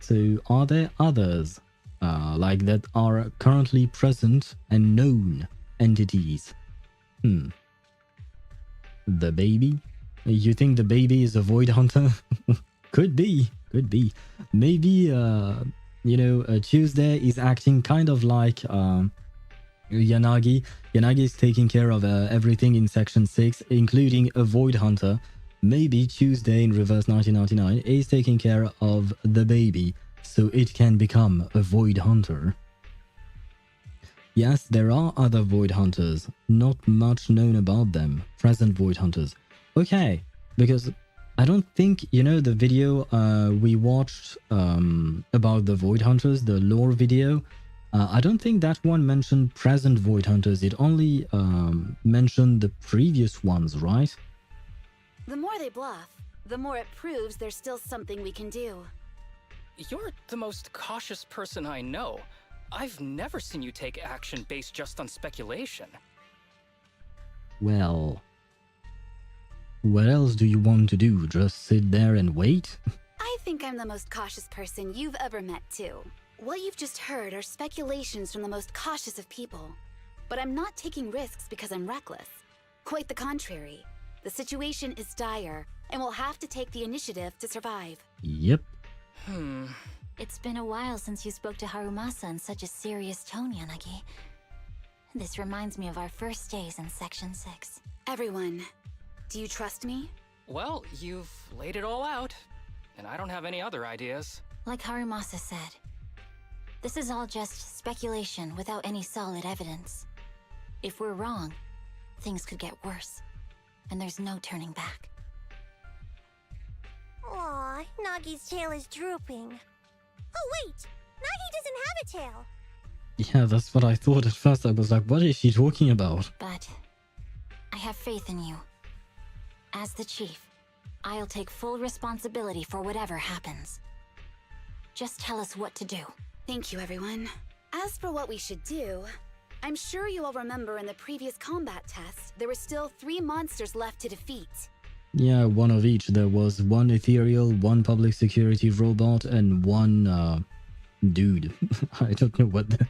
So, are there others, like that are currently present and known entities? The baby? You think the baby is a Void Hunter? Could be. Maybe, you know, Tuesday is acting kind of like Yanagi. Yanagi is taking care of everything in Section 6, including a Void Hunter. Maybe Tuesday in Reverse 1999 is taking care of the baby, so it can become a Void Hunter. Yes, there are other Void Hunters, not much known about them, present Void Hunters. Okay, because I don't think, you know, the video we watched about the Void Hunters, the lore video, I don't think that one mentioned present Void Hunters, it only mentioned the previous ones, right? The more they bluff, the more it proves there's still something we can do. You're the most cautious person I know. I've never seen you take action based just on speculation. Well, what else do you want to do? Just sit there and wait? I think I'm the most cautious person you've ever met, too. What you've just heard are speculations from the most cautious of people. But I'm not taking risks because I'm reckless. Quite the contrary. The situation is dire, and we'll have to take the initiative to survive. Yep. It's been a while since you spoke to Harumasa in such a serious tone, Yanagi. This reminds me of our first days in Section 6. Everyone, do you trust me? Well, you've laid it all out, and I don't have any other ideas. Like Harumasa said, this is all just speculation without any solid evidence. If we're wrong, things could get worse, and there's no turning back. Aw, Nagi's tail is drooping. Oh wait! Nagi doesn't have a tail! Yeah, that's what I thought at first. I was like, what is she talking about? But I have faith in you. As the chief, I'll take full responsibility for whatever happens. Just tell us what to do. Thank you, everyone. As for what we should do, I'm sure you all remember in the previous combat test, there were still 3 monsters left to defeat. Yeah, one of each. There was one ethereal, one public security robot, and one dude. I don't know what the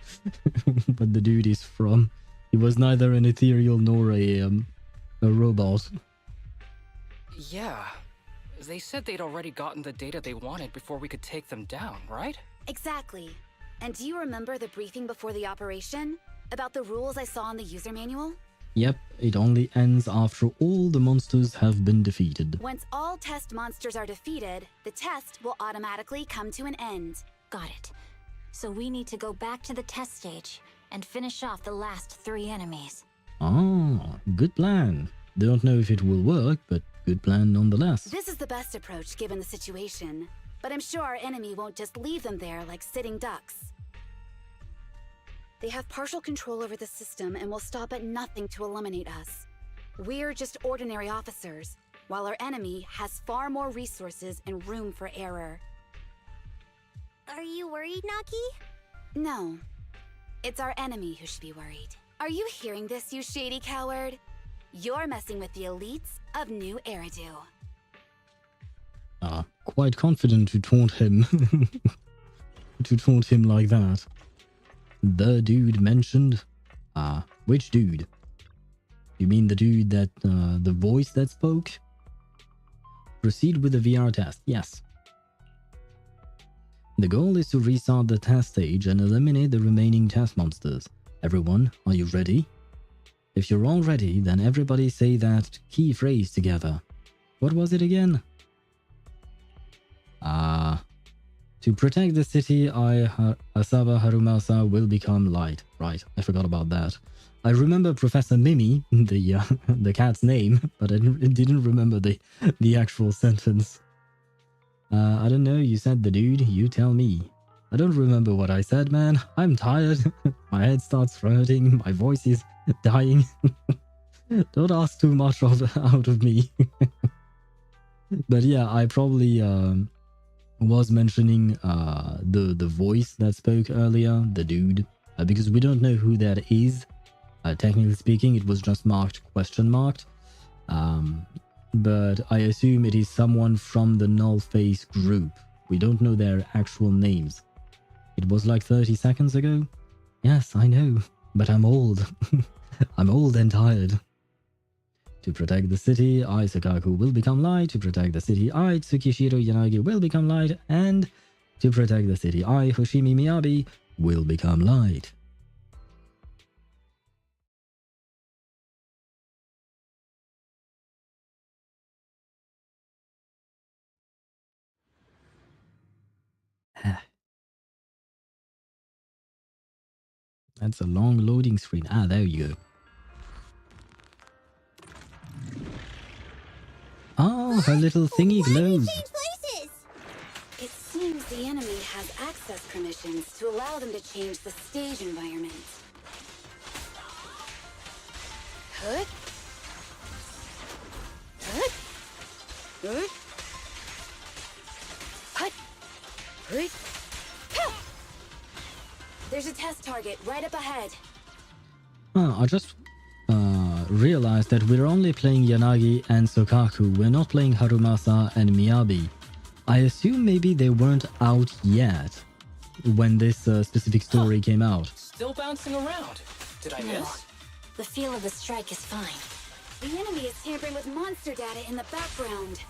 what the dude is from. He was neither an ethereal nor a robot. Yeah. They said they'd already gotten the data they wanted before we could take them down, right? Exactly. And do you remember the briefing before the operation? About the rules I saw in the user manual? Yep, it only ends after all the monsters have been defeated. Once all test monsters are defeated, the test will automatically come to an end. Got it. So we need to go back to the test stage and finish off the last 3 enemies. Ah, good plan. Don't know if it will work, but good plan nonetheless. This is the best approach given the situation, but I'm sure our enemy won't just leave them there like sitting ducks. They have partial control over the system and will stop at nothing to eliminate us. We're just ordinary officers, while our enemy has far more resources and room for error. Are you worried, Nagi? No. It's our enemy who should be worried. Are you hearing this, you shady coward? You're messing with the elites of New Eridu. Quite confident to taunt him. To taunt him like that. The dude mentioned? Which dude? You mean the dude that, the voice that spoke? Proceed with the VR test, yes. The goal is to restart the test stage and eliminate the remaining test monsters. Everyone, are you ready? If you're all ready, then everybody say that key phrase together. What was it again? To protect the city, Asaba Harumasa will become light. Right, I forgot about that. I remember Professor Mimi, the cat's name, but I didn't remember the actual sentence. I don't know, you said the dude, you tell me. I don't remember what I said, man. I'm tired. My head starts hurting, my voice is dying. Don't ask too much out of me. But yeah, I probably was mentioning the voice that spoke earlier, the dude, because we don't know who that is. Technically speaking, it was just marked question marked. But I assume it is someone from the Nullface group. We don't know their actual names. It was like 30 seconds ago. Yes, I know, but I'm old. I'm old and tired. To protect the city, I, Sakaku, will become light. To protect the city, I, Tsukishiro Yanagi, will become light. And to protect the city, I, Hoshimi Miyabi, will become light. That's a long loading screen. Ah, there you go. Oh, her little thingy glows. It seems the enemy has access permissions to allow them to change the stage environment. Hut? Hut? Hut? Hut? Hut? Hut? There's a test target right up ahead. I just realized that we're only playing Yanagi and Sokaku. We're not playing Harumasa and Miyabi. I assume maybe they weren't out yet when this specific story came out. Still bouncing around. Did I miss? The feel of the strike is fine. The enemy is tampering with monster data in the background.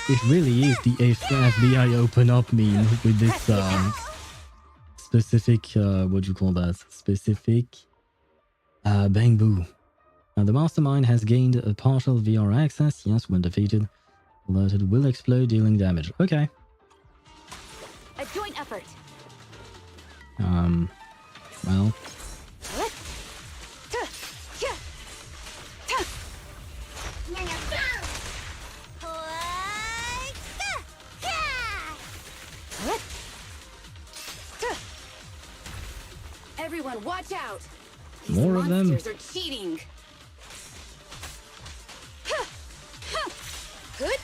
It really is the FBI open up meme with this specific, what do you call that? Specific bang boo. The mastermind has gained a partial VR access. Yes, when defeated, alerted will explode, dealing damage. Okay. A joint effort. Well. Everyone, watch out! More of them. Monsters are cheating. Good.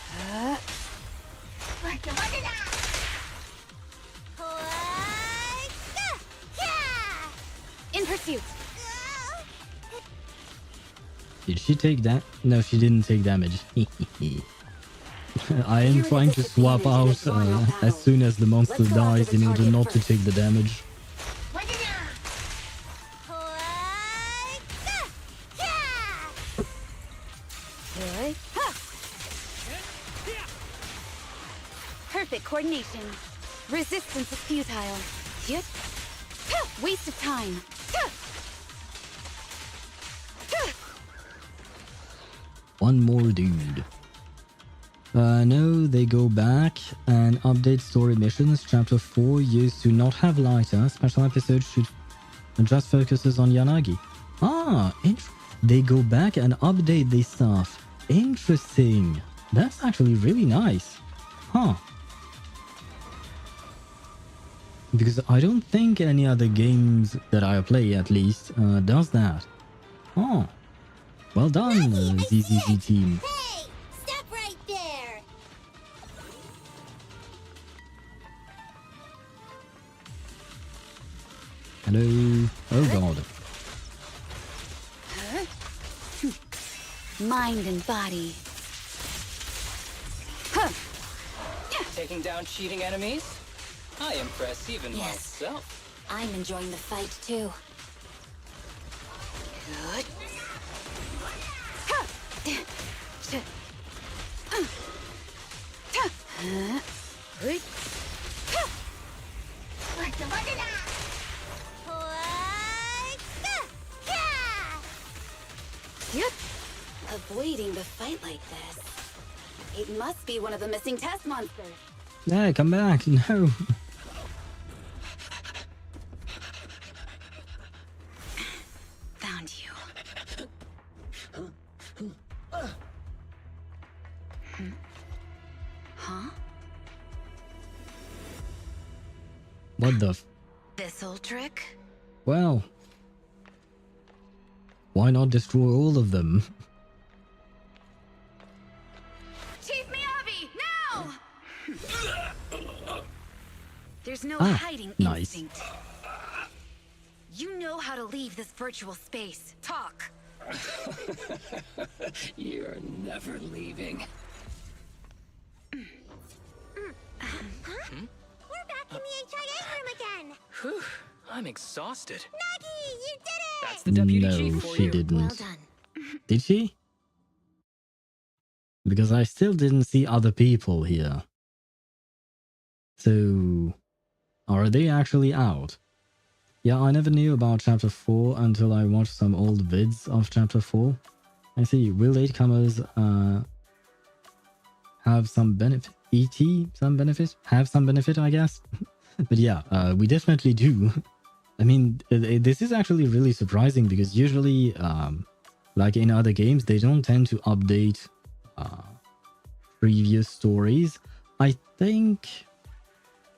In pursuit. Did she take that? No, she didn't take damage. I am trying to swap out as soon as the monster dies in order not to take the damage. Perfect coordination. Resistance is futile. Yep. Waste of time. One more dude. No, they go back and update story missions. Chapter 4 used to not have lighter. Special episodes should just focuses on Yanagi. Ah, they go back and update this stuff. Interesting. That's actually really nice. Huh. Because I don't think any other games that I play, at least, does that. Oh. Well done, ZZZ team. Hey! Stop right there! Hello. Oh god. Mind and body. Taking down cheating enemies? I impress even myself. I'm enjoying the fight too. Good. Yep. Avoiding the fight like this. It must be one of the missing test monsters. Hey, come back. No. Found you. Huh? What the This old trick? Well, why not destroy all of them? Chief Miyabi, now! There's no hiding instinct. You know how to leave this virtual space. Talk. You're never leaving. We're back in the HIA room again! Whew, I'm exhausted. Nagi, you did it! That's the deputy No, chief for she you. didn't. Well done. Did she? Because I still didn't see other people here. So, are they actually out? Yeah, I never knew about Chapter 4 until I watched some old vids of Chapter 4. I see. Will latecomers have some benefit? Some benefit? Have some benefit, I guess? But yeah, we definitely do. I mean, this is actually really surprising because usually, like in other games, they don't tend to update previous stories. I think,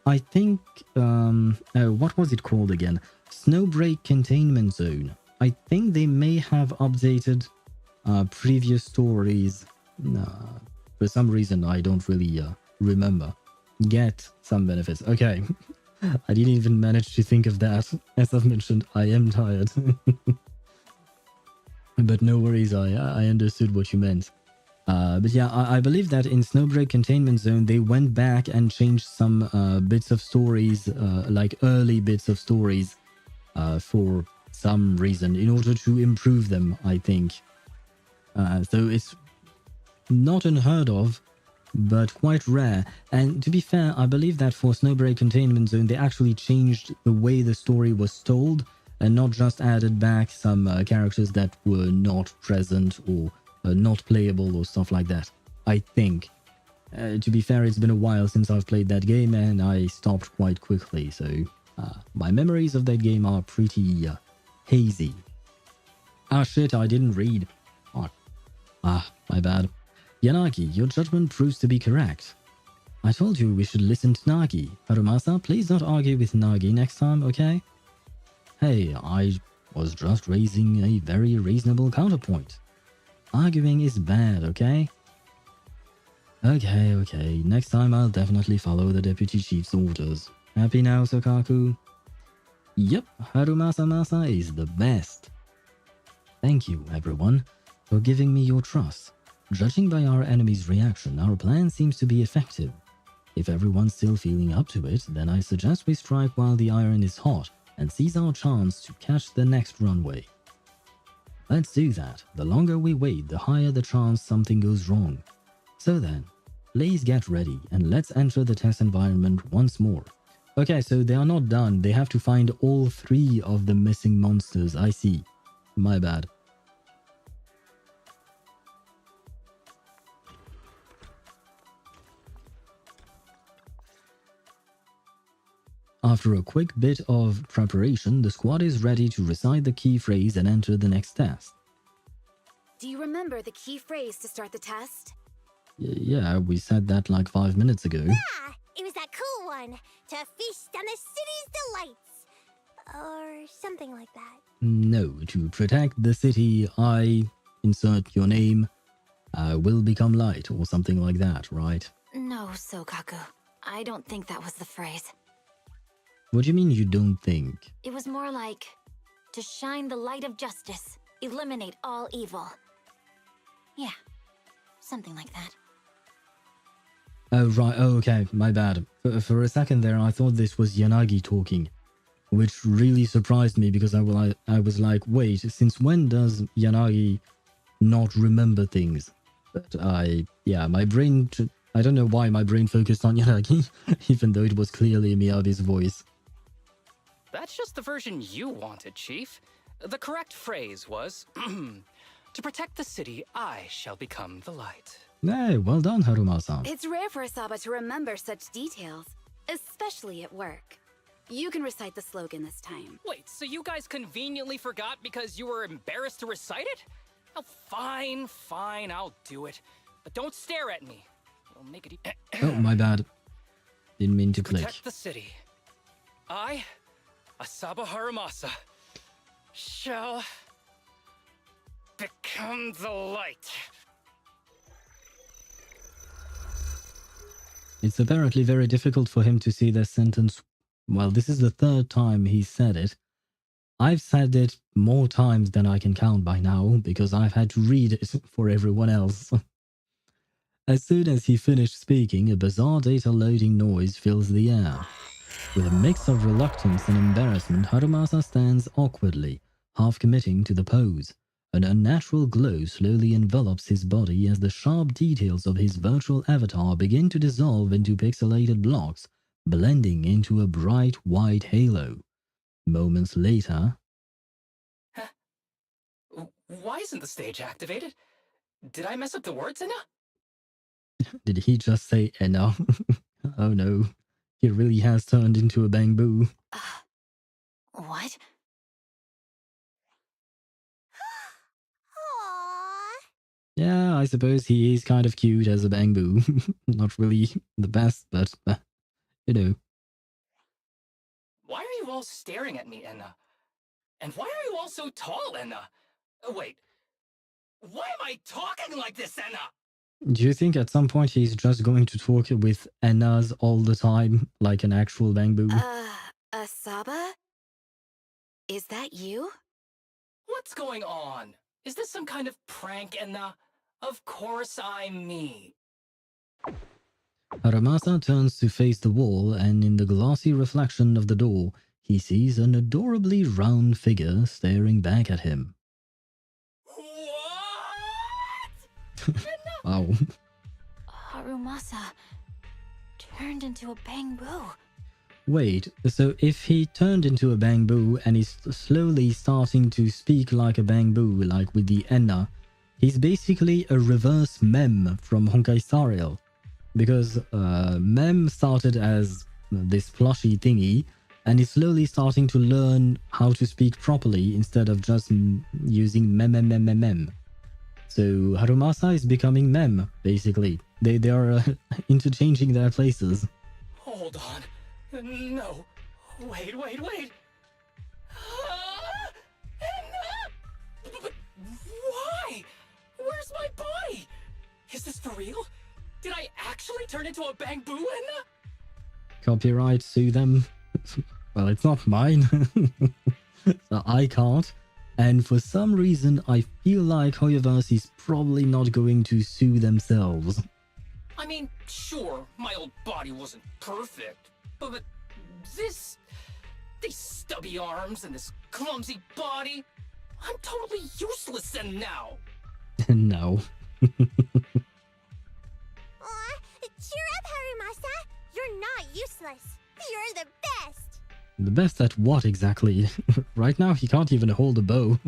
what was it called again? Snowbreak Containment Zone. I think they may have updated previous stories. For some reason, I don't really remember. Get some benefits. Okay. I didn't even manage to think of that. As I've mentioned, I am tired. But no worries, I understood what you meant. But yeah, I believe that in Snowbreak Containment Zone, they went back and changed some bits of stories, like early bits of stories, for some reason in order to improve them, I think. So it's not unheard of, but quite rare. And to be fair, I believe that for Snowbreak Containment Zone, they actually changed the way the story was told and not just added back some characters that were not present or not playable or stuff like that, I think. To be fair, it's been a while since I've played that game and I stopped quite quickly, so my memories of that game are pretty hazy. Ah shit, I didn't read. My bad. Yanagi, your judgment proves to be correct. I told you we should listen to Nagi. Harumasa, please don't argue with Nagi next time, okay? Hey, I was just raising a very reasonable counterpoint. Arguing is bad, okay? Okay. Next time I'll definitely follow the Deputy Chief's orders. Happy now, Sokaku? Yep, Harumasa-masa is the best. Thank you, everyone, for giving me your trust. Judging by our enemy's reaction, our plan seems to be effective. If everyone's still feeling up to it, then I suggest we strike while the iron is hot and seize our chance to catch the next runway. Let's do that. The longer we wait, the higher the chance something goes wrong. So then, please get ready and let's enter the test environment once more. Okay, so they are not done. They have to find all 3 of the missing monsters. I see. My bad. After a quick bit of preparation, the squad is ready to recite the key phrase and enter the next test. Do you remember the key phrase to start the test? Yeah, we said that like 5 minutes ago. Ah, it was that cool one. To feast on the city's delights. Or something like that. No, to protect the city, I insert your name, will become light or something like that, right? No, Sokaku. I don't think that was the phrase. What do you mean you don't think? It was more like, to shine the light of justice, eliminate all evil. Yeah, something like that. Oh, right. Oh, okay. My bad. For a second there, I thought this was Yanagi talking, which really surprised me because I was like, wait, since when does Yanagi not remember things? But my brain, I don't know why my brain focused on Yanagi, even though it was clearly Miyabi's voice. That's just the version you wanted, Chief. The correct phrase was, to protect the city, I shall become the light. Hey, well done, Haruma-san. It's rare for Asaba to remember such details, especially at work. You can recite the slogan this time. Wait, so you guys conveniently forgot because you were embarrassed to recite it? Oh, fine, I'll do it. But don't stare at me. It'll make it Oh, my bad. Didn't mean to click. Protect the city. I, Asaba Harumasa, shall become the light. It's apparently very difficult for him to see this sentence. Well, this is the 3rd time he said it. I've said it more times than I can count by now because I've had to read it for everyone else. As soon as he finished speaking, a bizarre data loading noise fills the air. With a mix of reluctance and embarrassment, Harumasa stands awkwardly, half committing to the pose. An unnatural glow slowly envelops his body as the sharp details of his virtual avatar begin to dissolve into pixelated blocks, blending into a bright white halo. Moments later... Huh? Why isn't the stage activated? Did I mess up the words, Enna? Did he just say Enna? Oh no, he really has turned into a bamboo. What? Yeah, I suppose he is kind of cute as a bamboo. Not really the best, but, you know. Why are you all staring at me, Enna? And why are you all so tall, Enna? Wait, why am I talking like this, Enna? Do you think at some point he's just going to talk with Ennas all the time, like an actual bamboo? Asaba? Is that you? What's going on? Is this some kind of prank, Enna? Of course I'm me. Haramasa turns to face the wall, and in the glossy reflection of the door, he sees an adorably round figure staring back at him. What? Wow. Harumasa turned into a bamboo. Wait, so if he turned into a bamboo and is slowly starting to speak like a bamboo, like with the Enna, he's basically a reverse Mem from Honkai Star Rail. Because Mem started as this plushy thingy, and is slowly starting to learn how to speak properly instead of just using mem. So Harumasa is becoming Mem, basically. They are interchanging their places. Hold on. No. Wait. But why? Where's my body? Is this for real? Did I actually turn into a bamboo, Enna? Copyright, sue them. Well, it's not mine. So I can't. And for some reason, I feel like HoYoVerse is probably not going to sue themselves. I mean, sure, my old body wasn't perfect, but these stubby arms and this clumsy body, I'm totally useless in now. No. Aw, cheer up, Harumasa. You're not useless. You're the best. The best at what exactly? Right now, he can't even hold a bow.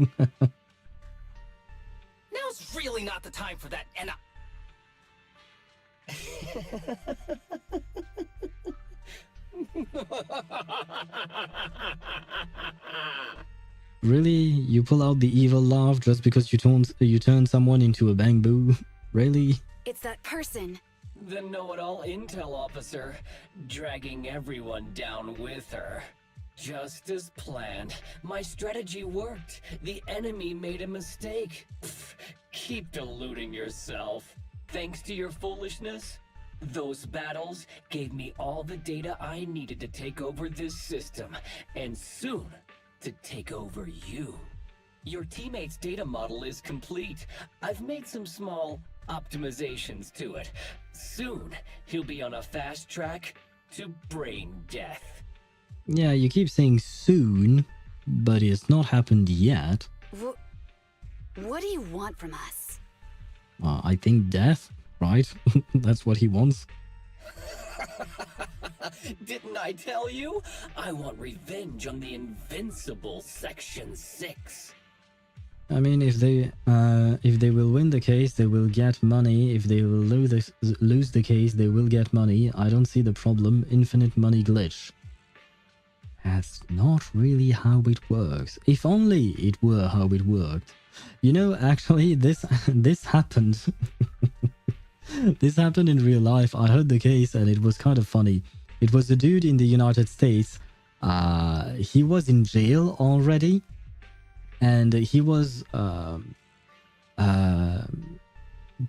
Now's really not the time for that, and Really? You pull out the evil laugh just because you turn someone into a bamboo? Really? It's that person. The know-it-all intel officer, dragging everyone down with her. Just as planned. My strategy worked. The enemy made a mistake. Pfft, keep deluding yourself. Thanks to your foolishness, those battles gave me all the data I needed to take over this system, and soon to take over you. Your teammate's data model is complete. I've made some small optimizations to it. Soon, he'll be on a fast track to brain death. Yeah, you keep saying soon, but it's not happened yet. What do you want from us? I think death, right? That's what he wants. Didn't I tell you? I want revenge on the invincible Section 6. I mean, if they will win the case, they will get money. If they will lose the case, they will get money. I don't see the problem. Infinite money glitch. That's not really how it works. If only it were how it worked. You know, actually, this happened. This happened in real life. I heard the case and it was kind of funny. It was a dude in the United States. He was in jail already. And he was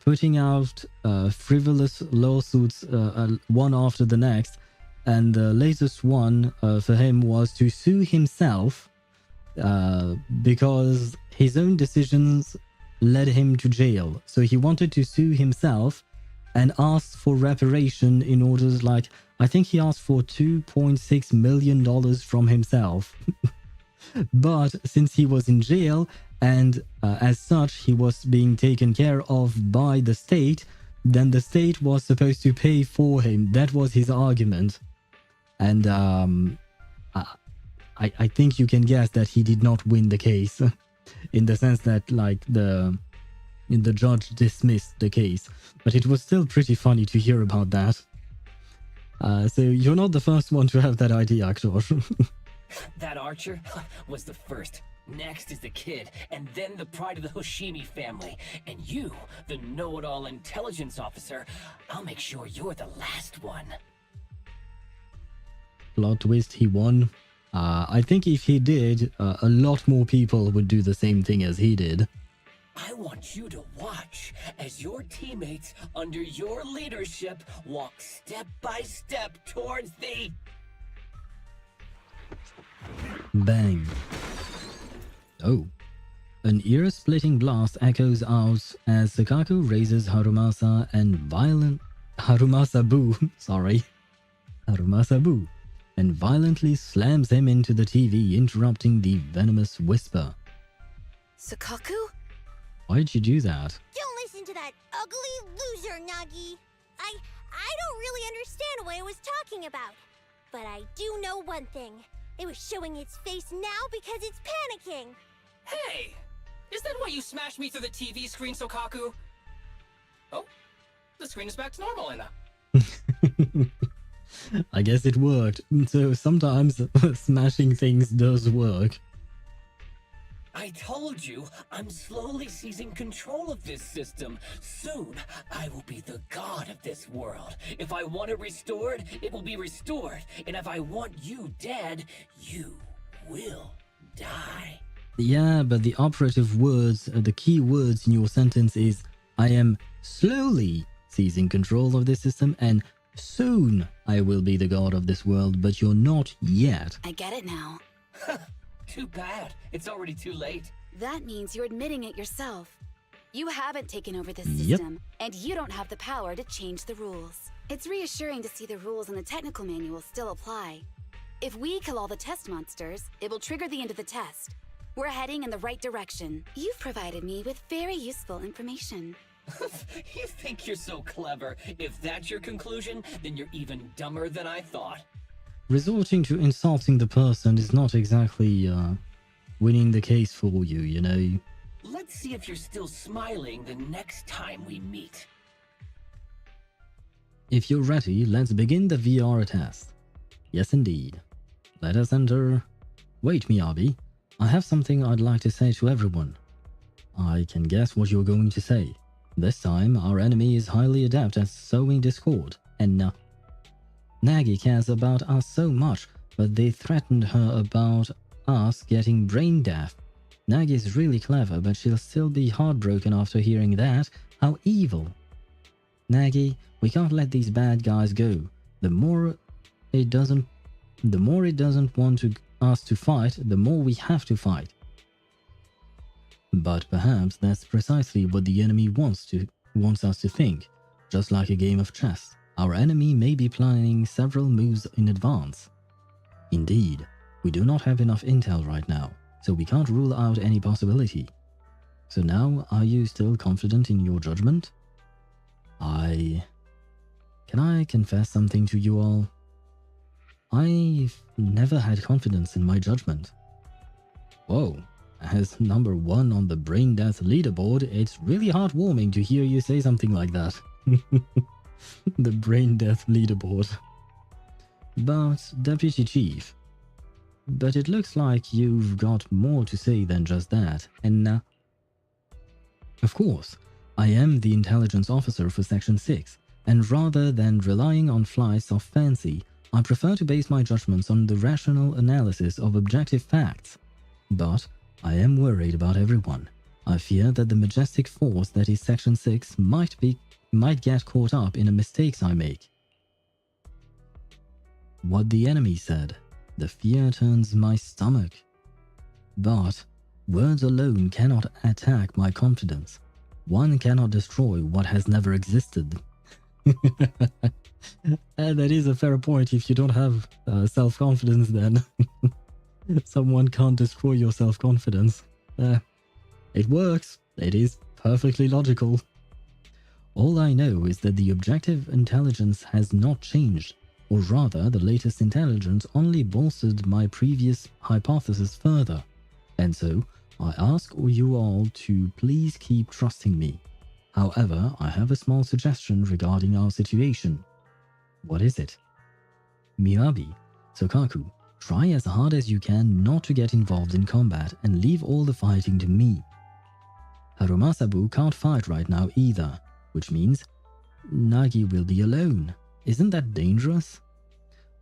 putting out frivolous lawsuits one after the next. And the latest one for him was to sue himself because his own decisions led him to jail. So he wanted to sue himself and asked for reparation in order, like, I think he asked for $2.6 million from himself. But since he was in jail and as such he was being taken care of by the state, then the state was supposed to pay for him. That was his argument. And I think you can guess that he did not win the case in the sense that, like, the judge dismissed the case. But it was still pretty funny to hear about that. So you're not the first one to have that idea, Actor. That archer was the first. Next is the kid, and then the pride of the Hoshimi family. And you, the know-it-all intelligence officer, I'll make sure you're the last one. Plot twist, he won. I think if he did, a lot more people would do the same thing as he did. I want you to watch as your teammates under your leadership walk step by step towards the... Bang. Oh. An ear-splitting blast echoes out as Sakaku raises Harumasa and Harumasa Boo and violently slams him into the TV, interrupting the venomous whisper. Sukaku? Why'd you do that? Don't listen to that ugly loser, Nagi. I don't really understand what it was talking about. But I do know one thing. It was showing its face now because it's panicking. Hey! Is that why you smashed me through the TV screen, Sokaku? Oh, the screen is back to normal, Anna. I guess it worked. So sometimes smashing things does work. I told you, I'm slowly seizing control of this system. Soon, I will be the god of this world. If I want it restored, it will be restored. And if I want you dead, you will die. Yeah, but the operative words, the key words in your sentence is, I am slowly seizing control of this system and soon I will be the god of this world, but you're not yet. I get it now. Too bad. It's already too late. That means you're admitting it yourself. You haven't taken over this Yep. system, and you don't have the power to change the rules. It's reassuring to see the rules in the technical manual still apply. If we kill all the test monsters, it will trigger the end of the test. We're heading in the right direction. You've provided me with very useful information. You think you're so clever. If that's your conclusion, then you're even dumber than I thought. Resorting to insulting the person is not exactly winning the case for you, you know. Let's see if you're still smiling the next time we meet. If you're ready, let's begin the VR test. Yes, indeed. Let us enter. Wait, Miyabi. I have something I'd like to say to everyone. I can guess what you're going to say. This time, our enemy is highly adept at sowing discord, and Nagi cares about us so much, but they threatened her about us getting brain deaf. Nagi is really clever, but she'll still be heartbroken after hearing that. How evil. Nagi, we can't let these bad guys go. The more it doesn't want us to fight, the more we have to fight. But perhaps that's precisely what the enemy wants us to think. Just like a game of chess, our enemy may be planning several moves in advance. Indeed, we do not have enough intel right now, so we can't rule out any possibility. So now, are you still confident in your judgment? Can I confess something to you all? I've never had confidence in my judgment. Whoa. As number 1 on the brain death leaderboard, it's really heartwarming to hear you say something like that. The brain death leaderboard. But, Deputy Chief, but it looks like you've got more to say than just that, and of course, I am the intelligence officer for Section 6, and rather than relying on flights of fancy, I prefer to base my judgments on the rational analysis of objective facts. But I am worried about everyone. I fear that the majestic force that is Section 6 might get caught up in the mistakes I make. What the enemy said, the fear turns my stomach. But words alone cannot attack my confidence. One cannot destroy what has never existed. And that is a fair point. If you don't have self-confidence, then someone can't destroy your self-confidence. It works. It is perfectly logical. All I know is that the objective intelligence has not changed, or rather, the latest intelligence only bolstered my previous hypothesis further. And so, I ask you all to please keep trusting me. However, I have a small suggestion regarding our situation. What is it? Miyabi, Sokaku, try as hard as you can not to get involved in combat and leave all the fighting to me. Harumasabu can't fight right now either, which means Nagi will be alone. Isn't that dangerous?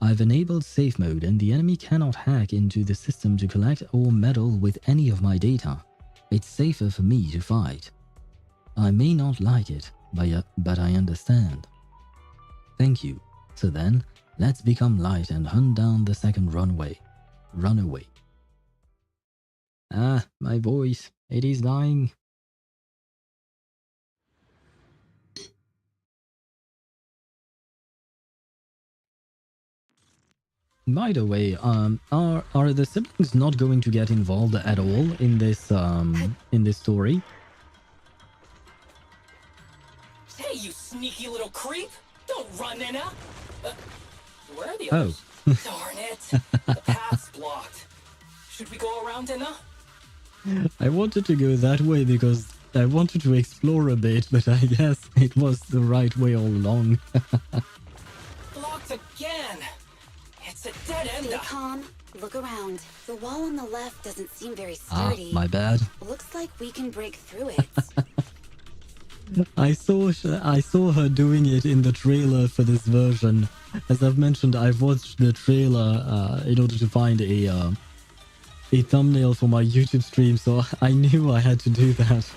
I've enabled safe mode and the enemy cannot hack into the system to collect or meddle with any of my data. It's safer for me to fight. I may not like it, but I understand. Thank you. So then, let's become light and hunt down the second runaway. Ah, my voice. It is dying. By the way, are the siblings not going to get involved at all in this story? Hey, you sneaky little creep! Don't run, Nina! Where are the Oh. others? Darn it! The path's blocked. Should we go around, Nina? I wanted to go that way because I wanted to explore a bit, but I guess it was the right way all along. Blocked again! It's a dead end. Stay calm. Look around. The wall on the left doesn't seem very Ah, sturdy. my bad. Looks like we can break through it. I saw her doing it in the trailer for this version. As I've mentioned, I've watched the trailer in order to find a thumbnail for my YouTube stream, so I knew I had to do that.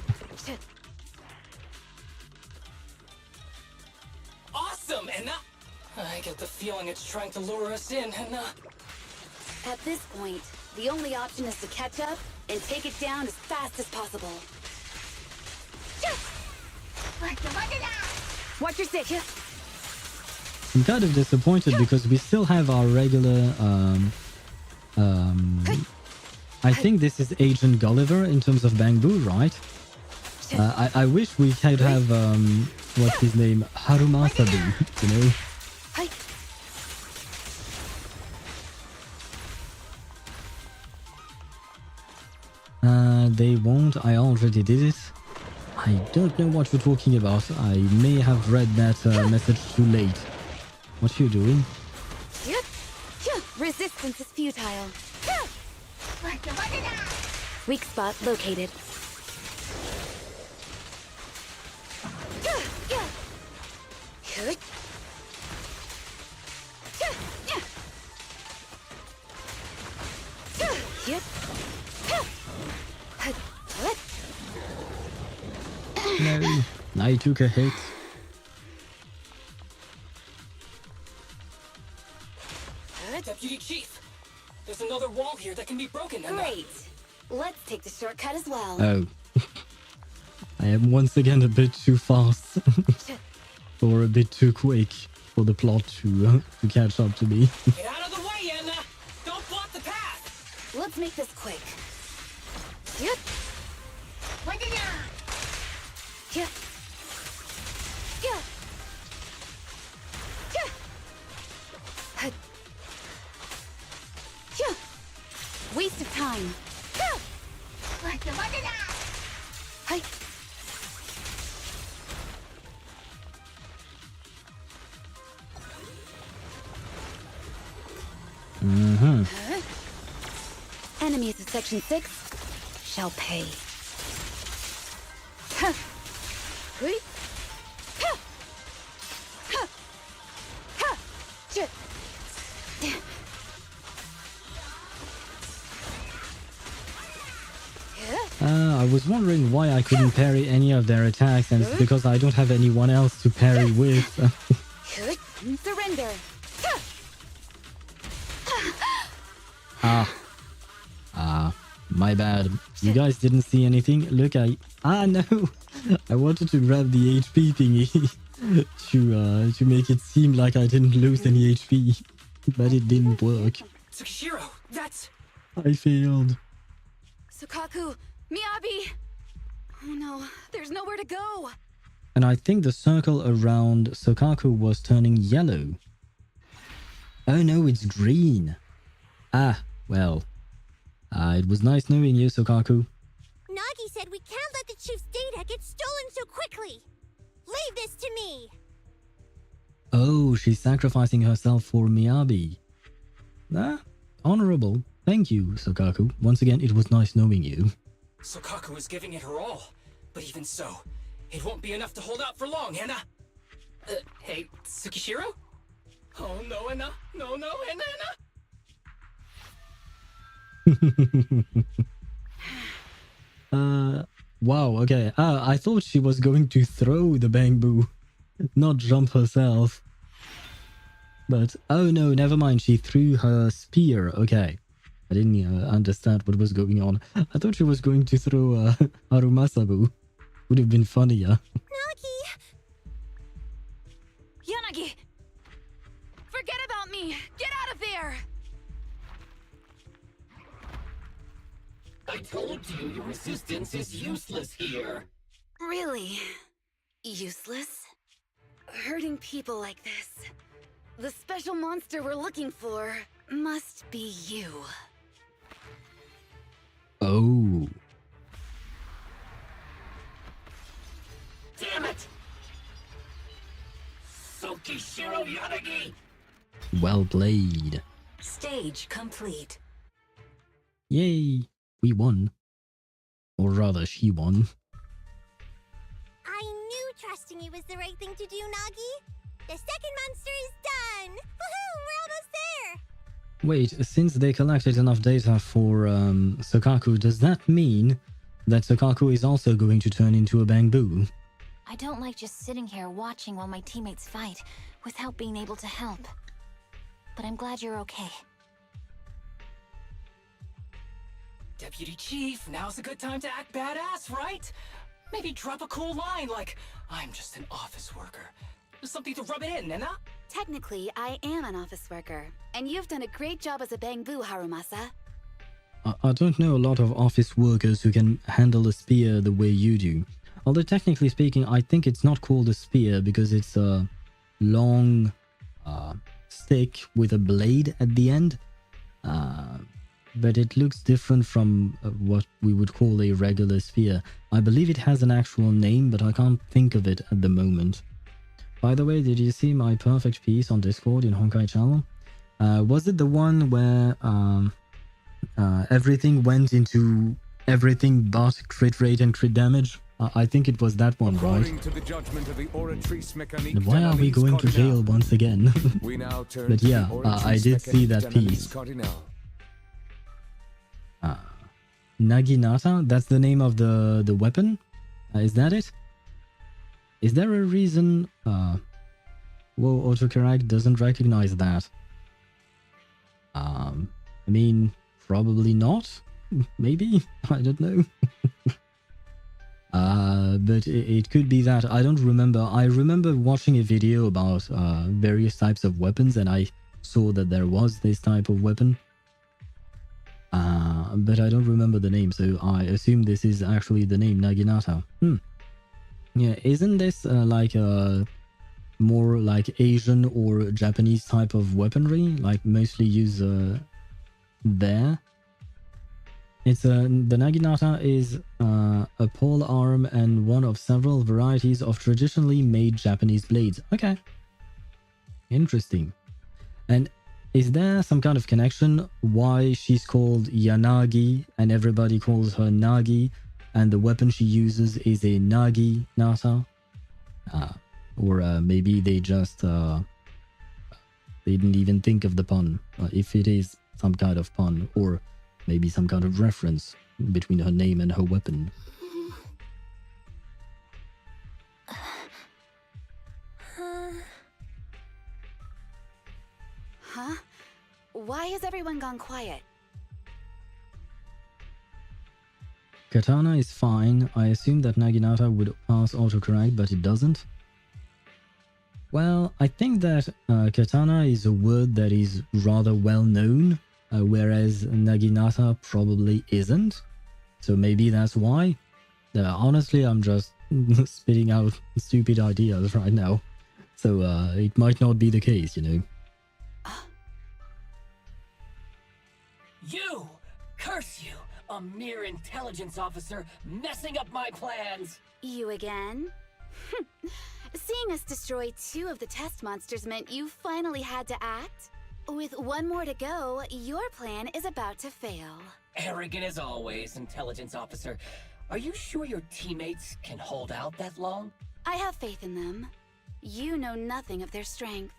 Awesome, Enna! I get the feeling it's trying to lure us in, Enna. At this point, the only option is to catch up and take it down as fast as possible. Watch your six. I'm kind of disappointed because we still have our regular I think this is Agent Gulliver in terms of Bang Boo, right? I wish we could have what's his name, Harumasabu, you know. They won't. I already did it. I don't know what you're talking about. I may have read that message too late. What are you doing? Resistance is futile. Weak spot located. No, I took a hit. Deputy Chief, there's another wall here that can be broken, Enna. Great. Let's take the shortcut as well. Oh. I am once again a bit too fast. Or a bit too quick for the plot to catch up to me. Get out of the way, Enna! Don't block the path! Let's make this quick. Waste of time. Enemies of Section 6 shall pay. I was wondering why I couldn't parry any of their attacks, and it's because I don't have anyone else to parry with. Surrender. My bad. You guys didn't see anything? Look, no! I wanted to grab the HP thingy to make it seem like I didn't lose any HP, but it didn't work. Tsukishiro, that's... I failed. Sukaku, Miyabi! Oh no, there's nowhere to go! And I think the circle around Sokaku was turning yellow. Oh no, it's green. Well. It was nice knowing you, Sokaku. Nagi said we can't let the chief's data get stolen so quickly. Leave this to me. Oh, she's sacrificing herself for Miyabi. Honorable. Thank you, Sokaku. Once again, it was nice knowing you. Sokaku is giving it her all, but even so, it won't be enough to hold out for long, Enna. Hey, Tsukishiro? Oh no, Enna. No, Enna. Wow, okay. I thought she was going to throw the bamboo, not jump herself. But, oh no, never mind. She threw her spear. Okay. I didn't understand what was going on. I thought she was going to throw Harumasabu. Would have been funnier. Nagi! Yanagi! Forget about me! Get out of there! I told you your resistance is useless here. Really? Useless? Hurting people like this. The special monster we're looking for must be you. Oh. Damn it! Tsukishiro Yanagi! Well played. Stage complete. Yay! We won. Or rather, she won. I knew trusting you was the right thing to do, Nagi. The second monster is done! Woohoo! We're almost there! Wait, since they collected enough data for Sokaku, does that mean that Sokaku is also going to turn into a bamboo? I don't like just sitting here watching while my teammates fight without being able to help. But I'm glad you're okay. Deputy Chief, now's a good time to act badass, right? Maybe drop a cool line like, I'm just an office worker. Something to rub it in, Nena? Technically, I am an office worker, and you've done a great job as a bamboo, Harumasa. I don't know a lot of office workers who can handle a spear the way you do. Although technically speaking, I think it's not called a spear because it's a long stick with a blade at the end. But it looks different from what we would call a regular spear. I believe it has an actual name, but I can't think of it at the moment. By the way, did you see my perfect piece on Discord in Honkai channel? Was it the one where everything went into everything but crit rate and crit damage? I think it was that one, right? And why are we going to jail once again? But yeah, I did see that piece. Naginata, that's the name of the weapon? Is that it? Is there a reason whoa, autocorrect doesn't recognize that? I mean, probably not. Maybe? I don't know. But it could be that. I don't remember. I remember watching a video about various types of weapons, and I saw that there was this type of weapon. But I don't remember the name, so I assume this is actually the name, Naginata. Yeah, isn't this like a more like Asian or Japanese type of weaponry, like mostly used there? It's the Naginata is a pole arm and one of several varieties of traditionally made Japanese blades. Okay, interesting. And is there some kind of connection why she's called Yanagi and everybody calls her Nagi, and the weapon she uses is a Nagi Nata? Or maybe they just they didn't even think of the pun, if it is some kind of pun, or maybe some kind of reference between her name and her weapon. Huh? Why has everyone gone quiet? Katana is fine. I assume that Naginata would pass autocorrect, but it doesn't. Well, I think that Katana is a word that is rather well known, whereas Naginata probably isn't. So maybe that's why. Honestly, I'm just spitting out stupid ideas right now. So it might not be the case, you know. You! Curse you! A mere intelligence officer messing up my plans! You again? Seeing us destroy 2 of the test monsters meant you finally had to act? With 1 more to go, your plan is about to fail. Arrogant as always, intelligence officer. Are you sure your teammates can hold out that long? I have faith in them. You know nothing of their strength.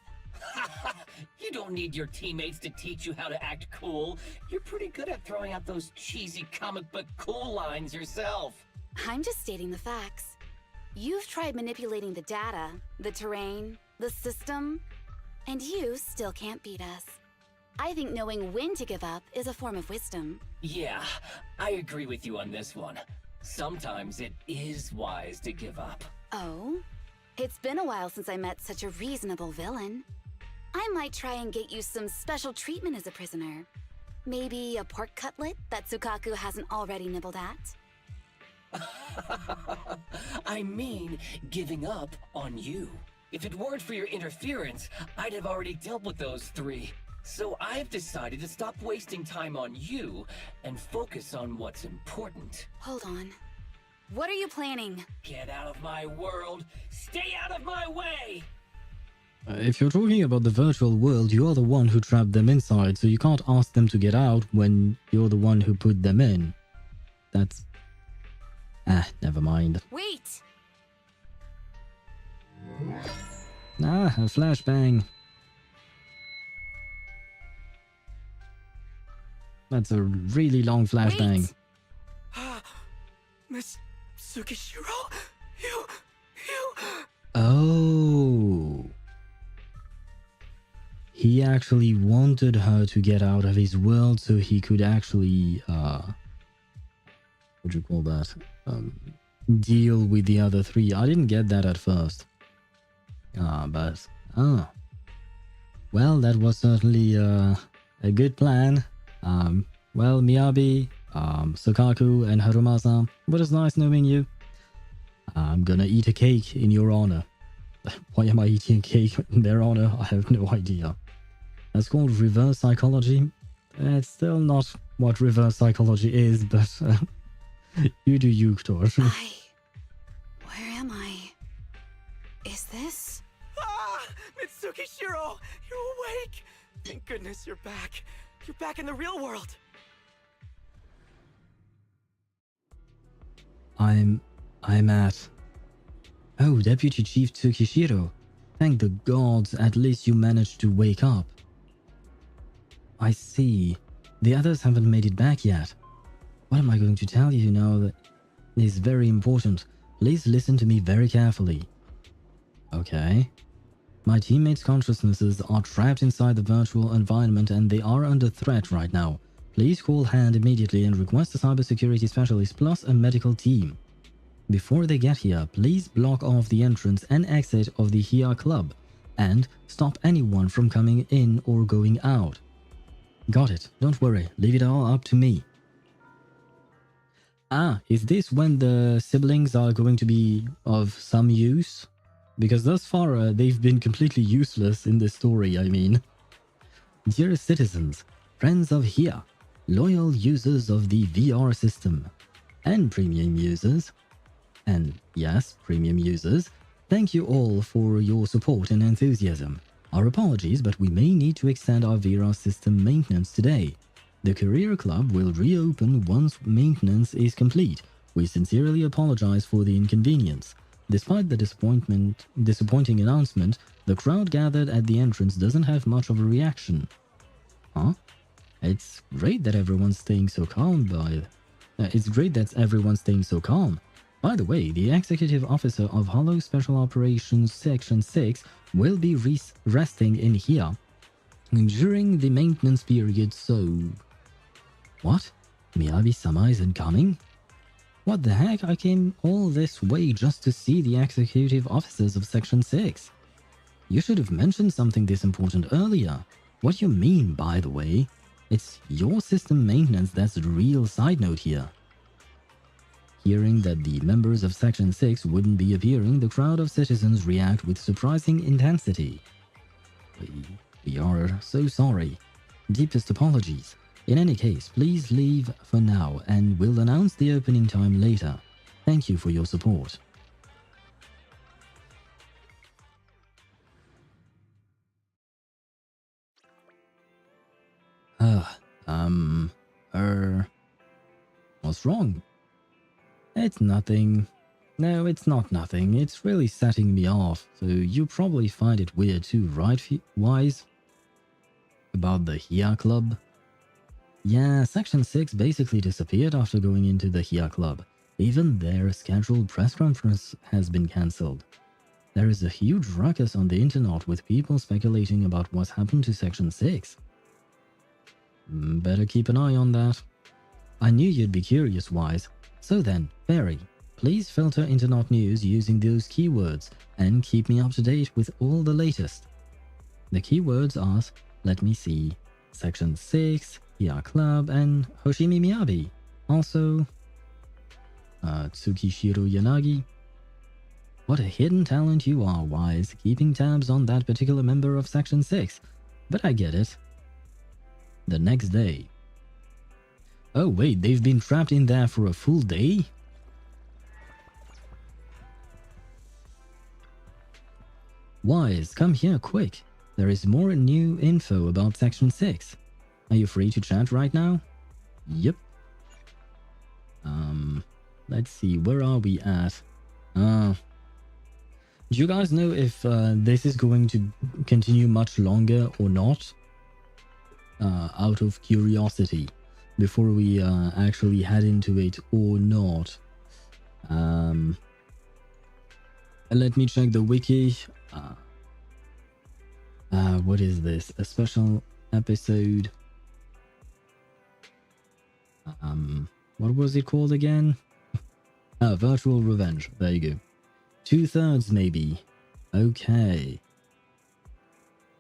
You don't need your teammates to teach you how to act cool. You're pretty good at throwing out those cheesy comic book cool lines yourself. I'm just stating the facts. You've tried manipulating the data, the terrain, the system, and you still can't beat us. I think knowing when to give up is a form of wisdom. Yeah, I agree with you on this one. Sometimes it is wise to give up. Oh? It's been a while since I met such a reasonable villain. I might try and get you some special treatment as a prisoner. Maybe a pork cutlet that Tsukaku hasn't already nibbled at? I mean, giving up on you. If it weren't for your interference, I'd have already dealt with those three. So I've decided to stop wasting time on you and focus on what's important. Hold on. What are you planning? Get out of my world! Stay out of my way! If you're talking about the virtual world, you're the one who trapped them inside, so you can't ask them to get out when you're the one who put them in. That's... never mind. Wait! A flashbang. That's a really long flashbang. Miss Tsukishiro? You... Oh. He actually wanted her to get out of his world so he could actually, what do you call that? Deal with the other three. I didn't get that at first. Well, that was certainly a good plan. Well, Miyabi, Sukaku, and Harumasa, it was nice knowing you. I'm gonna eat a cake in your honor. Why am I eating a cake in their honor? I have no idea. That's called reverse psychology. It's still not what reverse psychology is, but you do you, Tor. Where am I? Is this? Tsukishiro! You're awake! Thank goodness you're back. You're back in the real world. I'm at... Oh, Deputy Chief Tsukishiro. Thank the gods, at least you managed to wake up. I see. The others haven't made it back yet. What am I going to tell you now that is very important? Please listen to me very carefully. Okay. My teammates' consciousnesses are trapped inside the virtual environment and they are under threat right now. Please call Hand immediately and request a cybersecurity specialist plus a medical team. Before they get here, please block off the entrance and exit of the HIA Club and stop anyone from coming in or going out. Got it. Don't worry. Leave it all up to me. Is this when the siblings are going to be of some use? Because thus far, they've been completely useless in this story, I mean. Dear citizens, friends of HIA, loyal users of the VR system, and premium users, and yes, premium users, thank you all for your support and enthusiasm. Our apologies, but we may need to extend our VR system maintenance today. The Career Club will reopen once maintenance is complete. We sincerely apologize for the inconvenience. Despite the disappointing announcement, the crowd gathered at the entrance doesn't have much of a reaction. Huh? It's great that everyone's staying so calm, By the way, the executive officer of Hollow Special Operations Section 6 will be resting in here during the maintenance period, so... What? Miyabi-sama isn't coming? What the heck? I came all this way just to see the executive officers of Section 6. You should have mentioned something this important earlier. What you mean, by the way? It's your system maintenance that's the real side note here. Hearing that the members of Section 6 wouldn't be appearing, the crowd of citizens react with surprising intensity. We are so sorry. Deepest apologies. In any case, please leave for now and we'll announce the opening time later. Thank you for your support. What's wrong? It's nothing. No, it's not nothing. It's really setting me off, so you probably find it weird too, right, Wise? About the HIA Club? Yeah, Section 6 basically disappeared after going into the HIA Club. Even their scheduled press conference has been cancelled. There is a huge ruckus on the internet with people speculating about what's happened to Section 6. Better keep an eye on that. I knew you'd be curious, Wise. So then, Barry, please filter internet news using those keywords and keep me up to date with all the latest. The keywords are, let me see, Section 6, PR Club, and Hoshimi Miyabi. Also, Tsukishiro Yanagi. What a hidden talent you are, Wise, keeping tabs on that particular member of Section 6. But I get it. The next day. Oh wait, they've been trapped in there for a full day? Wise, come here quick. There is more new info about Section 6. Are you free to chat right now? Yep. Let's see, where are we at? Do you guys know if this is going to continue much longer or not? Out of curiosity, before we actually head into it or not. Let me check the wiki. What is this? A special episode? What was it called again? Virtual Revenge. There you go. 2/3 maybe. Okay.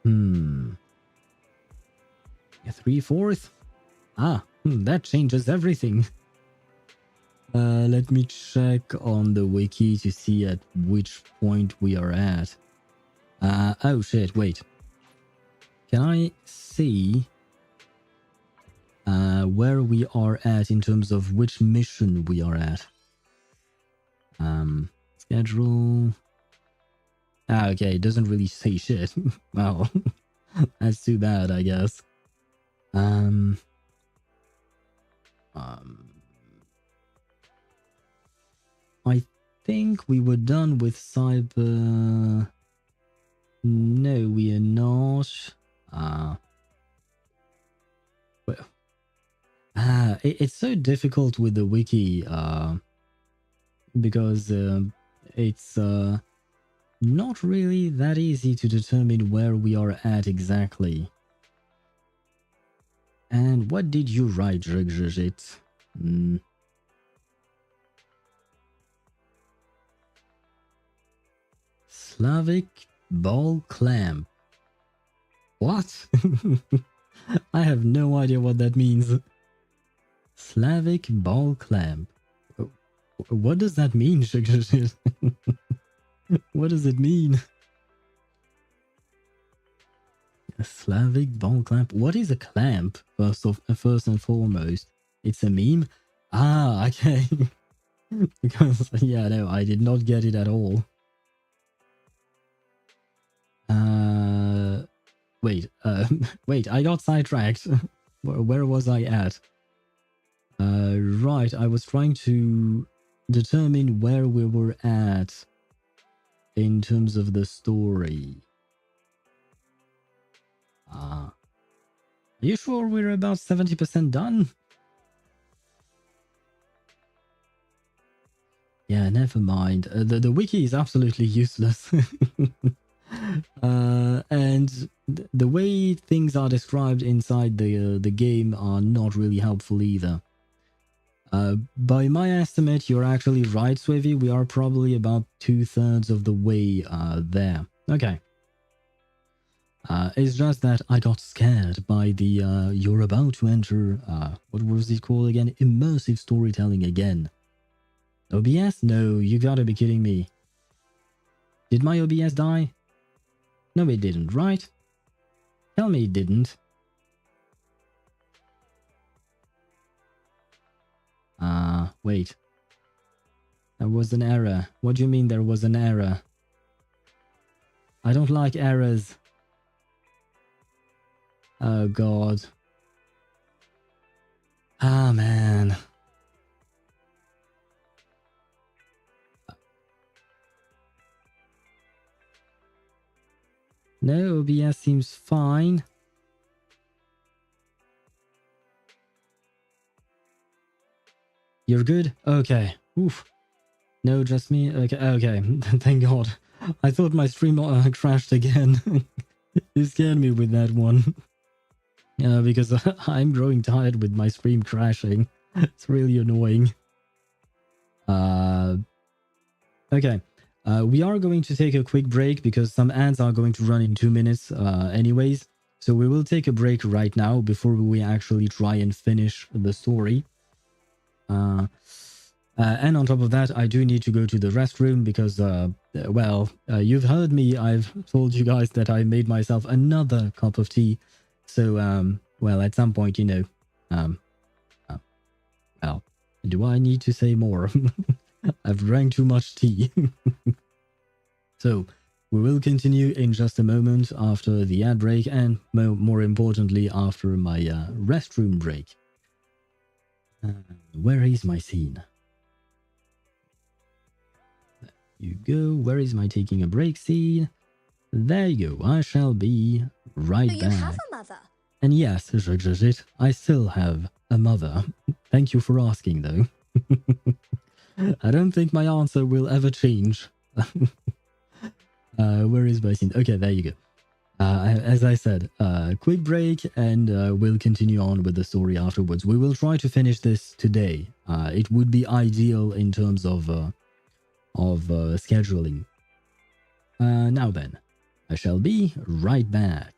3/4? That changes everything. Let me check on the wiki to see at which point we are at. Oh shit, wait. Can I see where we are at in terms of which mission we are at? Schedule. Okay, it doesn't really say shit. Well, that's too bad, I guess. I think we were done with cyber. No, we are not. It's so difficult with the wiki, because it's not really that easy to determine where we are at exactly. And what did you write, Jigjit? Slavic ball clamp. What? I have no idea what that means. Slavic ball clamp. What does that mean, Jigjit? What does it mean? A Slavic ball clamp. What is a clamp? First and foremost, it's a meme. Ah, okay. Because yeah, no, I did not get it at all. Wait, I got sidetracked. Where was I at? Right, I was trying to determine where we were at in terms of the story. Are you sure we're about 70% done? Yeah, never mind. The wiki is absolutely useless. And the way things are described inside the game are not really helpful either. By my estimate, you're actually right, Swivy. We are probably about 2/3 of the way there. Okay. It's just that I got scared by the you're about to enter, what was it called again? Immersive storytelling again. OBS? No, you gotta be kidding me. Did my OBS die? No, it didn't, right? Tell me it didn't. Wait. There was an error. What do you mean there was an error? I don't like errors. Oh god. Ah, man. No, OBS seems fine. You're good? Okay. Oof. No, just me? Okay, okay. Thank God. I thought my stream crashed again. You scared me with that one. Because I'm growing tired with my stream crashing. It's really annoying. Okay. We are going to take a quick break because some ads are going to run in 2 minutes anyways. So we will take a break right now before we actually try and finish the story. And on top of that, I do need to go to the restroom because, well, you've heard me. I've told you guys that I made myself another cup of tea. So, well, at some point, you know, well, do I need to say more? I've drank too much tea. So, we will continue in just a moment after the ad break and more importantly, after my restroom break. Where is my scene? There you go. Where is my taking a break scene? There you go. I shall be right back. So you have a mother? And yes, I still have a mother. Thank you for asking, though. I don't think my answer will ever change. Where is my scene? Okay, there you go. As I said, quick break, and we'll continue on with the story afterwards. We will try to finish this today. It would be ideal in terms of scheduling. Now then, I shall be right back.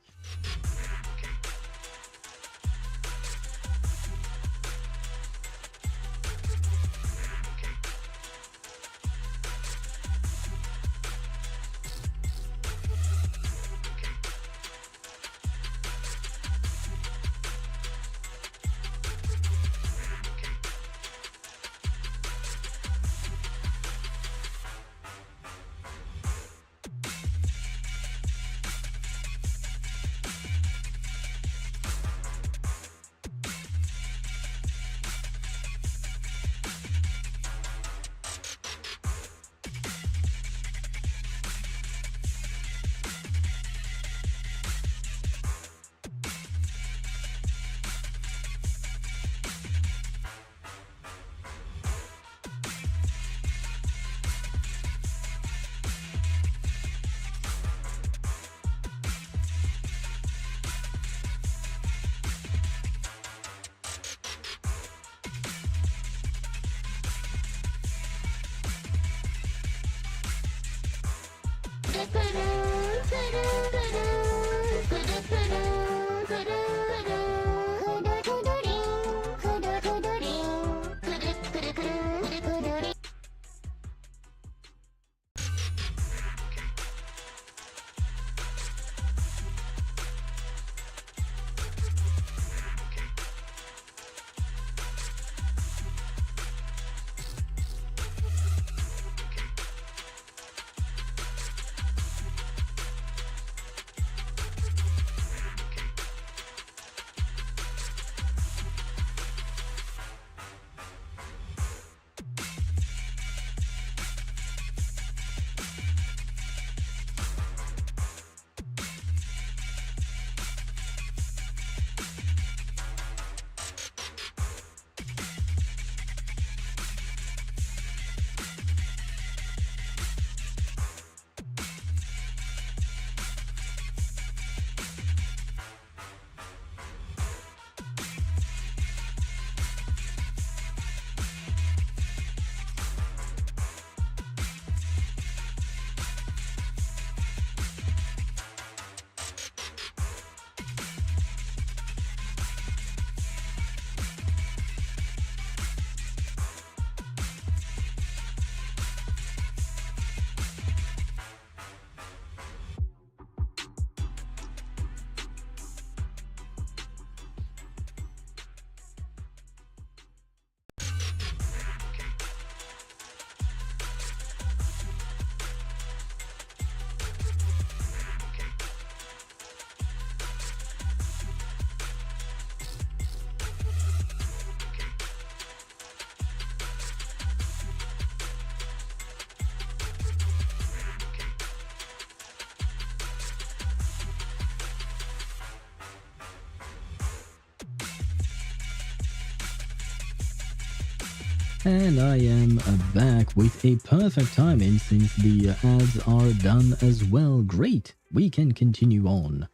And I am back with a perfect timing since the ads are done as well. Great, we can continue on.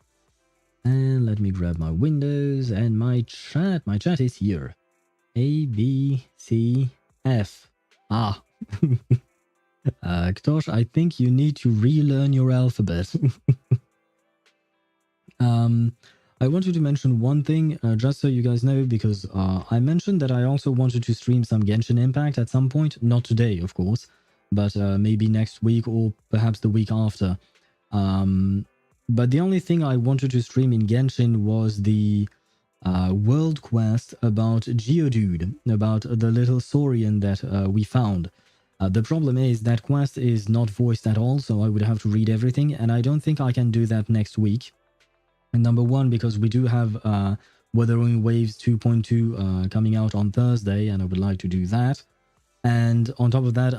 And let me grab my windows and my chat. My chat is here. A, B, C, F. Ah. Ktosh, I think you need to relearn your alphabet. I wanted to mention one thing, just so you guys know, because I mentioned that I also wanted to stream some Genshin Impact at some point. Not today, of course, but maybe next week or perhaps the week after. But the only thing I wanted to stream in Genshin was the world quest about Geodude, about the little Saurian that we found. The problem is that quest is not voiced at all, so I would have to read everything, and I don't think I can do that next week. And number one, because we do have Wuthering Waves 2.2 coming out on Thursday, and I would like to do that. And on top of that,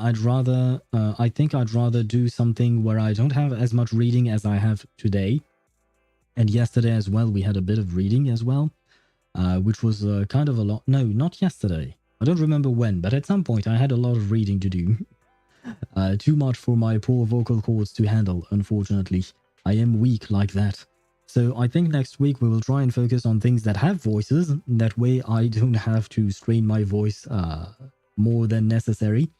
I think I'd rather do something where I don't have as much reading as I have today. And yesterday as well, we had a bit of reading as well, which was kind of a lot. No, not yesterday. I don't remember when, but at some point I had a lot of reading to do. Too much for my poor vocal cords to handle, unfortunately. I am weak like that. So I think next week we will try and focus on things that have voices. That way I don't have to strain my voice more than necessary.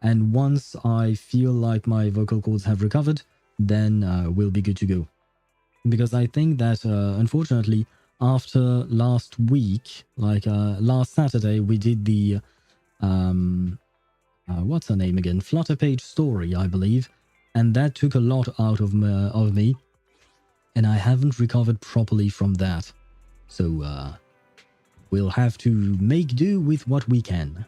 And once I feel like my vocal cords have recovered, then we'll be good to go. Because I think that, unfortunately, after last week, like last Saturday, we did the, what's her name again? Flutter Page story, I believe. And that took a lot out of me. And I haven't recovered properly from that. So, we'll have to make do with what we can.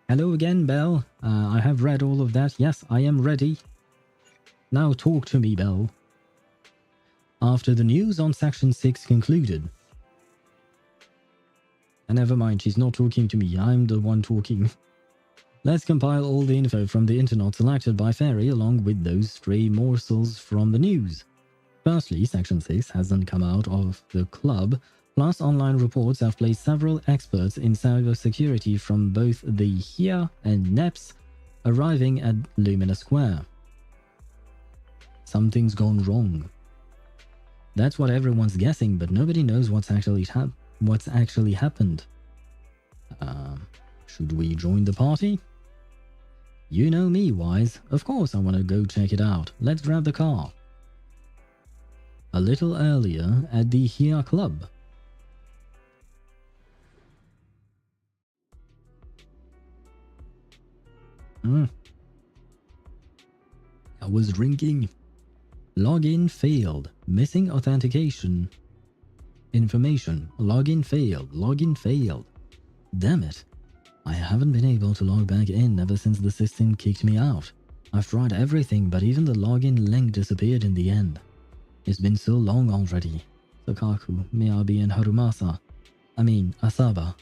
Hello again, Belle. I have read all of that. Yes, I am ready. Now talk to me, Belle. After the news on Section 6 concluded. And never mind, she's not talking to me. I'm the one talking. Let's compile all the info from the internet selected by Fairy along with those stray morsels from the news. Firstly, Section 6 hasn't come out of the club, plus online reports have placed several experts in cybersecurity from both the HIA and NEPS arriving at Lumina Square. Something's gone wrong. That's what everyone's guessing, but nobody knows what's actually happened. Should we join the party? You know me, Wise. Of course I want to go check it out. Let's grab the car. A little earlier at the HIA Club. I was drinking. Login failed. Missing authentication. Information. Login failed. Login failed. Damn it. I haven't been able to log back in ever since the system kicked me out. I've tried everything, but even the login link disappeared in the end. It's been so long already. Sukaku, Miyabi, and Asaba.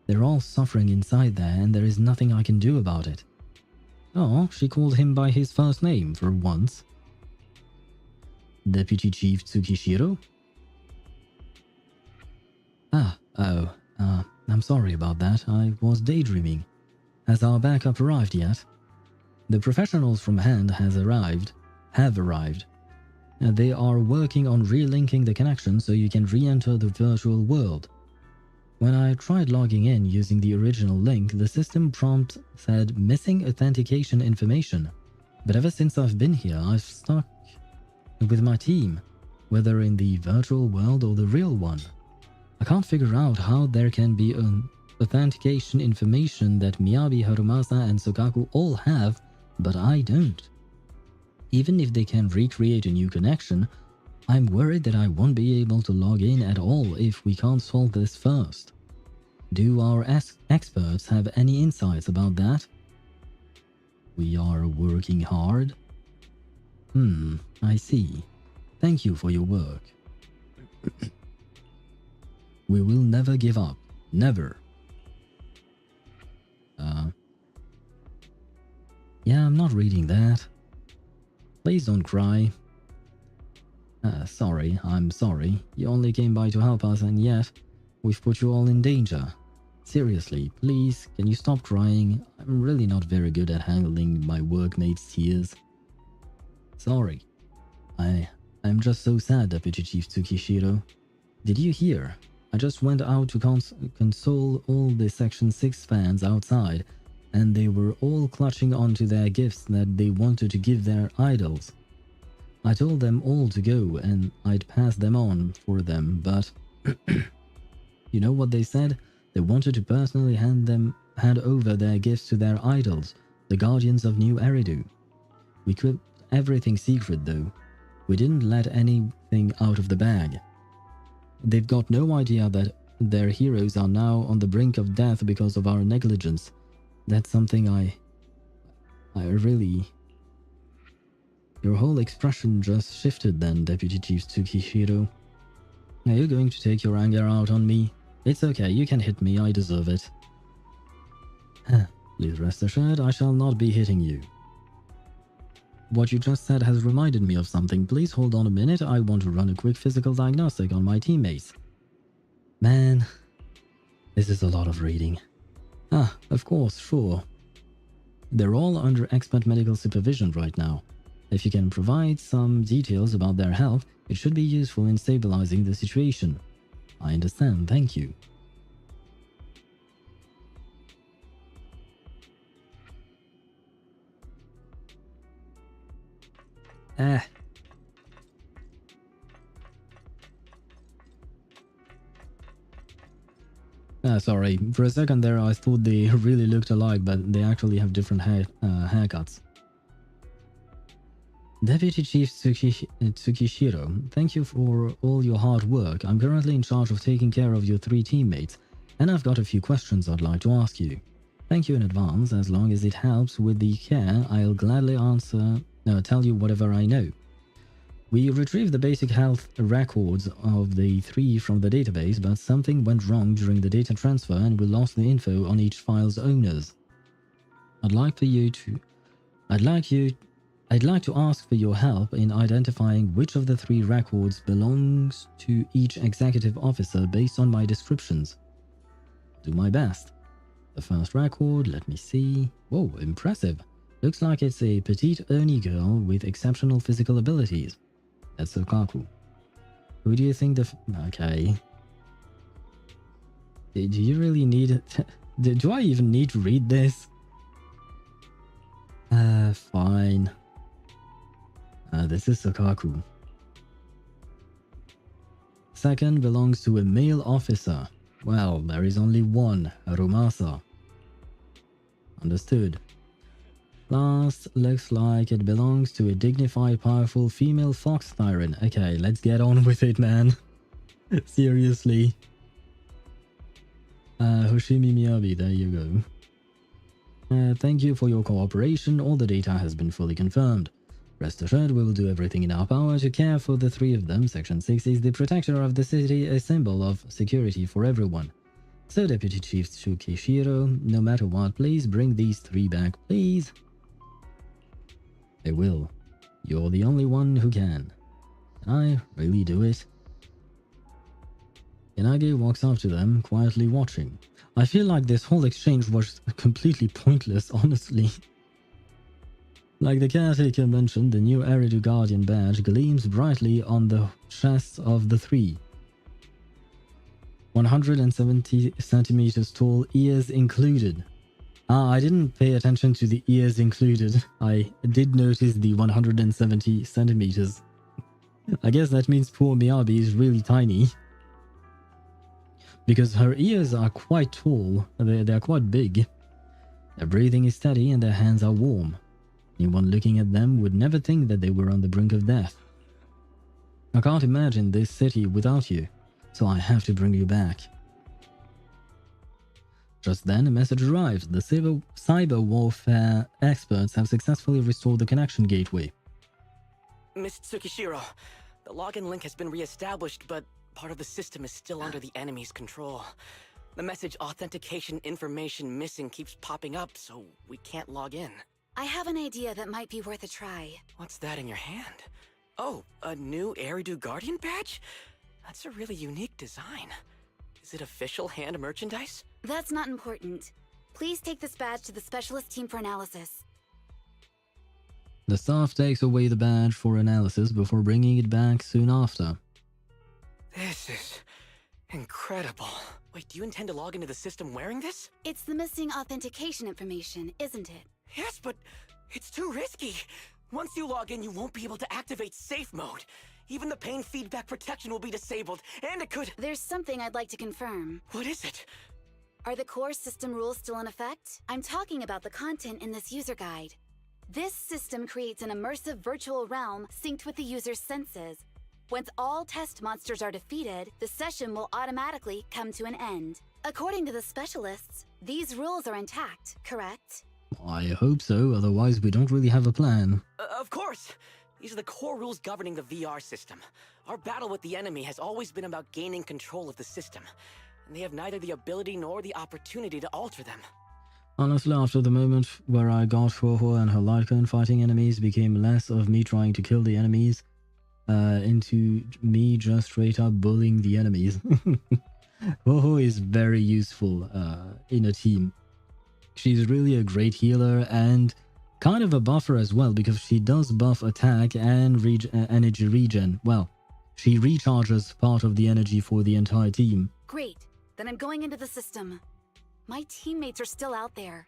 They're all suffering inside there, and there is nothing I can do about it. Oh, she called him by his first name for once. Deputy Chief Tsukishiro? I'm sorry about that. I was daydreaming. Has our backup arrived yet? The professionals from Hand have arrived. They are working on relinking the connection so you can re-enter the virtual world. When I tried logging in using the original link, the system prompt said missing authentication information. But ever since I've been here, I've stuck with my team, whether in the virtual world or the real one. I can't figure out how there can be an authentication information that Miyabi, Harumasa, and Sukaku all have, but I don't. Even if they can recreate a new connection, I'm worried that I won't be able to log in at all if we can't solve this first. Do our experts have any insights about that? We are working hard. I see. Thank you for your work. We will never give up. Never. Yeah, I'm not reading that. Please don't cry. Sorry, I'm sorry. You only came by to help us and yet we've put you all in danger. Seriously, please, can you stop crying? I'm really not very good at handling my workmates' tears. Sorry. I'm just so sad, Deputy Chief Tsukishiro. Did you hear? I just went out to console all the Section 6 fans outside, and they were all clutching onto their gifts that they wanted to give their idols. I told them all to go and I'd pass them on for them, but you know what they said? They wanted to personally hand over their gifts to their idols, the guardians of New Eridu. We kept everything secret though. We didn't let anything out of the bag. They've got no idea that their heroes are now on the brink of death because of our negligence. That's something I really... Your whole expression just shifted then, Deputy Chief Tsukishiro. Are you going to take your anger out on me? It's okay, you can hit me, I deserve it. Please rest assured, I shall not be hitting you. What you just said has reminded me of something. Please hold on a minute, I want to run a quick physical diagnostic on my teammates. Man, this is a lot of reading. Ah, of course, sure. They're all under expert medical supervision right now. If you can provide some details about their health, it should be useful in stabilizing the situation. I understand, thank you. Sorry, for a second there I thought they really looked alike, but they actually have different haircuts. Deputy Chief Tsukishiro, thank you for all your hard work. I'm currently in charge of taking care of your 3 teammates, and I've got a few questions I'd like to ask you. Thank you in advance. As long as it helps with the care, I'll gladly tell you whatever I know. We retrieved the basic health records of the 3 from the database, but something went wrong during the data transfer and we lost the info on each file's owners. I'd like to ask for your help in identifying which of the 3 records belongs to each executive officer based on my descriptions. Do my best. The first record, let me see. Whoa, impressive. Looks like it's a petite Ernie girl with exceptional physical abilities. That's Sokaku. Who do you think okay. Do you really need... do I even need to read this? Fine. This is Sokaku. Second belongs to a male officer. Well, there is only one, Rumasa. Understood. Last looks like it belongs to a dignified, powerful female fox tyrant. Okay, let's get on with it, man. Seriously. Hoshimi Miyabi, there you go. Thank you for your cooperation. All the data has been fully confirmed. Rest assured, we will do everything in our power to care for the 3 of them. Section 6 is the protector of the city, a symbol of security for everyone. So, Deputy Chief Tsukishiro, no matter what, please bring these 3 back, please. I will. You're the only one who can. Can I really do it? Yanagi walks up to them, quietly watching. I feel like this whole exchange was completely pointless, honestly. Like the caretaker mentioned, the new Eridu Guardian badge gleams brightly on the chests of the 3. 170 centimeters tall, ears included. I didn't pay attention to the ears included. I did notice the 170 centimeters. I guess that means poor Miyabi is really tiny. Because her ears are quite tall, they're quite big. Their breathing is steady and their hands are warm. Anyone looking at them would never think that they were on the brink of death. I can't imagine this city without you, so I have to bring you back. Just then, a message arrives. The cyber warfare experts have successfully restored the connection gateway. Miss Tsukishiro, the login link has been re-established, but part of the system is still under the enemy's control. The message authentication information missing keeps popping up, so we can't log in. I have an idea that might be worth a try. What's that in your hand? Oh, a new Eridu Guardian badge? That's a really unique design. Is it official hand merchandise? That's not important. Please take this badge to the specialist team for analysis. The staff takes away the badge for analysis before bringing it back soon after. This is incredible. Wait, do you intend to log into the system wearing this? It's the missing authentication information, isn't it? Yes, but it's too risky. Once you log in, you won't be able to activate safe mode. Even the pain feedback protection will be disabled, and it could... There's something I'd like to confirm. What is it? Are the core system rules still in effect? I'm talking about the content in this user guide. This system creates an immersive virtual realm synced with the user's senses. Once all test monsters are defeated, the session will automatically come to an end. According to the specialists, these rules are intact, correct? I hope so, otherwise we don't really have a plan. Of course! These are the core rules governing the VR system. Our battle with the enemy has always been about gaining control of the system, and they have neither the ability nor the opportunity to alter them. Honestly, after the moment where I got HoYo and her Litecoin fighting enemies became less of me trying to kill the enemies, into me just straight up bullying the enemies. HoYo is very useful in a team. She's really a great healer and kind of a buffer as well, because she does buff attack and energy regen. Well, she recharges part of the energy for the entire team. Great. Then I'm going into the system. My teammates are still out there.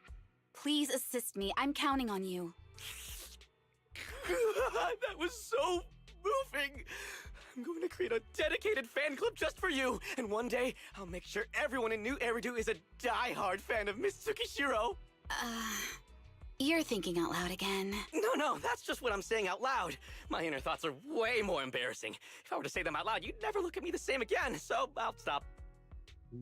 Please assist me. I'm counting on you. That was so moving! I'm going to create a dedicated fan club just for you, and one day I'll make sure everyone in New Eridu is a die-hard fan of Miss Tsukishiro. You're thinking out loud again. No, that's just what I'm saying out loud. My inner thoughts are way more embarrassing. If I were to say them out loud, you'd never look at me the same again, so I'll stop.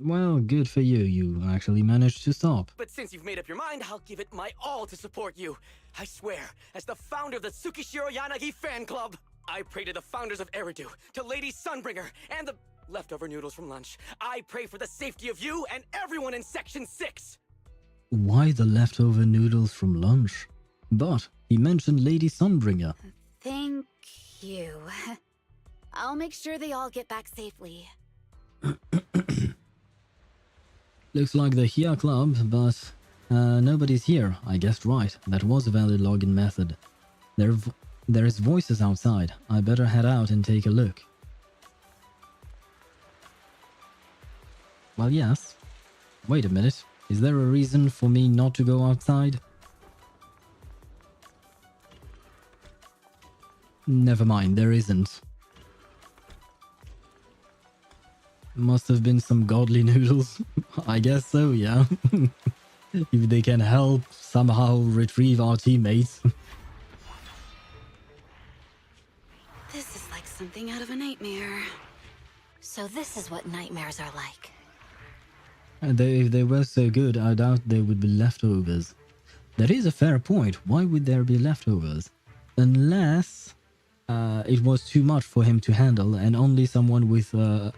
Well, good for you. You actually managed to stop. But since you've made up your mind, I'll give it my all to support you. I swear, as the founder of the Tsukishiro Yanagi fan club, I pray to the founders of Eridu, to Lady Sunbringer, and the leftover noodles from lunch. I pray for the safety of you and everyone in Section 6! Why the leftover noodles from lunch? But he mentioned Lady Sunbringer. Thank you. I'll make sure they all get back safely. Looks like the here club, but nobody's here. I guessed right. That was a valid login method. There's voices outside. I better head out and take a look. Well, yes. Wait a minute. Is there a reason for me not to go outside? Never mind, there isn't. Must have been some godly noodles. I guess so, yeah. If they can help somehow retrieve our teammates. This is like something out of a nightmare. So this is what nightmares are like. If they were so good, I doubt there would be leftovers. That is a fair point. Why would there be leftovers? Unless it was too much for him to handle, and only someone with a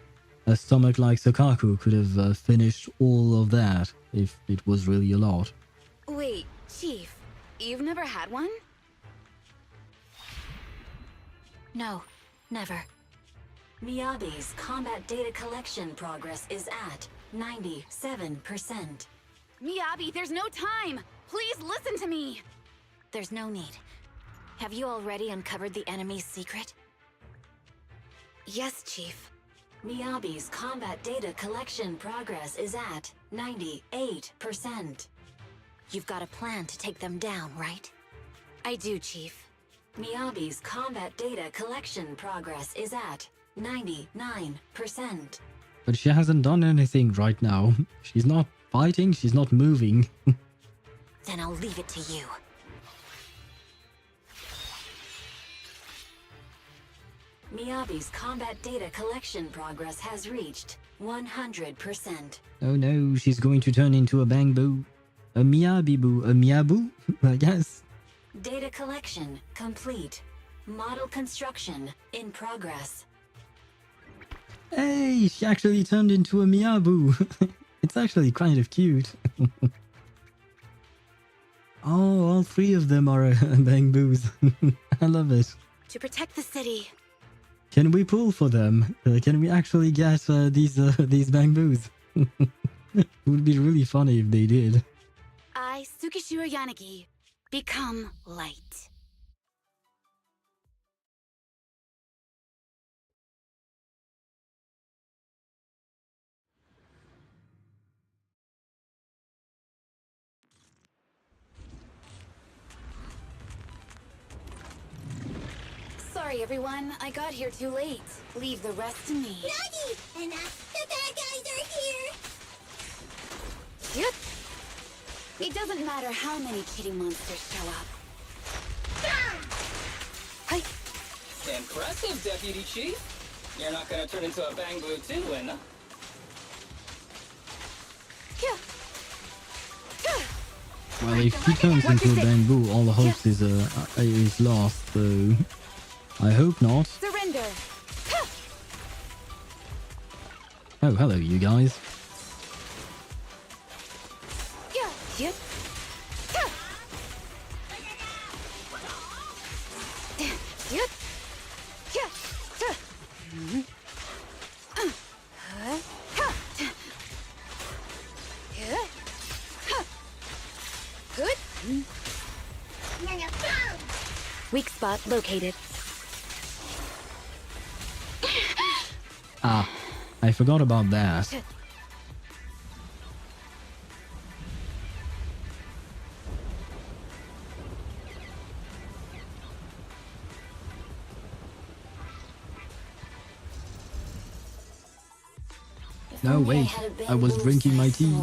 stomach like Sakaku could have finished all of that, if it was really a lot. Wait, Chief, you've never had one? No, never. Miyabi's combat data collection progress is at 97%. Miyabi, there's no time! Please listen to me! There's no need. Have you already uncovered the enemy's secret? Yes, Chief. Miyabi's combat data collection progress is at 98%. You've got a plan to take them down, right? I do, Chief. Miyabi's combat data collection progress is at 99%. But she hasn't done anything right now. She's not fighting, she's not moving. Then I'll leave it to you. Miyabi's combat data collection progress has reached 100%. Oh no, she's going to turn into a bang-boo. A Miyabi-boo. A Miyabu, I guess. Data collection complete. Model construction in progress. Hey, she actually turned into a Miyabu. It's actually kind of cute. Oh, all three of them are bang-boos. I love it. To protect the city. Can we pull for them? Can we actually get these bang-boos? It would be really funny if they did. I, Tsukishiro Yanagi, become light. Sorry, everyone. I got here too late. Leave the rest to me. Nagi! And the bad guys are here! Yep. It doesn't matter how many kitty monsters show up. Hi. Impressive, Deputy Chief. You're not gonna turn into a Bangbu too, Inna. Well, if he turns into a bamboo, all the hopes is lost, so I hope not. Surrender. Oh, hello, you guys. Yep. Yep. Good. Weak spot located. Ah, I forgot about that. No, wait, I was drinking my tea.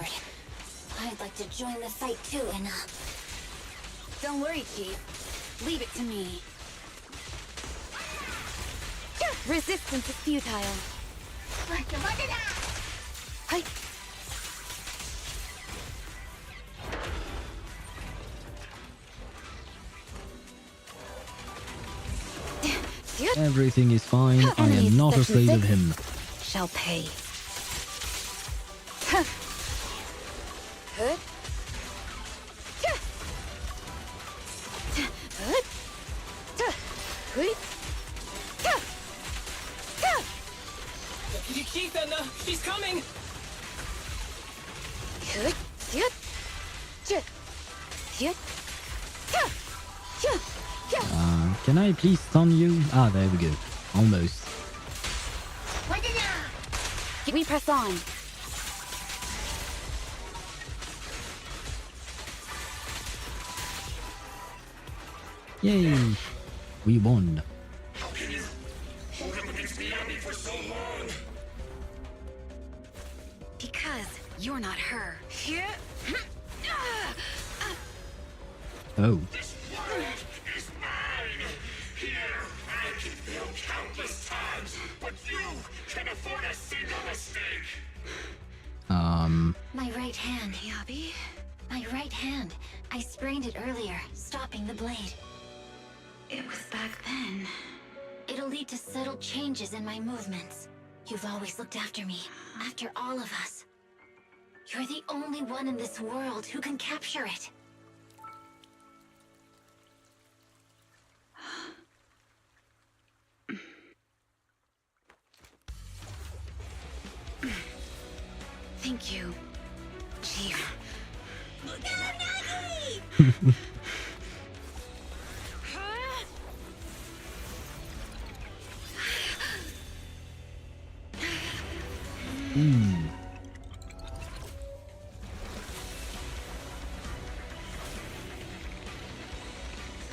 I'd like to join the fight too, Inna. Don't worry, Chief. Leave it to me. Resistance is futile. Hi. Everything is fine. I am not afraid of him. Shall pay. Deputy Chief, Inna! She's coming! Can I please stun you? Ah, there we go. Almost. We press on. Yay! We won. How can you hold up against Miyabi for so long? Because you're not her. Oh. This world is mine! Here, I can fail countless times, but you can afford a single mistake! My right hand. Miyabi? My right hand. I sprained it earlier, stopping the blade. It was back then. It'll lead to subtle changes in my movements. You've always looked after me, after all of us. You're the only one in this world who can capture it. Thank you, Chief. Look out, Nagi!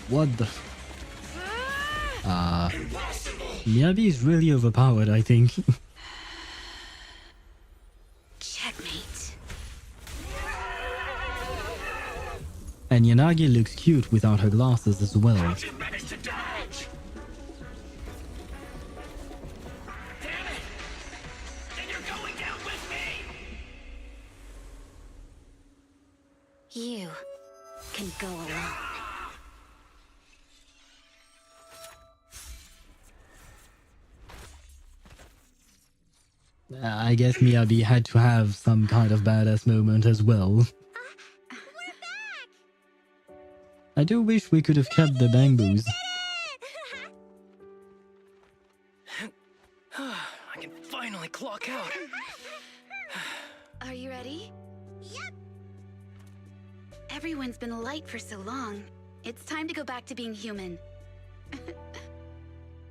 What the? Miyabi is really overpowered, I think. Checkmate. And Yanagi looks cute without her glasses as well. How'd you manage to dodge? Damn it! Then you're going down with me! You can go alone. I guess Miyabi had to have some kind of badass moment as well. We're back! I do wish we could have kept the bangbus. I can finally clock out. Are you ready? Yep. Everyone's been light for so long. It's time to go back to being human.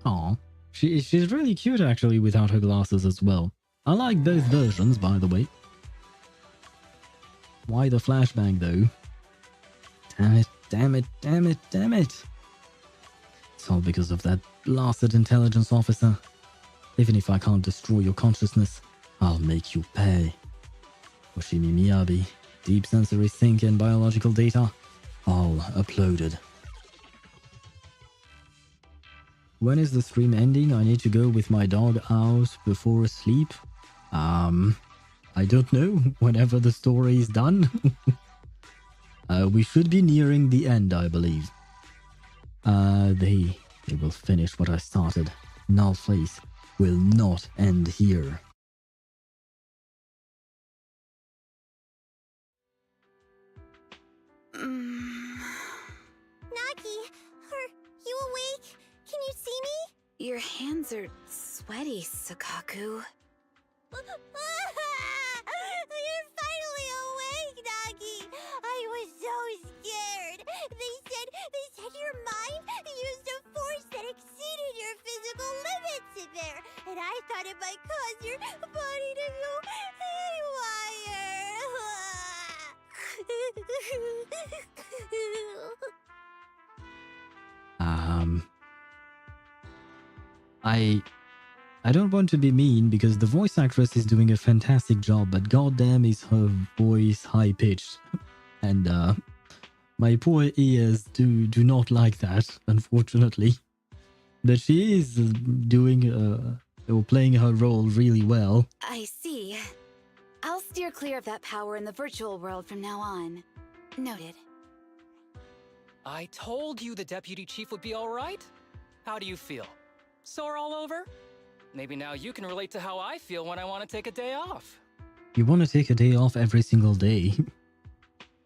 Aw, she's really cute actually without her glasses as well. I like both versions, by the way. Why the flashbang though? Damn it, damn it, damn it, damn it. It's all because of that blasted intelligence officer. Even if I can't destroy your consciousness, I'll make you pay. Oshimi Miyabi, deep sensory sync and biological data, all uploaded. When is the stream ending? I need to go with my dog out before sleep. I don't know. Whenever the story is done. We should be nearing the end, I believe. They will finish what I started. Nullface will not end here. Nagi, are you awake? Can you see me? Your hands are sweaty, Sakaku. You're finally awake, Nagi. I was so scared. They said your mind used a force that exceeded your physical limits in there, and I thought it might cause your body to go haywire. I don't want to be mean because the voice actress is doing a fantastic job, but goddamn is her voice high-pitched. And my poor ears do not like that, unfortunately. But she is doing or playing her role really well. I see. I'll steer clear of that power in the virtual world from now on. Noted. I told you the deputy chief would be alright. How do you feel? Sore all over? Maybe now you can relate to how I feel when I want to take a day off. You want to take a day off every single day?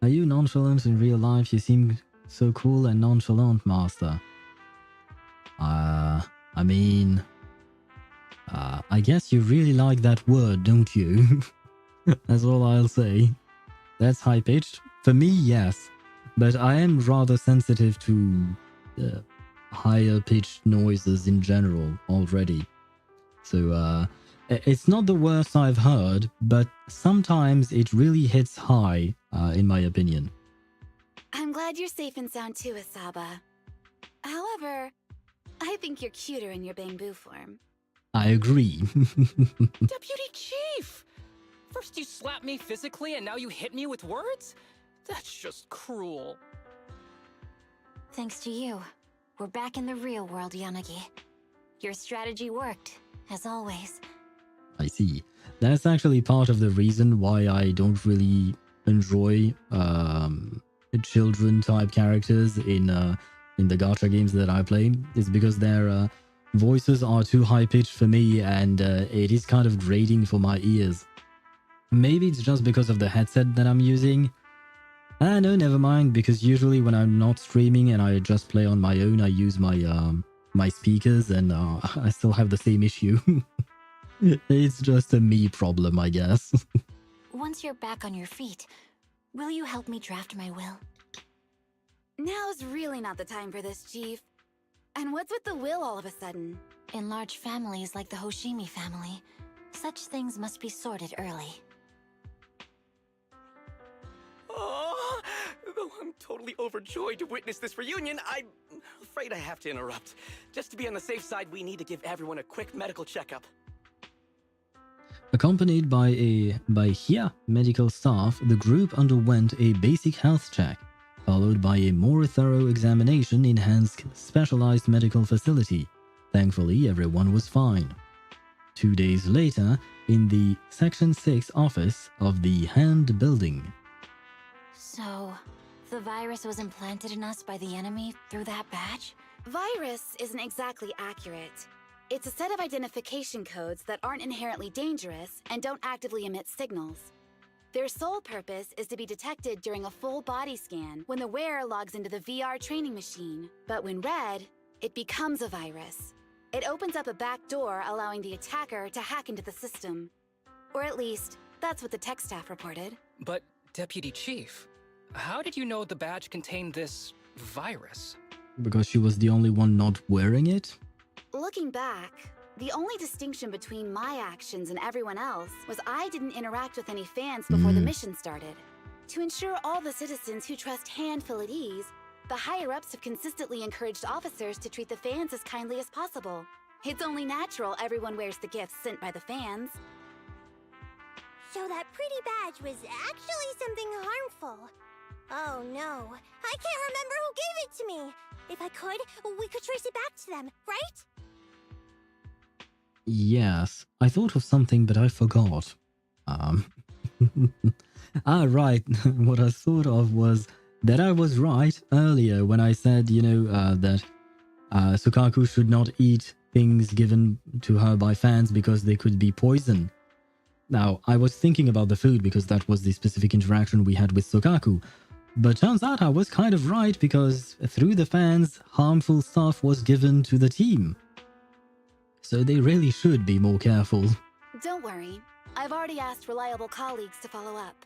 Are you nonchalant in real life? You seem so cool and nonchalant, Master. I guess you really like that word, don't you? That's all I'll say. That's high-pitched. For me, yes. But I am rather sensitive to higher-pitched noises in general already. So, it's not the worst I've heard, but sometimes it really hits high, in my opinion. I'm glad you're safe and sound too, Asaba. However, I think you're cuter in your Bangbu form. I agree. Deputy Chief! First you slap me physically and now you hit me with words? That's just cruel. Thanks to you, we're back in the real world, Yanagi. Your strategy worked, as always. I see. That's actually part of the reason why I don't really enjoy children-type characters in the gacha games that I play. Is because their voices are too high-pitched for me, and it is kind of grating for my ears. Maybe it's just because of the headset that I'm using. No, never mind, because usually when I'm not streaming and I just play on my own, I use my my speakers, and I still have the same issue. It's just a me problem, I guess. Once you're back on your feet, will you help me draft my will? Now's really not the time for this, Chief. And what's with the will all of a sudden? In large families like the Hoshimi family, such things must be sorted early. Oh, though I'm totally overjoyed to witness this reunion, I'm afraid I have to interrupt. Just to be on the safe side, we need to give everyone a quick medical checkup. Accompanied by HIA medical staff, the group underwent a basic health check, followed by a more thorough examination in Han's specialized medical facility. Thankfully, everyone was fine. 2 days later, in the Section 6 office of the Hand building. So, the virus was implanted in us by the enemy through that badge? Virus isn't exactly accurate. It's a set of identification codes that aren't inherently dangerous and don't actively emit signals. Their sole purpose is to be detected during a full body scan when the wearer logs into the VR training machine. But when read, it becomes a virus. It opens up a back door, allowing the attacker to hack into the system. Or at least, that's what the tech staff reported. But, Deputy Chief, how did you know the badge contained this virus? Because she was the only one not wearing it? Looking back, the only distinction between my actions and everyone else was I didn't interact with any fans before the mission started. To ensure all the citizens who trust Hand feel at ease, The higher-ups have consistently encouraged officers to treat the fans as kindly as possible. It's only natural everyone wears the gifts sent by the fans. So that pretty badge was actually something harmful. Oh no, I can't remember who gave it to me. If I could, we could trace it back to them, right? Yes, I thought of something, but I forgot. Right. What I thought of was that I was right earlier when I said, that Sukaku should not eat things given to her by fans because they could be poison. Now, I was thinking about the food because that was the specific interaction we had with Sukaku. But turns out I was kind of right because through the fans, harmful stuff was given to the team. So they really should be more careful. Don't worry. I've already asked reliable colleagues to follow up.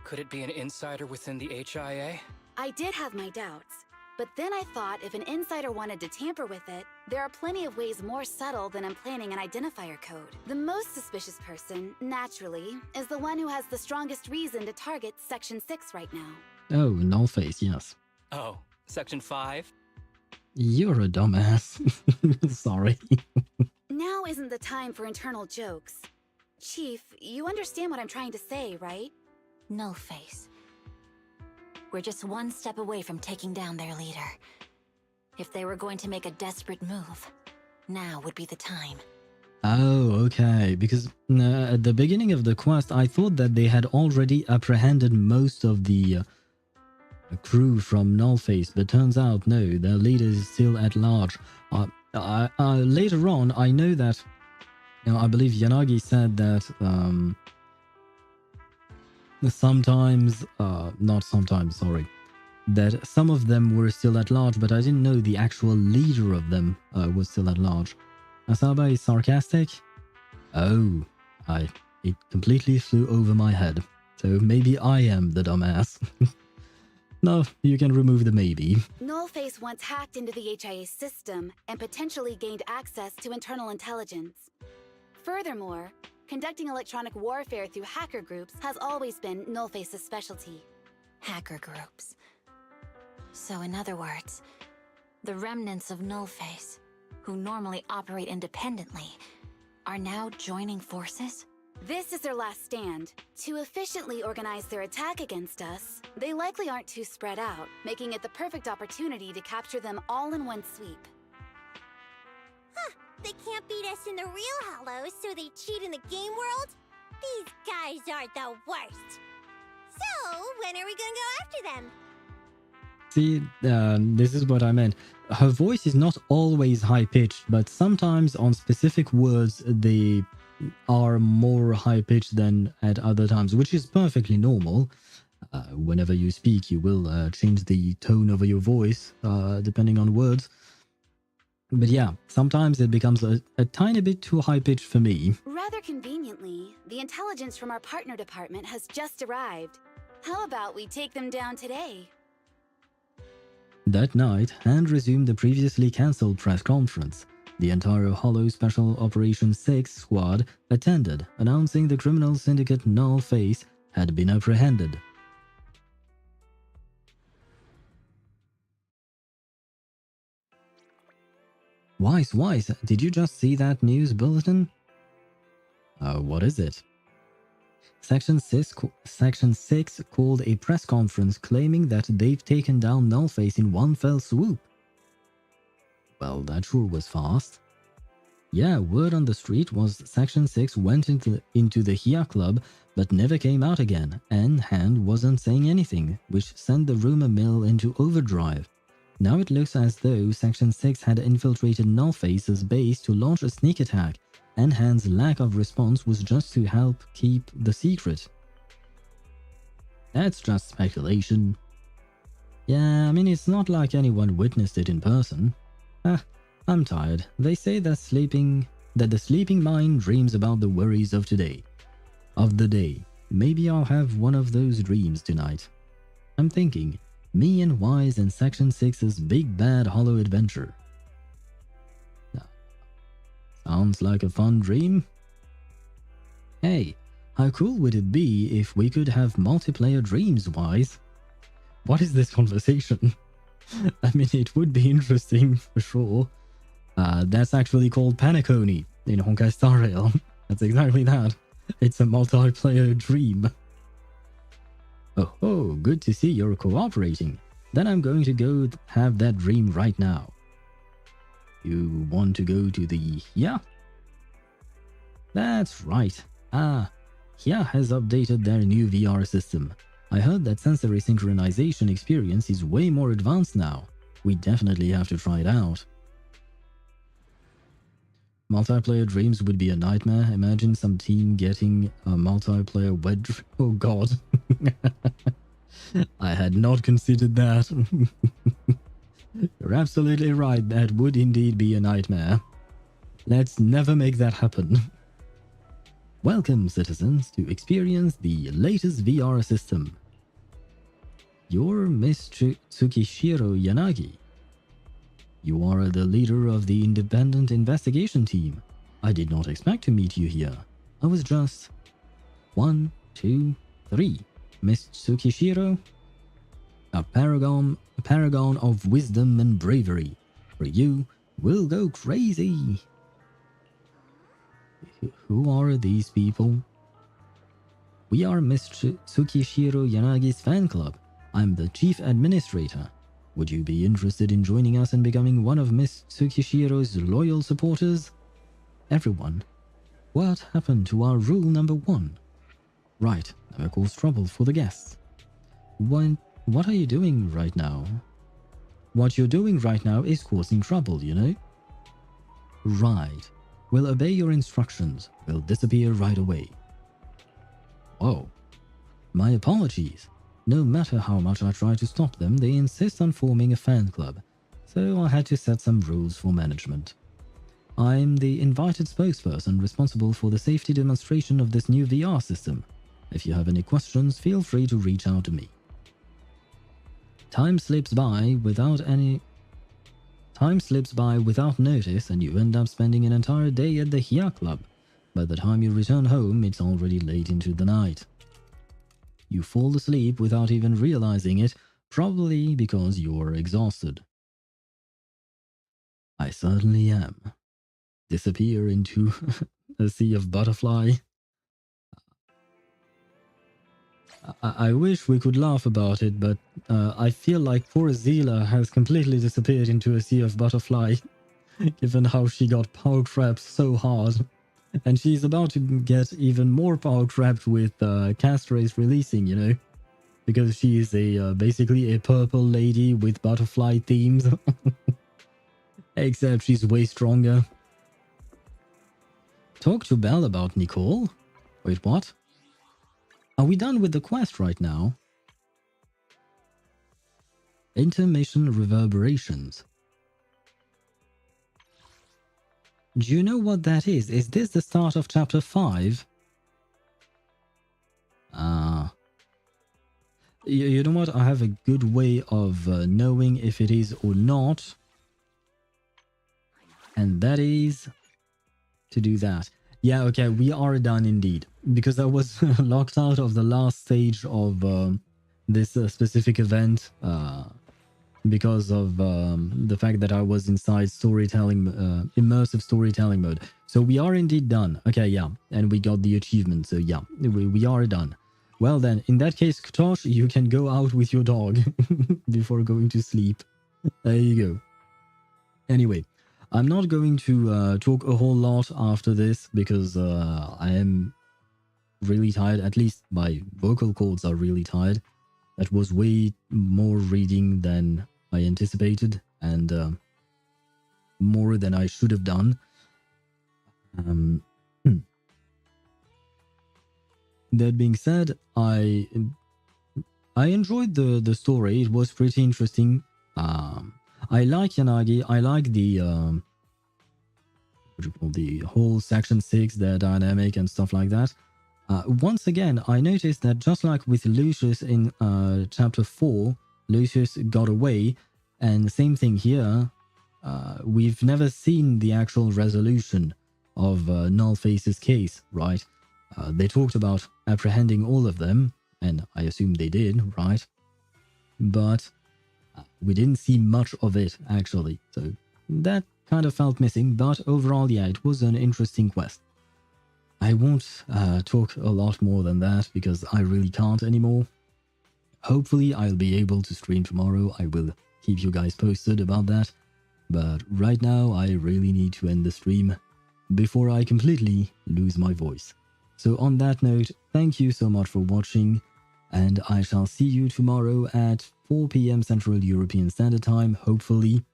Could it be an insider within the HIA? I did have my doubts. But then I thought if an insider wanted to tamper with it, there are plenty of ways more subtle than implanting an identifier code. The most suspicious person, naturally, is the one who has the strongest reason to target Section 6 right now. Oh, Nullface, yes. Oh, Section 5? You're a dumbass. Sorry. Now isn't the time for internal jokes. Chief, you understand what I'm trying to say, right? Nullface. We're just one step away from taking down their leader. If they were going to make a desperate move, now would be the time. Oh, okay. Because at the beginning of the quest, I thought that they had already apprehended most of the crew from Nullface, but turns out no, their leader is still at large. Later on, I know that, I believe Yanagi said that that some of them were still at large, but I didn't know the actual leader of them was still at large. Asaba is sarcastic? Oh, it completely flew over my head. So maybe I am the dumbass. No, you can remove the maybe. Nullface once hacked into the HIA system and potentially gained access to internal intelligence. Furthermore, conducting electronic warfare through hacker groups has always been Nullface's specialty. Hacker groups. So in other words, the remnants of Nullface, who normally operate independently, are now joining forces? This is their last stand. To efficiently organize their attack against us, they likely aren't too spread out, making it the perfect opportunity to capture them all in one sweep. Huh, they can't beat us in the real Hollows, so they cheat in the game world? These guys are the worst. So, when are we gonna go after them? See, this is what I meant. Her voice is not always high-pitched, but sometimes on specific words they are more high-pitched than at other times, which is perfectly normal. Whenever you speak, you will change the tone of your voice, depending on words. But yeah, sometimes it becomes a tiny bit too high-pitched for me. Rather conveniently, the intelligence from our partner department has just arrived. How about we take them down today? That night, Hand resumed the previously cancelled press conference. The entire Hollow Special Operations 6 squad attended, announcing the criminal syndicate Nullface had been apprehended. Wise, did you just see that news bulletin? What is it? Section 6 called a press conference claiming that they've taken down Nullface in one fell swoop. Well, that sure was fast. Yeah, word on the street was Section 6 went into the HIA Club but never came out again, and Hand wasn't saying anything, which sent the rumor mill into overdrive. Now it looks as though Section 6 had infiltrated Nullface's base to launch a sneak attack, and Hand's lack of response was just to help keep the secret. That's just speculation. Yeah, I mean, it's not like anyone witnessed it in person. I'm tired. They say that the sleeping mind dreams about the worries of today. Of the day. Maybe I'll have one of those dreams tonight. I'm thinking, me and Wise in Section 6's big bad hollow adventure. Sounds like a fun dream. Hey, how cool would it be if we could have multiplayer dreams, Wise? What is this conversation? I mean, it would be interesting for sure. That's actually called Panaconi in Honkai Star Rail. That's exactly that. It's a multiplayer dream. Oh, good to see you're cooperating. Then I'm going to go have that dream right now. You want to go to the Hia? That's right. Hia has updated their new VR system. I heard that sensory synchronization experience is way more advanced now. We definitely have to try it out. Multiplayer dreams would be a nightmare. Imagine some team getting a multiplayer wed dream. Oh god. I had not considered that. You're absolutely right. That would indeed be a nightmare. Let's never make that happen. Welcome, citizens, to experience the latest VR system. You're Miss Tsukishiro Yanagi. You are the leader of the independent investigation team. I did not expect to meet you here. I was just... 1, 2, 3. Miss Tsukishiro? A paragon of wisdom and bravery. For you, we'll go crazy. Who are these people? We are Miss Tsukishiro Yanagi's fan club. I'm the chief administrator. Would you be interested in joining us and becoming one of Miss Tsukishiro's loyal supporters? Everyone, what happened to our rule number 1? Right, never cause trouble for the guests. What are you doing right now? What you're doing right now is causing trouble, you know? Right. We'll obey your instructions. We'll disappear right away. Whoa. My apologies. No matter how much I try to stop them, they insist on forming a fan club, so I had to set some rules for management. I'm the invited spokesperson responsible for the safety demonstration of this new VR system. If you have any questions, feel free to reach out to me. Time slips by without notice and you end up spending an entire day at the Hia Club. By the time you return home, it's already late into the night. You fall asleep without even realizing it, probably because you're exhausted. I certainly am. Disappear into a sea of butterfly. I wish we could laugh about it, but I feel like poor Zila has completely disappeared into a sea of butterfly, given how she got power trapped so hard. And she's about to get even more power trapped with Castrace releasing, you know? Because she is basically a purple lady with butterfly themes. Except she's way stronger. Talk to Belle about Nicole? Wait, what? Are we done with the quest right now? Intermission reverberations. Do you know what that is? Is this the start of chapter 5? You know what? I have a good way of knowing if it is or not. And that is to do that. Yeah, okay, we are done indeed. Because I was locked out of the last stage of this specific event because of the fact that I was inside storytelling, immersive storytelling mode. So we are indeed done. Okay, yeah, and we got the achievement, so yeah, we are done. Well then, in that case, Ktosh, you can go out with your dog before going to sleep. There you go. Anyway, I'm not going to talk a whole lot after this because I am really tired. At least my vocal cords are really tired. That was way more reading than I anticipated and more than I should have done. That being said, I enjoyed the story. It was pretty interesting. I like Yanagi. I like the whole Section 6, their dynamic and stuff like that. Once again, I noticed that just like with Lucius in Chapter 4, Lucius got away, and same thing here. We've never seen the actual resolution of Nullface's case, right? They talked about apprehending all of them, and I assume they did, right? but we didn't see much of it actually. So that kind of felt missing, but overall, yeah, it was an interesting quest. I won't talk a lot more than that because I really can't anymore. Hopefully, I'll be able to stream tomorrow. I will keep you guys posted about that. But right now, I really need to end the stream before I completely lose my voice. So on that note, thank you so much for watching, and I shall see you tomorrow at 4 p.m. Central European Standard Time, hopefully.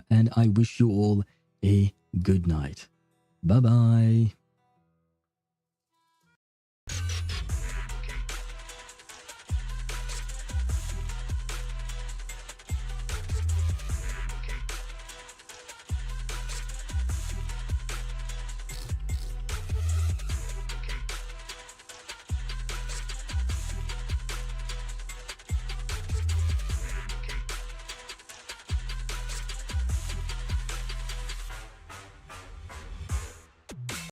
And I wish you all a good night. Bye-bye.